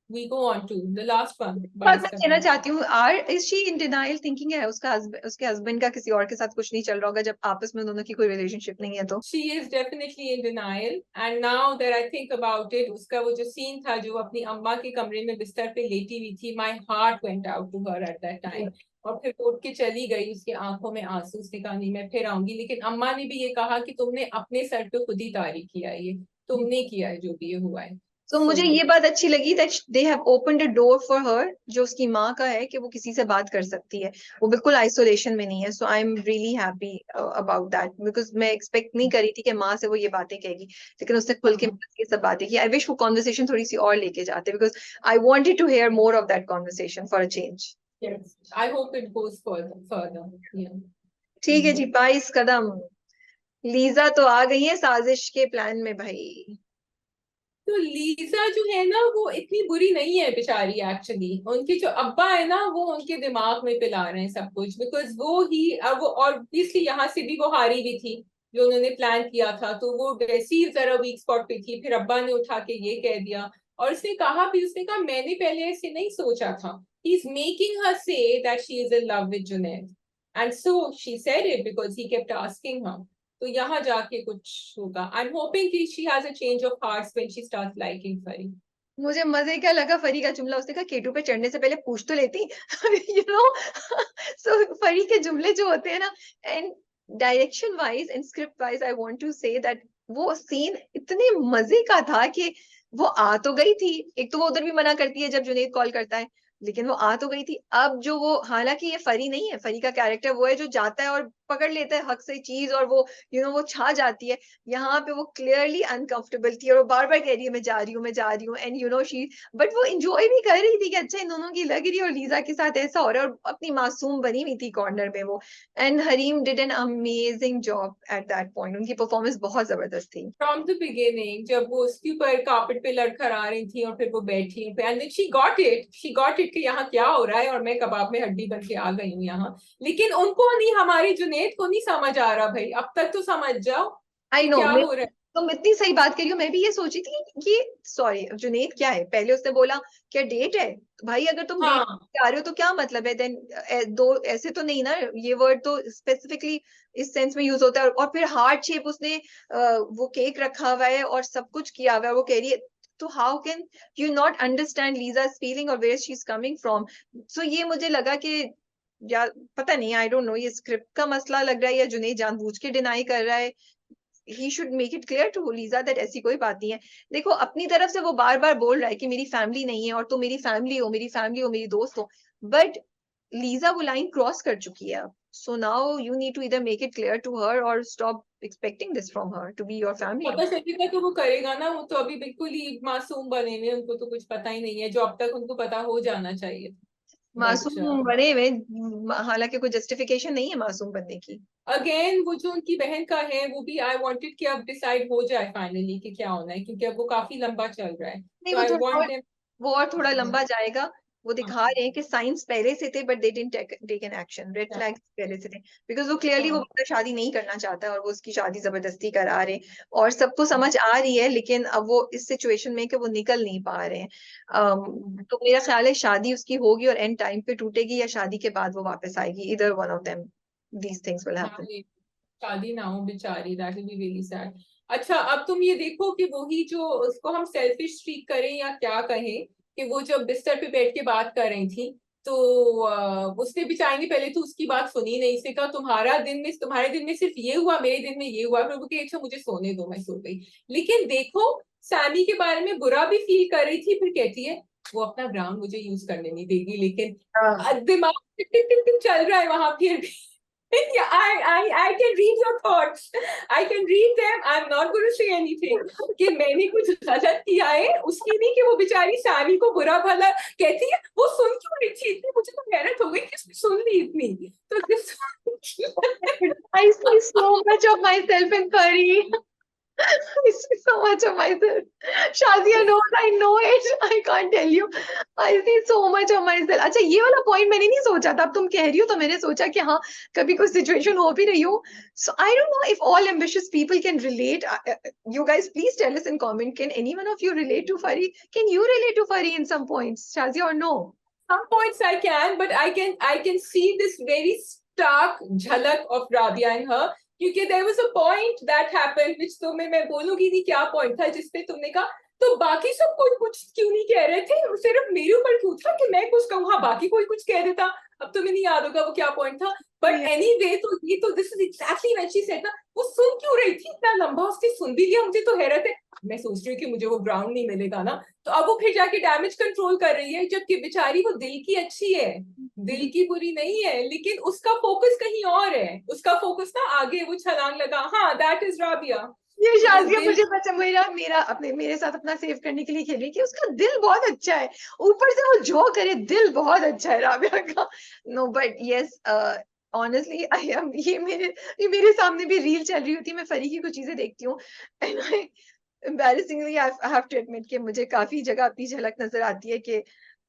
we go on to the last one. बात मैं कहना चाहती हूँ, or is she in denial, thinking है उसका उसके हस्बैंड का किसी और के साथ कुछ नहीं चल रहा होगा, जब आपस में दोनों की कोई रिलेशनशिप नहीं है तो। She is definitely in denial, and now that I think about it, उसका वो जो सीन था जो अपनी अम्मा के कमरे में बिस्तर पे लेटी हुई थी, my heart went out to her at that time. और फिर उठ के चली गई, उसकी आंखों में आंसू, उसने कहा नहीं मैं फिर आऊंगी, लेकिन अम्मा ने भी ये कहा कि तुमने अपने सर पे खुद ही तारी किया है, ये तुमने किया है जो भी ये हुआ है। तो मुझे ये बात अच्छी लगी that they have opened a door for her, जो उसकी माँ का है, कि वो किसी से बात कर सकती है, वो बिल्कुल आइसोलेशन में नहीं है। So I am really happy about that, because मैं एक्सपेक्ट नहीं करी थी कि माँ से वो ये बातें कहेगी, लेकिन उसने खुल के ये सब बातें की। आई विश वो कॉन्वर्सेशन थोड़ी सी और लेके जाते, because I wanted to hear more of that conversation for a change. Yes, I hope it goes further. Yeah. ठीक है जी, 22 कदम। लीजा तो आ गई है साजिश के प्लान में भाई। तो लीजा जो है ना वो इतनी बुरी नहीं है बेचारी, एक्चुअली उनके जो अब्बा है ना वो उनके दिमाग में पिला रहे हैं सब कुछ, बिकॉज वो ही वो ऑब्वियसली यहाँ से भी वो हारी भी थी जो उन्होंने प्लान किया था, तो वो वैसी जरा वीक स्पॉट पे थी, फिर अब्बा ने उठा के ये कह दिया, और उसने कहा भी, उसने कहा मैंने पहले ऐसे नहीं सोचा था, he is making her say that she is in love with Junaid, and so she said it because he kept asking हर, तो यहाँ जाके कुछ होगा। आई एम होपिंग कि she has a change of hearts when she starts liking फरी। मुझे मजे क्या लगा फरी का जुमला, उसने कहा केटू पे चढ़ने से पहले पूछ तो लेती। सो फरी के जुमले जो होते हैं ना, and direction wise and script wise, I want to say that वो सीन इतने मजे का था कि वो आ तो गई थी। एक तो वो उधर भी मना करती है जब जुनैद कॉल करता है, लेकिन वो आ तो गई थी। अब जो वो, हालांकि ये फरी नहीं है, फरी का कैरेक्टर वो है जो जाता है और पकड़ लेता है हक से चीज, और वो वो छा जाती है। यहाँ पे वो क्लियरली अनकंफर्टेबल थी, और वो बार बार कह रही है मैं जा रही हूँ, मैं जा रही हूँ, एंड शी, बट वो इंजॉय भी कर रही थी कि अच्छा इन दोनों की लग रही है, और लीजा के साथ ऐसा हो रहा है, और अपनी मासूम बनी हुई थी कॉर्नर में वो। And Hareem did an amazing job at that point, उनकी परफॉर्मेंस बहुत जबरदस्त थी। फ्रॉम द बिगिनिंग जब वो उसके ऊपर कार्पेट पे लड़खड़ आ रही थी और फिर वो बैठी एंड शी गॉट इट कि यहाँ क्या हो रहा है और मैं कबाब में हड्डी बन के आ गई हूँ यहाँ, लेकिन उनको नहीं, हमारी जुनैद को नहीं समझ आ रहा भाई, अब तक तो समझ जाओ आई कि नो, क्या हो रहा है। तो मैं इतनी सही बात करी हूँ, मैं भी ये सोची थी कि सॉरी जुनेद क्या है, पहले उसने बोला क्या डेट है, तो भाई अगर तुम डेट हाँ आ रहे हो तो क्या मतलब है देन, दो ऐसे तो नहीं ना, ये वर्ड तो स्पेसिफिकली इस सेंस में यूज होता है, और फिर हार्ट शेप उसने वो केक रखा हुआ है और सब कुछ किया हुआ है, वो कह रही है, तो how can you not understand Lisa's feeling और where she is coming from. सो ये मुझे लगा कि या पता नहीं, आई डोंट नो ये स्क्रिप्ट का मसला लग रहा है या जुनेद जानबूझ के डिनाई कर रहा है। He should make it clear to Liza that ऐसी कोई बात नहीं है। देखो अपनी तरफ से वो बार बार बोल रहा है कि मेरी फैमिली नहीं है और तुम मेरी फैमिली हो, मेरी फैमिली हो, मेरी दोस्त हो, बट लीजा वो लाइन क्रॉस कर चुकी है अब। So now you need to इधर make it clear to her और stop expecting this from her to be your family. पता चलेगा तो वो करेगा ना, वो तो अभी बिल्कुल ही मासूम बने हुए हैं, उनको तो कुछ पता ही नहीं है, जो अब तक उनको पता हो जाना चाहिए। बट मासूम बने हुए, हालांकि कोई जस्टिफिकेशन नहीं है मासूम बनने की। अगेन वो जो उनकी बहन का है वो भी आई वांटेड कि अब डिसाइड हो जाए फाइनली कि क्या होना है, क्योंकि अब वो काफी लंबा चल रहा है, नहीं तो वो आई थोड़ा वांट और, देम। वो और थोड़ा लंबा जाएगा। वो दिखा रहे हैं कि साइंस पहले से थे but they didn't take an action, red flags पहले से थे, बिकॉज वो क्लियरली वो बंदा शादी नहीं करना चाहता है और वो उसकी शादी जबरदस्ती करा रहे हैं, और सबको समझ आ रही है, लेकिन अब वो इस सिचुएशन में कि वो निकल नहीं पा रहे हैं। तो मेरा ख्याल है शादी उसकी होगी और एंड टाइम पे टूटेगी, या शादी के बाद वो वापस आएगी, इधर one of them these things will हाँ हैपन। ये शादी ना हो बेचारी, that will be really sad. अच्छा अब तुम ये देखो कि वही जो उसको हम सेल्फिश ट्रीट करें या क्या कहें, कि वो जब बिस्तर पे बैठ के बात कर रही थी, तो उसने बेचारी ने पहले तो उसकी बात सुनी नहीं, इसने कहा तुम्हारा दिन में, तुम्हारे दिन में सिर्फ ये हुआ, मेरे दिन में ये हुआ, फिर वो कही अच्छा मुझे सोने दो, मैं सो गई। लेकिन देखो सैमी के बारे में बुरा भी फील कर रही थी, फिर कहती है वो अपना ग्राम मुझे यूज करने नहीं देगी, लेकिन दिमाग टिक टिक टिक टिक चल रहा है वहां फिर भी। Yeah, I can read your thoughts. I can read them. I'm not going to say anything. कि मैंने कुछ गलत किया है, उसकी नहीं, कि वो बेचारी सैमी को बुरा भला कहती है, वो सुन क्यों रही थी इतनी, मुझे तो हैरत हो गई कि उसने सुन ली इतनी। तो this I see so much of myself in Pari. I see so much of myself. Shazia knows, I know it. I can't tell you. I see so much of myself. अच्छा ये वाला पॉइंट मैंने नहीं सोचा था, अब तुम कह रही हो तो मैंने सोचा कि हाँ कभी कोई सिचुएशन हो भी रही हो. So I don't know if all ambitious people can relate. You guys please tell us in comment. Can any one of you relate to Fari? Can you relate to Fari in some points, Shazia, or no? some points I can, but I can see this very stark झलक of Rabia in her, क्योंकि there was a point that happened which तुम्हें मैं बोलूंगी नहीं क्या point था, जिसपे तुमने कहा तो बाकी सब कोई कुछ क्यों नहीं कह रहे थे, सिर्फ मेरे ऊपर क्यों था कि मैं कुछ कहूँ, हाँ बाकी कोई कुछ कह देता। अब तुम्हें नहीं याद होगा वो क्या पॉइंट था, बट एनीवे तो ये तो this is exactly when she said ना, वो सुन क्यों रही थी इतना लंबा, उसने सुन भी लिया, मुझे तो हैरत है, मैं सोच रही हूँ कि मुझे वो ग्राउंड नहीं मिलेगा ना, तो अब वो फिर जाके डैमेज कंट्रोल कर रही है, जबकि बेचारी वो दिल की अच्छी है, दिल की बुरी नहीं है, लेकिन उसका फोकस कहीं और है, उसका फोकस ना आगे वो छलांग लगा, हाँ दैट इज राबिया। ये तो शाजिया दिल मुझे बचा, मेरा मेरा अपने मेरे साथ अपना सेव करने के लिए खेल रही है कि उसका दिल बहुत अच्छा है, ऊपर से वो जो करे दिल बहुत अच्छा है राबिया का. No but yes, honestly I am, ये मेरे सामने भी रील चल रही होती है, मैं फरी की कुछ चीजें देखती हूँ and I embarrassingly I have to admit कि मुझे काफी जगह अपनी झलक नजर आती है कि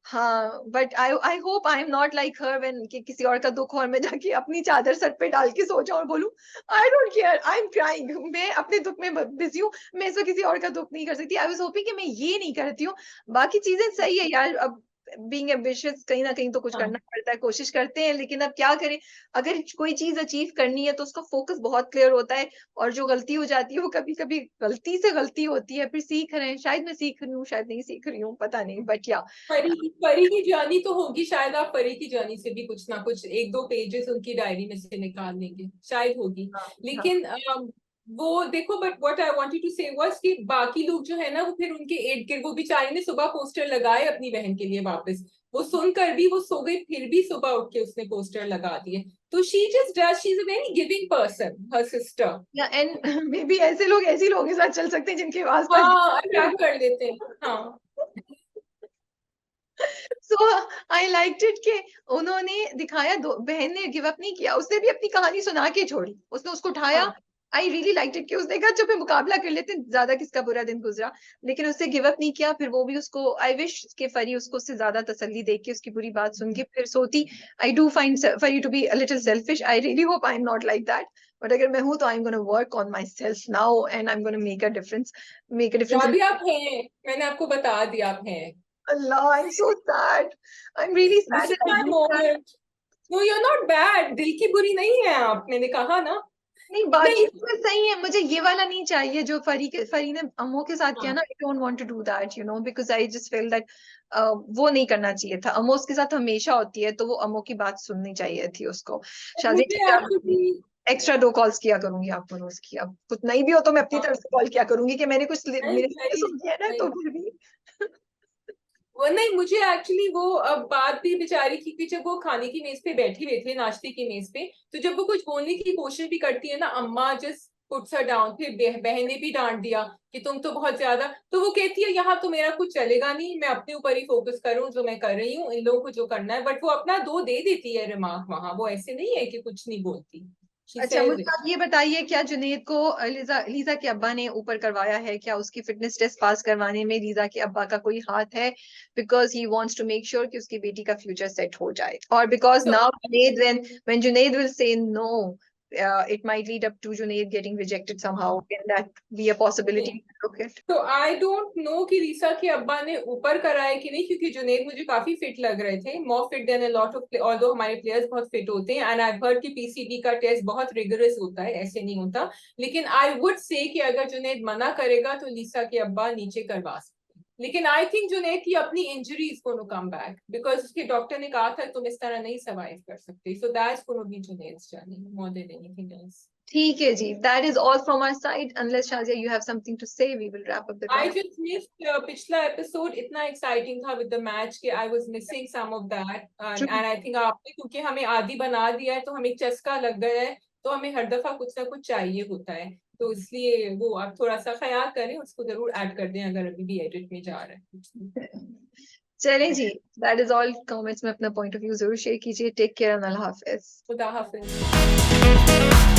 हाँ, but I hope I am not like her when कि किसी और का दुख और मैं जाके अपनी चादर सर पे डाल के सो जाऊं और बोलूं I don't care, I am crying, मैं अपने दुख में बिजी हूँ, मैं इसको किसी और का दुख नहीं कर सकती. आई वाज होपिंग कि मैं ये नहीं करती हूँ. बाकी चीजें सही है यार, अब बीइंग एम्बिशियस कहीं ना कहीं तो कुछ करना पड़ता है, कोशिश करते हैं, लेकिन अब क्या करें, अगर कोई चीज अचीव करनी है तो उसका फोकस बहुत क्लियर होता है, और जो गलती हो जाती है वो कभी कभी गलती से गलती होती है, फिर सीख रहे हैं, शायद मैं सीख रही हूँ शायद नहीं सीख रही हूँ पता नहीं, बट या परी की जर्नी तो होगी, शायद आप परी की जर्नी से भी कुछ ना कुछ एक दो पेजेस उनकी डायरी में से निकाल लेंगे, शायद होगी। हाँ. लेकिन वो देखो, but what I wanted to say was कि बाकी लोग जो है ना, वो फिर उनके इर्द गिर्द, वो बेचारी ने सुबह पोस्टर लगाए अपनी बहन के लिए वापस, वो सुनकर भी वो सो गई, फिर भी सुबह उठ के उसने पोस्टर लगा दिए, तो she just does, she is a very giving person, her sister. या एंड मे बी ऐसे लोगों के साथ चल सकते हैं जिनके आसपास हाँ अट्रैक्ट कर लेते हैं, हाँ। सो आई लाइक्ड इट कि उन्होंने दिखाया, दो बहन ने गिव अप नहीं किया, उसने भी अपनी कहानी सुना के छोड़ी, उसने उसको उठाया. हाँ आई रियली लाइक्ड इट कि उसने कहा चुप, मुकाबला कर लेते हैं, ज्यादा किसका बुरा दिन गुजरा, लेकिन उससे गिव अप नहीं किया. फिर वो भी उसको, आई विश कि फरी उसको उससे ज्यादा तसल्ली दे के उसकी पूरी बात सुन के फिर सोती. I do find her to be a little selfish, I really hope I am not like that. But अगर मैं हूँ तो I am gonna work on myself now and I am gonna make a difference अभी आप हैं, मैंने आपको बता दिया आप हैं। Allah, I'm so sad. I'm really sad this is that I my do that. Moment. No you are not bad, दिल की बुरी नहीं है आप, मैंने कहा ना। नहीं, बाकी चीजें सही है, मुझे ये वाला नहीं चाहिए जो फरी ने अम्मो के साथ किया हाँ। ना. I don't want to do that, you know, because I just feel that वो नहीं करना चाहिए था. अम्मो उसके साथ हमेशा होती है, तो वो अम्मो की बात सुननी चाहिए थी उसको. शादी मुझे एक्चुअली एक्स्ट्रा 2 कॉल्स किया करूंगी आपको रोज की. अब कुछ नहीं भी हो तो मैं अपनी तरफ से कॉल किया करूंगी कि मैंने कुछ मेरे से सुन लिया ना, तो फिर भी. वो नहीं, मुझे एक्चुअली वो अब बात भी बेचारी की कि जब वो खाने की मेज पे बैठे हुए थे, नाश्ते की मेज पे, तो जब वो कुछ बोलने की कोशिश भी करती है ना, अम्मा जस्ट पुट्स हर डाउन। फिर बहन ने भी डांट दिया कि तुम तो बहुत ज्यादा, तो वो कहती है यहाँ तो मेरा कुछ चलेगा नहीं, मैं अपने ऊपर ही फोकस करूँ जो मैं कर रही हूँ, इन लोगों को जो करना है। बट वो अपना दो दे देती है रिमार्क वहां, वो ऐसे नहीं है कि कुछ नहीं बोलती। She अच्छा, says मुझे it. आप ये बताइए, क्या जुनेद को लीजा के अब्बा ने ऊपर करवाया है? क्या उसकी फिटनेस टेस्ट पास करवाने में लीजा के अब्बा का कोई हाथ है? Because he wants to make sure कि उसकी बेटी का फ्यूचर सेट हो जाए. और because So now Junaid, when Junaid will say no, it might lead up to Junaid getting rejected somehow. Can that be a possibility? Look at. तो आई don't know कि रीसा के अब्बा ने ऊपर कराया कि नहीं, क्योंकि जुनेद मुझे काफी फिट लग रहे थे, more fit than a lot of, although हमारे प्लेयर्स बहुत फिट होते हैं। एंड आई हर्ड कि पीसीबी का टेस्ट बहुत रिगरस होता है, ऐसे नहीं होता। लेकिन आई वुड से कि अगर जुनेद मना करेगा तो लीसा के अब्बा नीचे करवा सकते हैं। लेकिन आई थिंक जुनेद की अपनी injury is gonna come back, because उसके डॉक्टर ने कहा था तुम इस तरह नहीं सर्वाइव कर सकते। So that's gonna be Junaid's journey more than anything else. ठीक है जी, that is all from our side. Unless Shazia, you have something to say, we will wrap up the I talk. just missed पिछला episode इतना exciting था with the match कि I was missing some of that and I think आपने, क्योंकि हमें आदी बना दिया है तो हमें चस्का लग गया है, तो हमें हर दफा कुछ ना कुछ चाहिए होता है, तो इसलिए वो आप थोड़ा सा ख्याल करें, उसको जरूर ऐड कर दें अगर अभी भी एडिट में जा रहा है. चलें जी, that is all. कमेंट्स में अपना पॉइंट ऑफ व्यू जरूर शेयर कीजिए. टेक केयर, अल्लाह हाफिज. खुदा हाफिज.